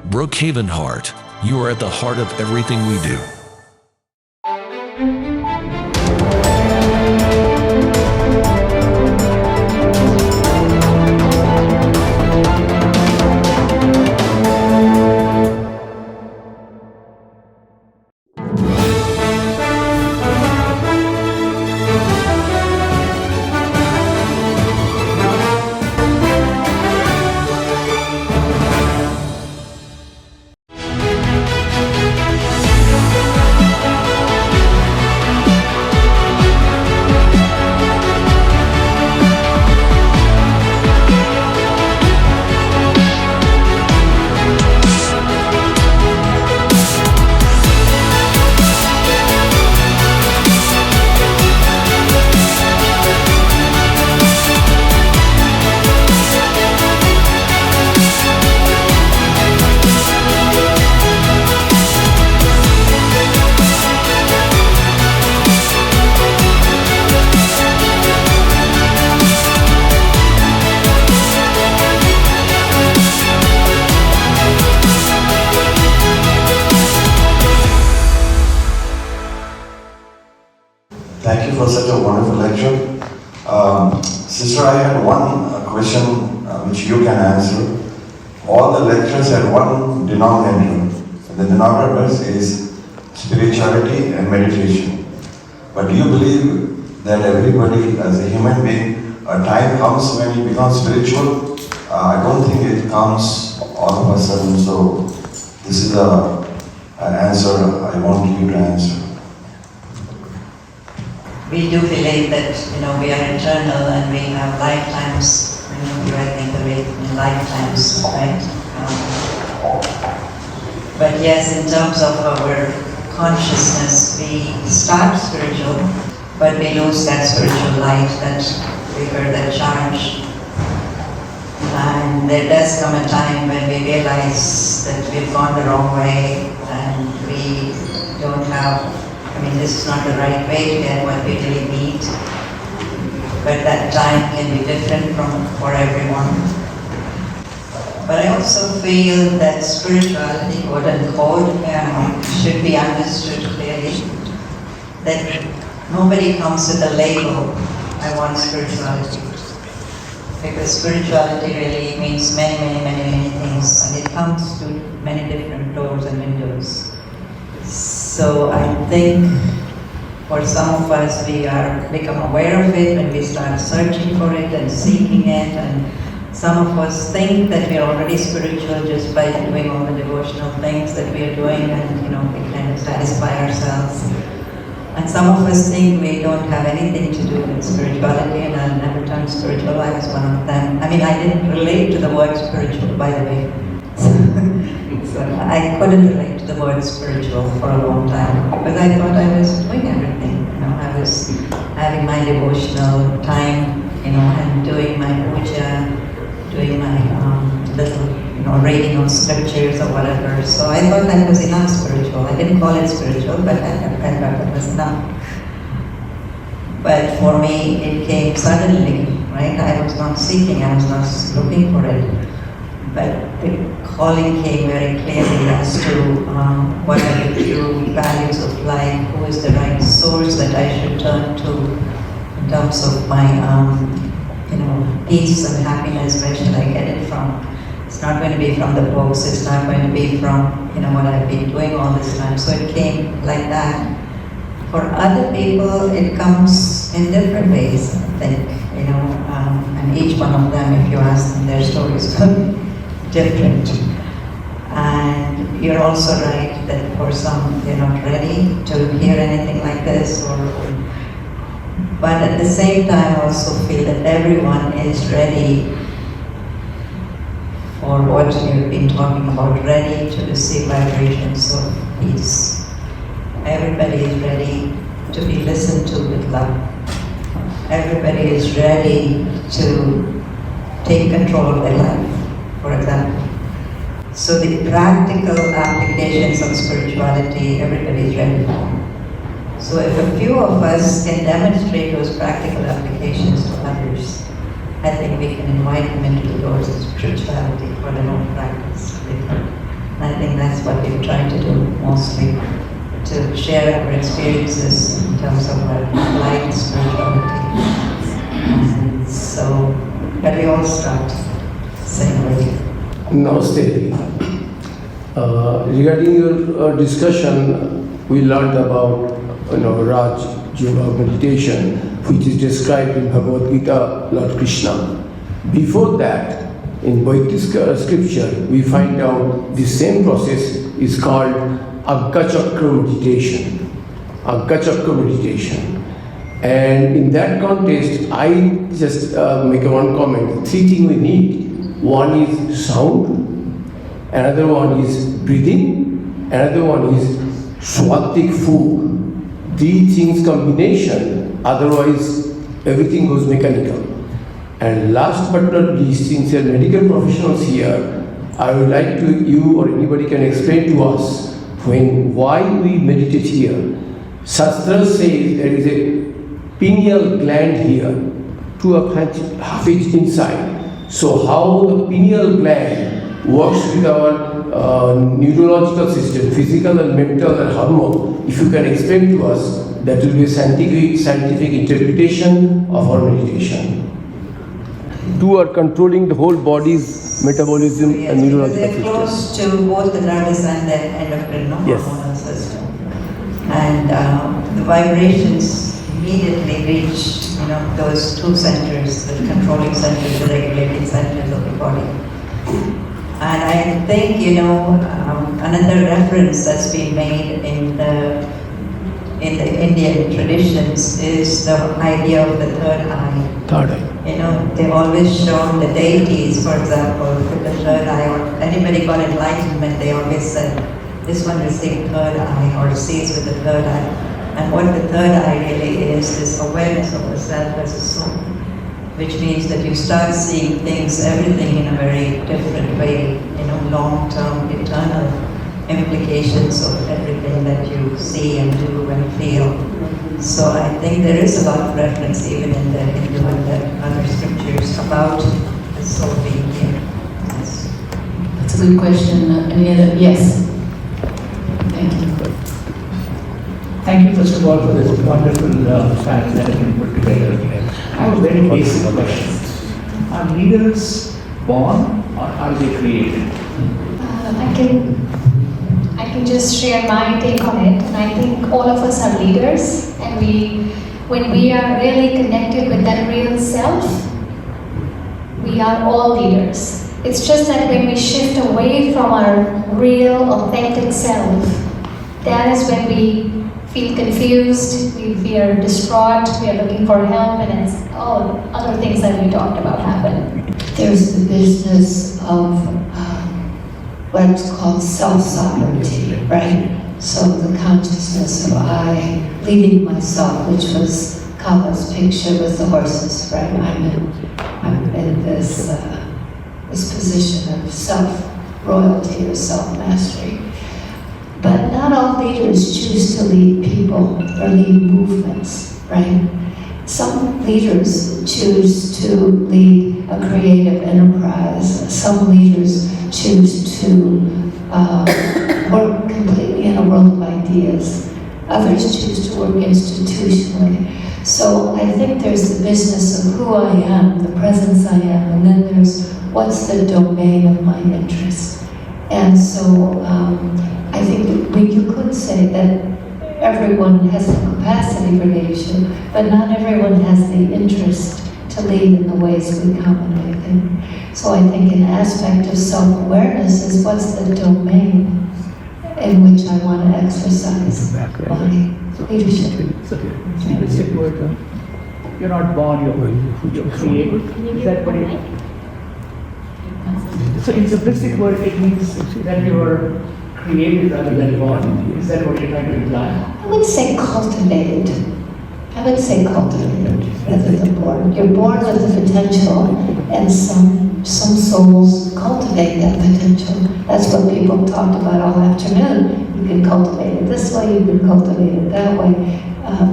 Brookhaven Heart, you are at the heart of everything we do. Thank you for such a wonderful lecture. Sister, I had one question which you can answer. All the lectures had one denominator. And the denominator is spirituality and meditation. But do you believe that everybody, as a human being, a time comes when you become spiritual? I don't think it comes all of a sudden. So this is an answer I want you to answer. We do believe that, we are eternal and we have lifetimes. You I think of it in lifetimes, right? But yes, in terms of our consciousness, we start spiritual, but we lose that spiritual light, that vigor, that charge. And there does come a time when we realize that we've gone the wrong way and we don't have, this is not the right way to get what we really need. But that time can be different for everyone. But I also feel that spirituality, quote unquote, should be understood clearly. That nobody comes with a label, I want spirituality. Because spirituality really means many things, and it comes to many different doors and windows. So I think for some of us, we become aware of it and we start searching for it and seeking it, and some of us think that we are already spiritual just by doing all the devotional things that we are doing, and we kind of satisfy ourselves. And some of us think we don't have anything to do with spirituality, and I'll never turn spiritual. I was one of them. I didn't relate to the word spiritual, by the way. So I couldn't relate to the word spiritual for a long time because I thought I was doing everything. I was having my devotional time, and doing my puja, doing my little, reading of scriptures or whatever. So I thought that was enough spiritual. I didn't call it spiritual, but I thought that was enough. But for me, it came suddenly, right? I was not seeking, I was not looking for it. But the calling came very clearly as to what are the true values of life, who is the right source that I should turn to in terms of my, peace and happiness. Where should I get it from? It's not going to be from the books. It's not going to be from what I've been doing all this time. So it came like that. For other people, it comes in different ways. I think and each one of them, if you ask them, their story is different. And you're also right that for some, they're not ready to hear anything like this. But at the same time, I also feel that everyone is ready for what you've been talking about, ready to receive vibrations of peace. Everybody is ready to be listened to with love. Everybody is ready to take control of their life, for example. So the practical applications of spirituality, everybody is ready for. So if a few of us can demonstrate those practical applications to others, I think we can invite them into the doors of spirituality for their own practice. And I think that's what we've tried to do mostly, to share our experiences in terms of our life spirituality. And so, but we all start the same way. Namaste. Regarding your discussion, we learned about Raj Yoga meditation, which is described in Bhagavad Gita, Lord Krishna. Before that, in Vedic scripture, we find out the same process is called Agga Chakra meditation. Agga Chakra meditation. And in that context, I just make one comment. Three things we need. One is sound, another one is breathing, another one is swatic food. These things combination, otherwise everything goes mechanical. And last but not least, since you are medical professionals here, I would like you or anybody can explain to us why we meditate here. Shastra says there is a pineal gland here, half inch inside. So how the pineal gland works with our neurological system, physical and mental and hormone, if you can explain to us, that will be a scientific interpretation of our meditation. Two are controlling the whole body's metabolism and neurological they're system. close to both the nervous and the endocrine hormonal system. And the vibrations immediately reach, those two centers, the controlling centers, the regulating centers of the body. And I think, another reference that's been made in the Indian traditions is the idea of the third eye. Third eye. They've always shown the deities, for example, with the third eye, or anybody got enlightenment, they always said, this one received third eye, or sees with the third eye. And what the third eye really is this awareness of the self as a soul, which means that you start seeing things, everything in a very different way, long-term, eternal implications of everything that you see and do and feel. So I think there is a lot of reference even in the Hindu and the other scriptures about the soul being here. Yes. That's a good question. Any other? Yes. Thank you. Thank you, first of all, for this wonderful fact that has been put together. I have a very basic question. Are leaders born or are they created? I can just share my take on it, and I think all of us are leaders, and when we are really connected with that real self, we are all leaders. It's just that when we shift away from our real, authentic self, that is when we feel confused, we are distraught, we are looking for help, and it's all other things that we talked about happen. There's the business of what's called self-sovereignty, right? So the consciousness of I leading myself, which was Kala's picture with the horses, right? I'm in this position of self-royalty or self-mastery. But not all leaders choose to lead people or lead movements, right? Some leaders choose to lead a creative enterprise. Some leaders choose to work completely in a world of ideas. Others choose to work institutionally. So I think there's the business of who I am, the presence I am, and then there's what's the domain of my interest. And so I think that you could say that everyone has the capacity for leadership, but not everyone has the interest to lead in the ways we commonly think. So I think an aspect of self-awareness is what's the domain in which I want to exercise my leadership. Simplistic word. You're not born, you're created. Is that what it? So in simplistic word, it means that you're created rather than born. Is that what you're trying to imply? I would say cultivated. Rather than born. You're born with the potential, and some souls cultivate that potential. That's what people talked about all afternoon. You can cultivate it this way, you can cultivate it that way.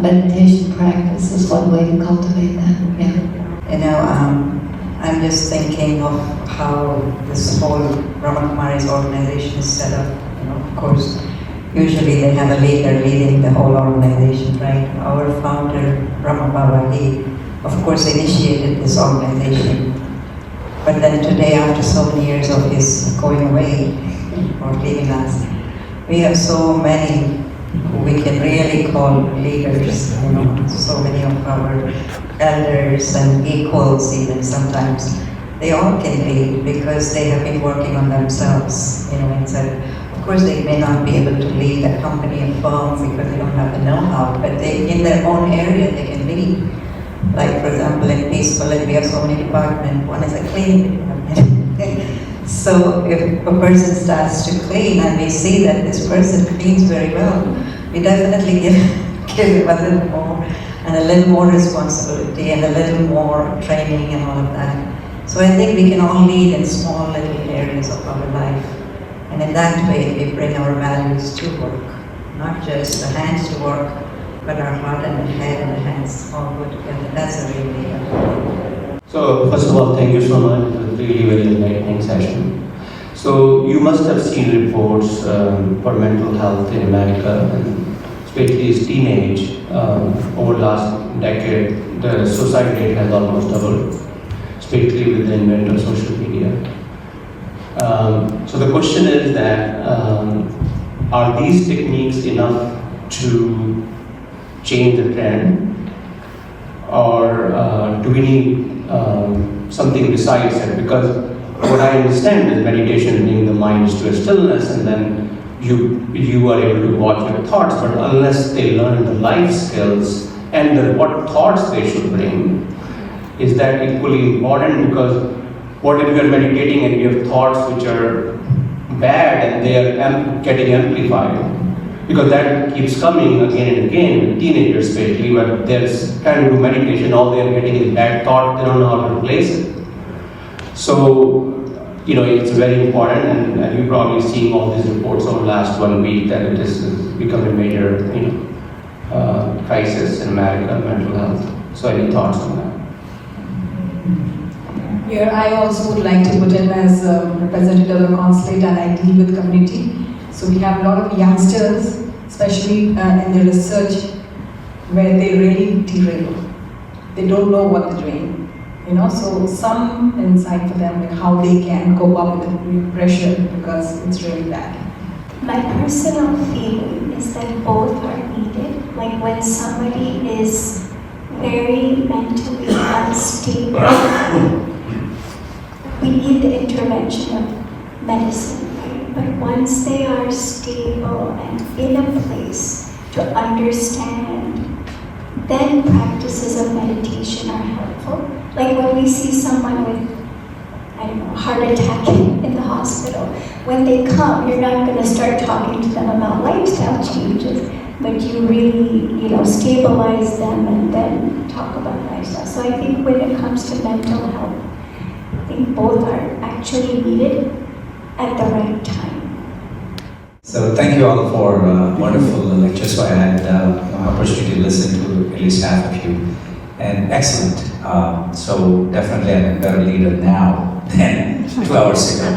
Meditation practice is one way to cultivate that. Yeah. I'm just thinking of how this whole Brahma Kumaris organization is set up. Of course, usually they have a leader leading the whole organization, right? Our founder, Brahma Baba, he, of course, initiated this organization. But then today, after so many years of his going away or leaving us, we have so many who we can really call leaders. So many of our elders and equals even sometimes. They all can lead because they have been working on themselves, Of course, they may not be able to lead a company, a firm, because they don't have the know-how, but in their own area, they can lead. Like, for example, in Peaceful, we have so many departments. One is a cleaning department. So if a person starts to clean and we see that this person cleans very well, we definitely give him a little more, and a little more responsibility, and a little more training and all of that. So I think we can all lead in small little areas of our life. And in that way, we bring our values to work. Not just the hands to work, but our heart and the head and the hands all go together. That's a real leader. So, first of all, thank you so much. It was really very enlightening session. So you must have seen reports for mental health in America, and especially as teenage. Over the last decade, the suicide rate has almost doubled, especially with the advent of social media. So the question is that, are these techniques enough to change the trend, or do we need something besides that? Because what I understand is meditation bringing the mind to a stillness, and then you are able to watch your thoughts, but unless they learn the life skills and what thoughts they should bring, is that equally important? Because what if you are meditating and you have thoughts which are bad and they are getting amplified? Because that keeps coming again and again with teenagers especially, but they're trying to do meditation, all they're getting is bad thought, they don't know how to replace it. So, it's very important, and you're probably seeing all these reports over the last 1 week that it has become a major, crisis in America, mental health. So any thoughts on that? Here, I also would like to put in as a representative of the consulate, and I deal with community. So we have a lot of youngsters, especially in the research, where they really derail. They don't know what they're doing. So some insight for them, like how they can cope up with the pressure, because it's really bad. My personal feeling is that both are needed. Like when somebody is very mentally unstable, we need the intervention of medicine, right? But once they are stable and in a place to understand, then practices of meditation are helpful. Like when we see someone with, heart attack in the hospital, when they come, you're not going to start talking to them about lifestyle changes, but you really, stabilize them and then talk about lifestyle. So I think when it comes to mental health, I think both are actually needed at the right time. So thank you all for wonderful lectures. So I had an opportunity to listen to at least half of you, and excellent. So definitely I'm a better leader now than 2 hours ago.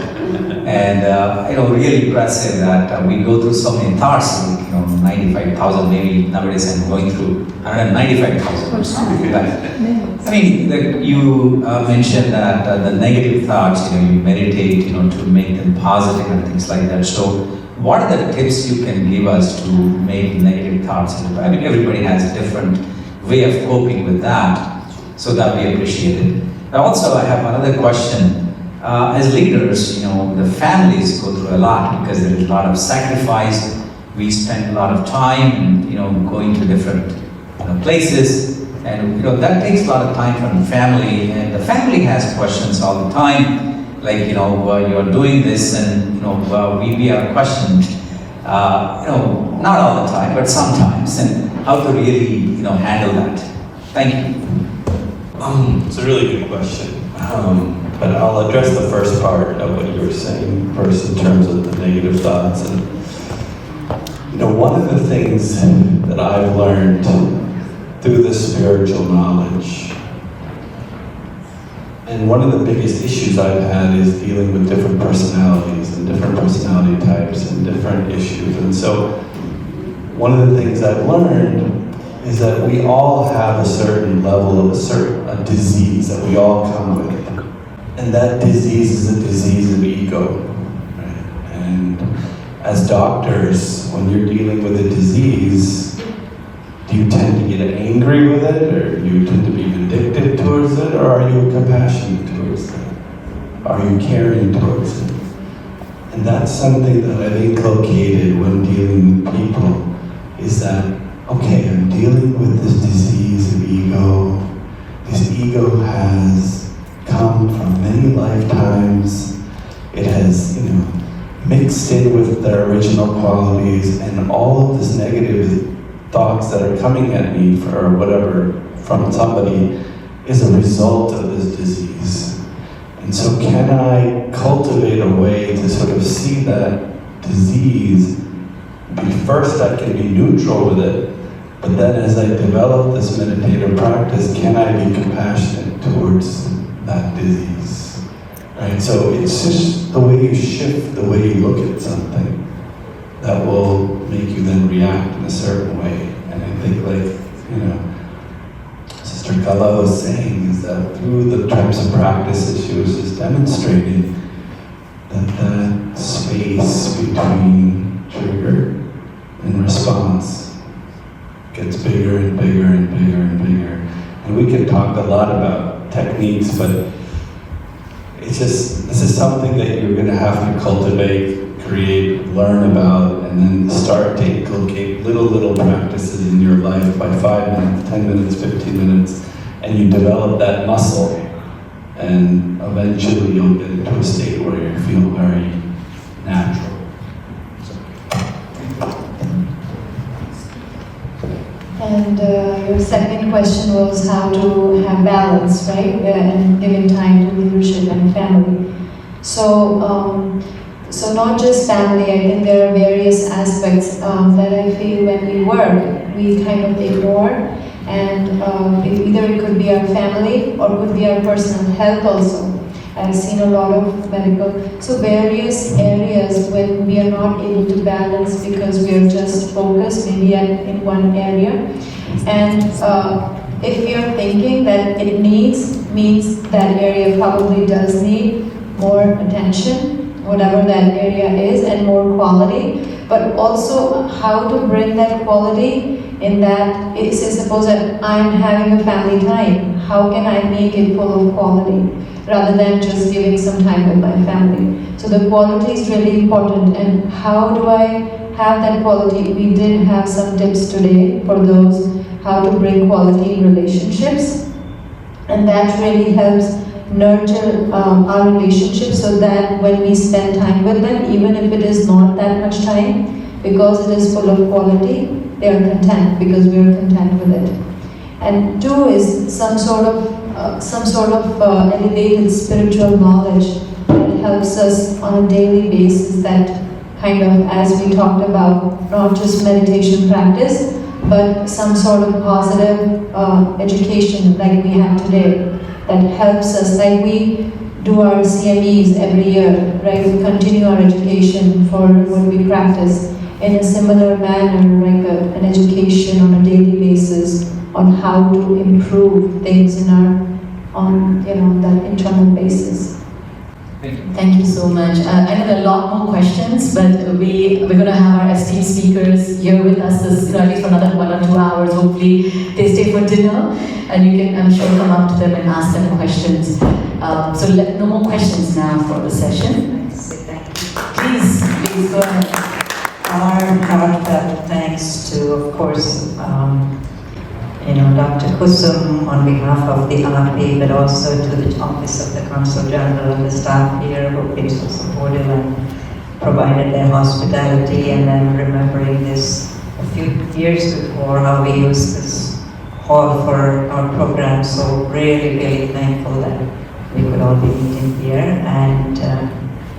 And really impressive that we go through so many thoughts, 95,000 maybe nowadays. I'm going through 195,000 or something like that. I mean, you mentioned that the negative thoughts, you meditate, to make them positive and things like that. So what are the tips you can give us to make negative thoughts? I mean, everybody has a different way of coping with that, so that we appreciate it. Also, I have another question. As leaders, the families go through a lot because there is a lot of sacrifice. We spend a lot of time, going to different places, and that takes a lot of time from the family. And the family has questions all the time, like you're doing this, and we are questioned. Not all the time, but sometimes, and how to really handle that. Thank you. It's a really good question. But I'll address the first part of what you were saying first in terms of the negative thoughts. And one of the things that I've learned through this spiritual knowledge, and one of the biggest issues I've had is dealing with different personalities and different personality types and different issues. And so one of the things I've learned is that we all have a certain level of a disease that we all come with. And that disease is a disease of ego. Right? And as doctors, when you're dealing with a disease, do you tend to get angry with it, or do you tend to be vindictive towards it, or are you compassionate towards it? Are you caring towards it? And that's something that I've inculcated when dealing with people, is that, okay, I'm dealing with this disease of ego. This ego has come from many lifetimes. It has, mixed in with their original qualities, and all of this negative thoughts that are coming at me for whatever from somebody is a result of this disease. And so can I cultivate a way to sort of see that disease? First I can be neutral with it, but then as I develop this meditative practice, can I be compassionate towards that disease? right? So it's just the way you shift, the way you look at something, that will make you then react in a certain way. And I think, like, you know, Sister Kala was saying, is that through the types of practices she was just demonstrating, that space between trigger and response gets bigger and bigger and bigger and bigger. And we can talk a lot about techniques, but it's just, this is something that you're going to have to cultivate, create, learn about, and then start to inculcate little practices in your life by 5 minutes, 10 minutes, 15 minutes, and you develop that muscle, and eventually you'll get into a state where you feel very natural. And your second question was how to have balance, right? And giving time to leadership and family. So, so not just family, I think there are various aspects that I feel when we work, we kind of ignore. And either it could be our family or it could be our personal health also. I've seen a lot of medical, so various areas when we are not able to balance because we are just focused maybe in one area. And if we are thinking that it means that area probably does need more attention, whatever that area is, and more quality, but also how to bring that quality in that, say suppose that I'm having a family time, how can I make it full of quality rather than just giving some time with my family. So the quality is really important, and how do I have that quality? We did have some tips today for those how to bring quality in relationships, and that really helps nurture our relationships so that when we spend time with them, even if it is not that much time, because it is full of quality, they are content because we are content with it. And 2 is some sort of elevated spiritual knowledge that helps us on a daily basis, that kind of, as we talked about, not just meditation practice, but some sort of positive education like we have today that helps us, like we do our CMEs every year, right? We continue our education for what we practice in a similar manner, like an education on a daily basis on how to improve things in our, on that internal basis. Thank you so much. I know there are a lot more questions, but we're going to have our esteemed speakers here with us at least for another 1 or 2 hours. Hopefully they stay for dinner, and you can, I'm sure, come up to them and ask them questions. So no more questions now for the session. Please go ahead. Our heartfelt thanks to, of course, Dr. Kusum on behalf of the AAPI, but also to the Office of the Consul General and the staff here who have been so supportive and provided their hospitality, and then remembering this a few years before how we used this hall for our program. So really thankful that we could all be meeting here. And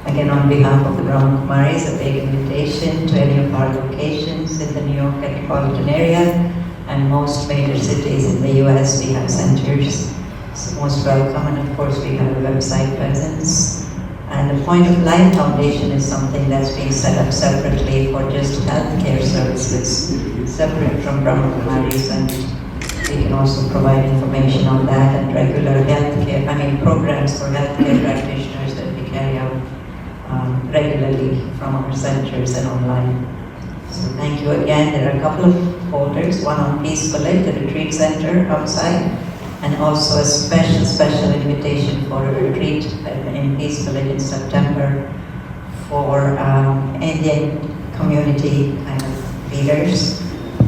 again, on behalf of the Brahma Kumaris, a big invitation to any of our locations in the New York metropolitan area and most major cities in the US. We have centers, so most welcome, and of course we have a website presence. And the Point of Life Foundation is something that's being set up separately for just healthcare services, separate from Brahma Kumaris, and we can also provide information on that and regular healthcare, programs for healthcare practitioners that we carry out regularly from our centers and online. So thank you again. There are a couple of folders, one on Peacefully, the retreat center outside, and also a special invitation for a retreat in Peacefully in September for Indian community kind of leaders.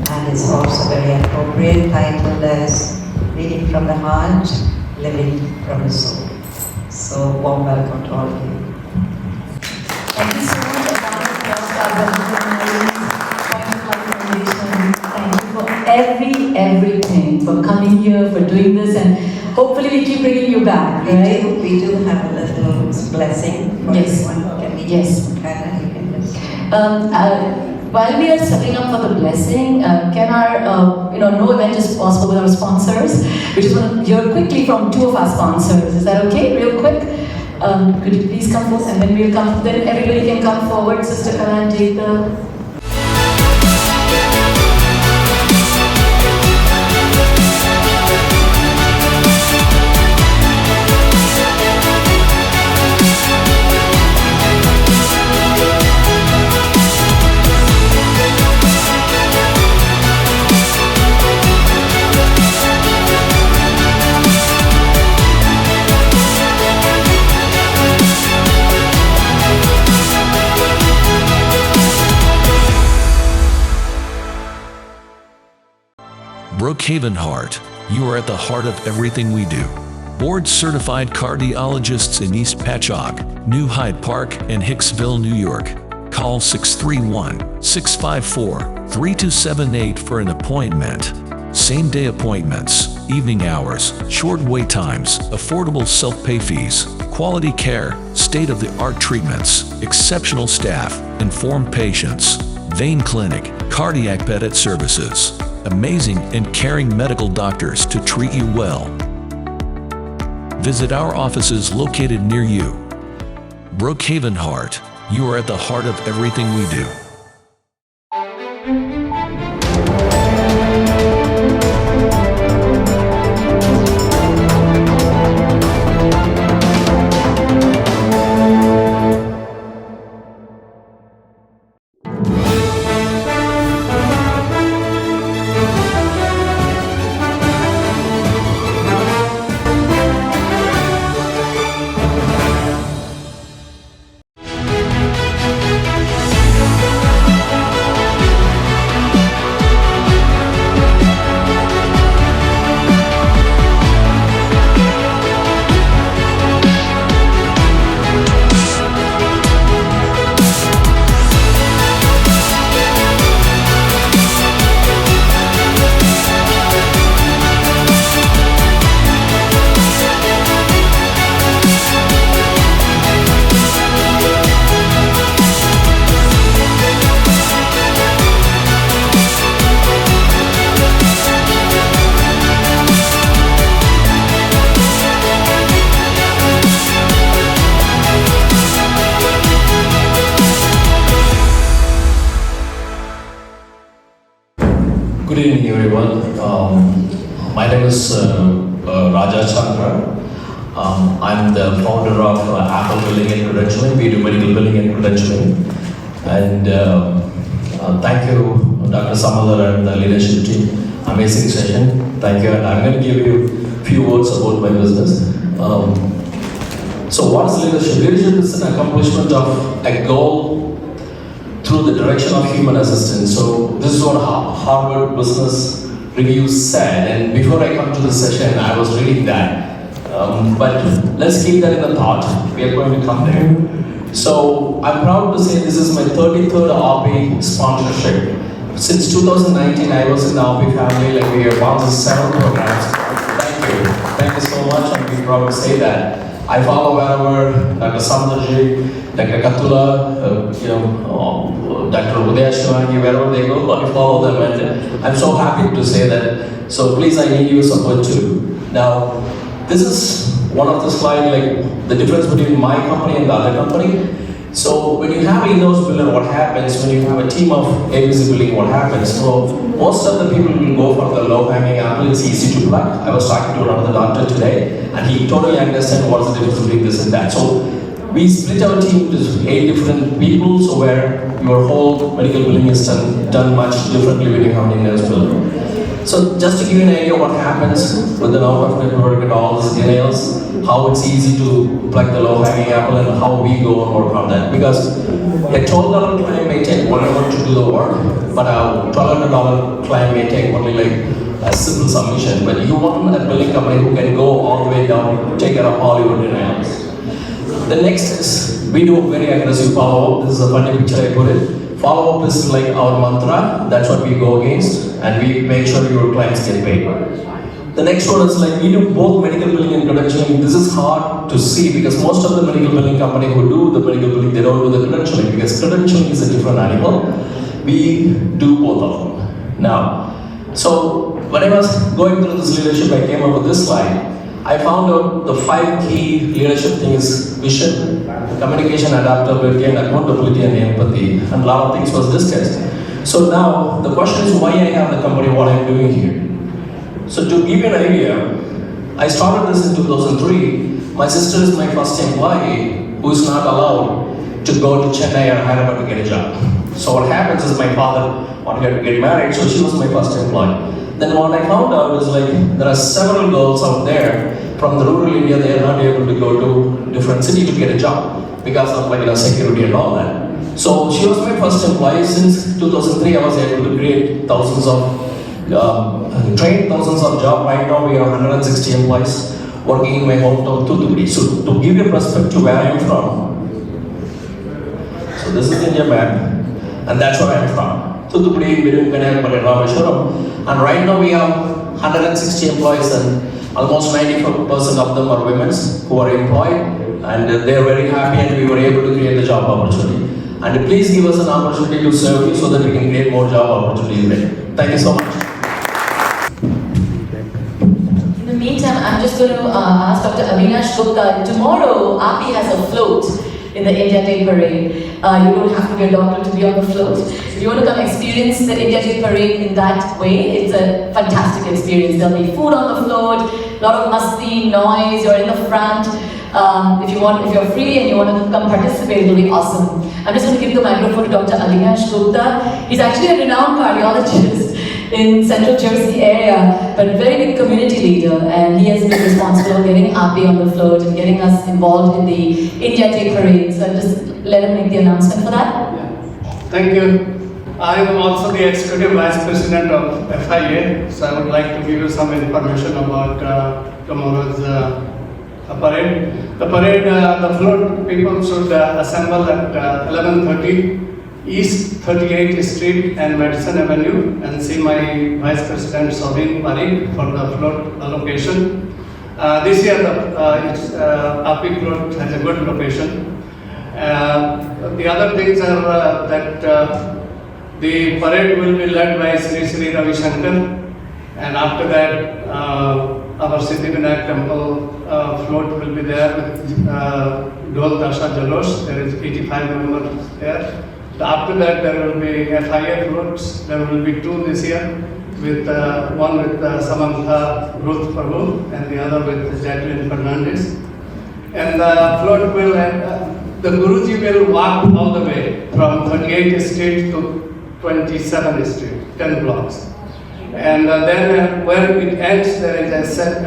And it's also very appropriate, titled as Leading from the Heart, Living from the Soul. So warm welcome to all of you. Thank you so much, everything, for coming here, for doing this, and hopefully we keep bringing you back, right? We do have a little blessing for everyone. Can we Yes. you can just... While we are setting up for the blessing, can our, no event is possible with our sponsors. We just want to hear quickly from 2 of our sponsors. Is that okay? Real quick. Could you please come forward, and then everybody can come forward. Sister Kala and take the. Brookhaven Heart, you are at the heart of everything we do. Board-certified cardiologists in East Patchogue, New Hyde Park, and Hicksville, New York. Call 631-654-3278 for an appointment. Same-day appointments, evening hours, short wait times, affordable self-pay fees, quality care, state-of-the-art treatments, exceptional staff, informed patients, vein clinic, cardiac pedit services. Amazing and caring medical doctors to treat you well. Visit our offices located near you. Brookhaven Heart, you are at the heart of everything we do. Good evening, everyone. My name is Raja Chandra. I'm the founder of Apple Billing and Credentialing. We do medical billing and credentialing. And thank you, Dr. Samadder and the leadership team. Amazing session. Thank you. And I'm going to give you a few words about my business. So what is leadership? Leadership is an accomplishment of a goal through the direction of human assistance. So this is what Harvard Business Review said, and before I come to the session, I was reading that. But let's keep that in the thought. We are going to come there. So I'm proud to say this is my 33rd AAPI sponsorship. Since 2019, I was in the AAPI family, like we have sponsored several programs. Thank you so much, and we're proud to say that. I follow wherever Dr. Samadder, Dr. Katula, Dr. Udaya Shivangi, wherever they go, I follow them, and I'm so happy to say that. So please, I need your support too. Now, this is one of the slides, like the difference between my company and the other company. So when you have in-house biller, what happens? When you have a team of ABC billing, what happens? So most of the people will go for the low-hanging apple. It's easy to plug. I was talking to another doctor today, and he totally understands what's the difference between this and that. So we split our team to 8 different people, so where your whole medical billing is done much differently when you have an in-house biller. So just to give you an idea what happens with an out-of-network and all these denials, how it's easy to plug the low-hanging apple and how we go and work on that. Because a $12 client may take 1 hour to do the work, but a $1,200 client may take only like a simple submission. But you want a billing company who can go all the way down, take care of all your denials. The next is, we do very aggressive follow-up. This is a funny picture I put it. Follow-up is like our mantra, that's what we go against, and we make sure your clients get paid. The next one is like, we do both medical billing and credentialing. This is hard to see because most of the medical billing company who do the medical billing, they don't do the credentialing because credentialing is a different animal. We do both of them. Now, so when I was going through this leadership, I came up with this slide. I found out the 5 key leadership things: vision, communication, adaptability, and accountability, and empathy. And a lot of things was discussed. So now the question is why I have the company, what I'm doing here. So to give you an idea, I started this in 2003. My sister is my first employee who is not allowed to go to Chennai or Hyderabad to get a job. So what happens is my father wanted her to get married, so she was my first employee. Then what I found out is like there are several girls out there from the rural India, they are not able to go to different city to get a job because of like security and all that. So she was my first employee. Since 2003, I was able to create thousands of train thousands of jobs. Right now we have 160 employees working in my hometown Thoothukudi. So to give you a perspective where I am from, so this is India map, and that's where I am from. Thoothukudi, Virunkanal, Rameshwaram, and right now we have 160 employees, and almost 94% of them are women who are employed, and they are very happy, and we were able to create the job opportunity. And please give us an opportunity to serve you so that we can create more job opportunities. Thank you so much. In the meantime, I'm just going to ask Dr. Avinash Gupta. Tomorrow, AAPI has a float in the India Day Parade. You don't have to be a doctor to be on the float. If you want to come experience the India Day Parade in that way, it's a fantastic experience. There'll be food on the float, a lot of masti, noise, you're in the front. If you're free and you want to come participate, it'll be awesome. I'm just going to give the microphone to Dr. Avinash Gupta. He's actually a renowned cardiologist in Central Jersey area, but very big community leader, and he has been responsible for getting AAPI on the float and getting us involved in the India Day Parade. So I'll just let him make the announcement for that. Thank you. I am also the Executive Vice President of FIA, so I would like to give you some information about tomorrow's parade. The parade, the float people should assemble at 11:30 East 38th Street and Madison Avenue and see my Vice President Soubin Parikh for the float location. This year the AAPI float has a good location. The other things are that the parade will be led by Sri Ravi Shankar, and after that our Siddhivinayak temple float will be there with Dol Dasha Jalosh. There is 85 members there. After that there will be FIA floats. There will be 2 this year, with one with Samantha Ruth Prabhu and the other with Jacqueline Fernandez. And the float will, the Guruji will walk all the way from 38th Street to 27th Street, 10 blocks. And then where it ends, there is a set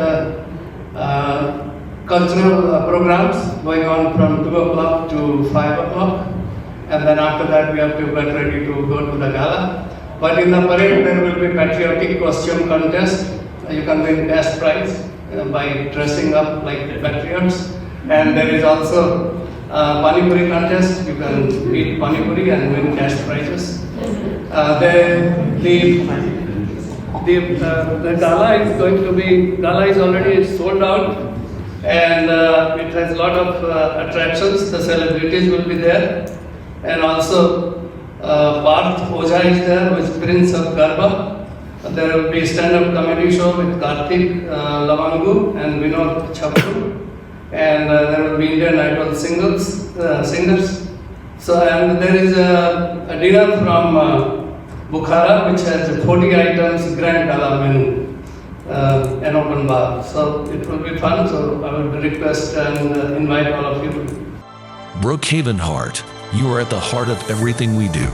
cultural programs going on from 2 o'clock to 5 o'clock. And then after that we have to get ready to go to the gala. But in the parade there will be patriotic costume contest. You can win cash prize by dressing up like patriots. And there is also Pani Puri contest. You can eat Pani Puri and win cash prizes. The gala is going to be, gala is already sold out, and it has a lot of attractions. The celebrities will be there, and also Parth Oja is there, who is Prince of Garba. There will be stand-up comedy show with Karthik Lavangu and Vinod Chappu, and there will be Indian Idol singers. So, and there is a dinner from Bukhara, which has 40 items grand gala menu, an open bar. So it will be fun. So I would request and invite all of you. Brookhaven Heart, you are at the heart of everything we do.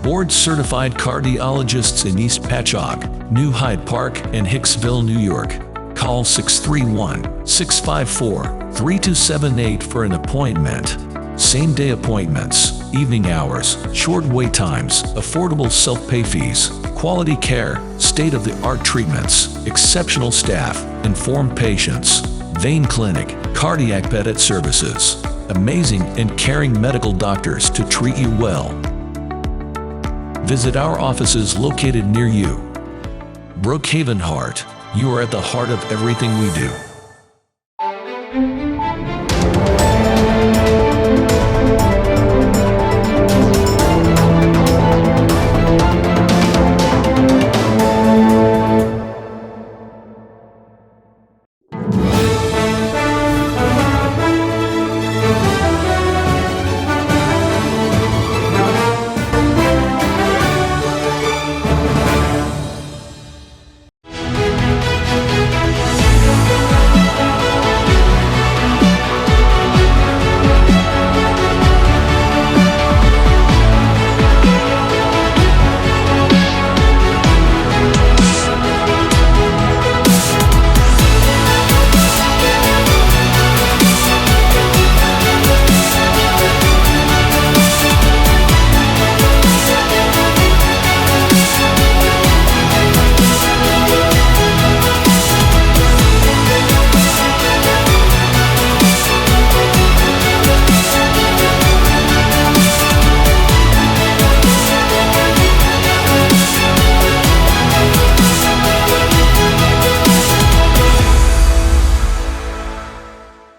Board certified cardiologists in East Patchogue, New Hyde Park, and Hicksville, New York. Call 631-654-3278 for an appointment. Same-day appointments, evening hours, short wait times, affordable self-pay fees, quality care, state-of-the-art treatments, exceptional staff, informed patients, vein clinic, cardiac pedit services, amazing and caring medical doctors to treat you well. Visit our offices located near you. Brookhaven Heart, you are at the heart of everything we do.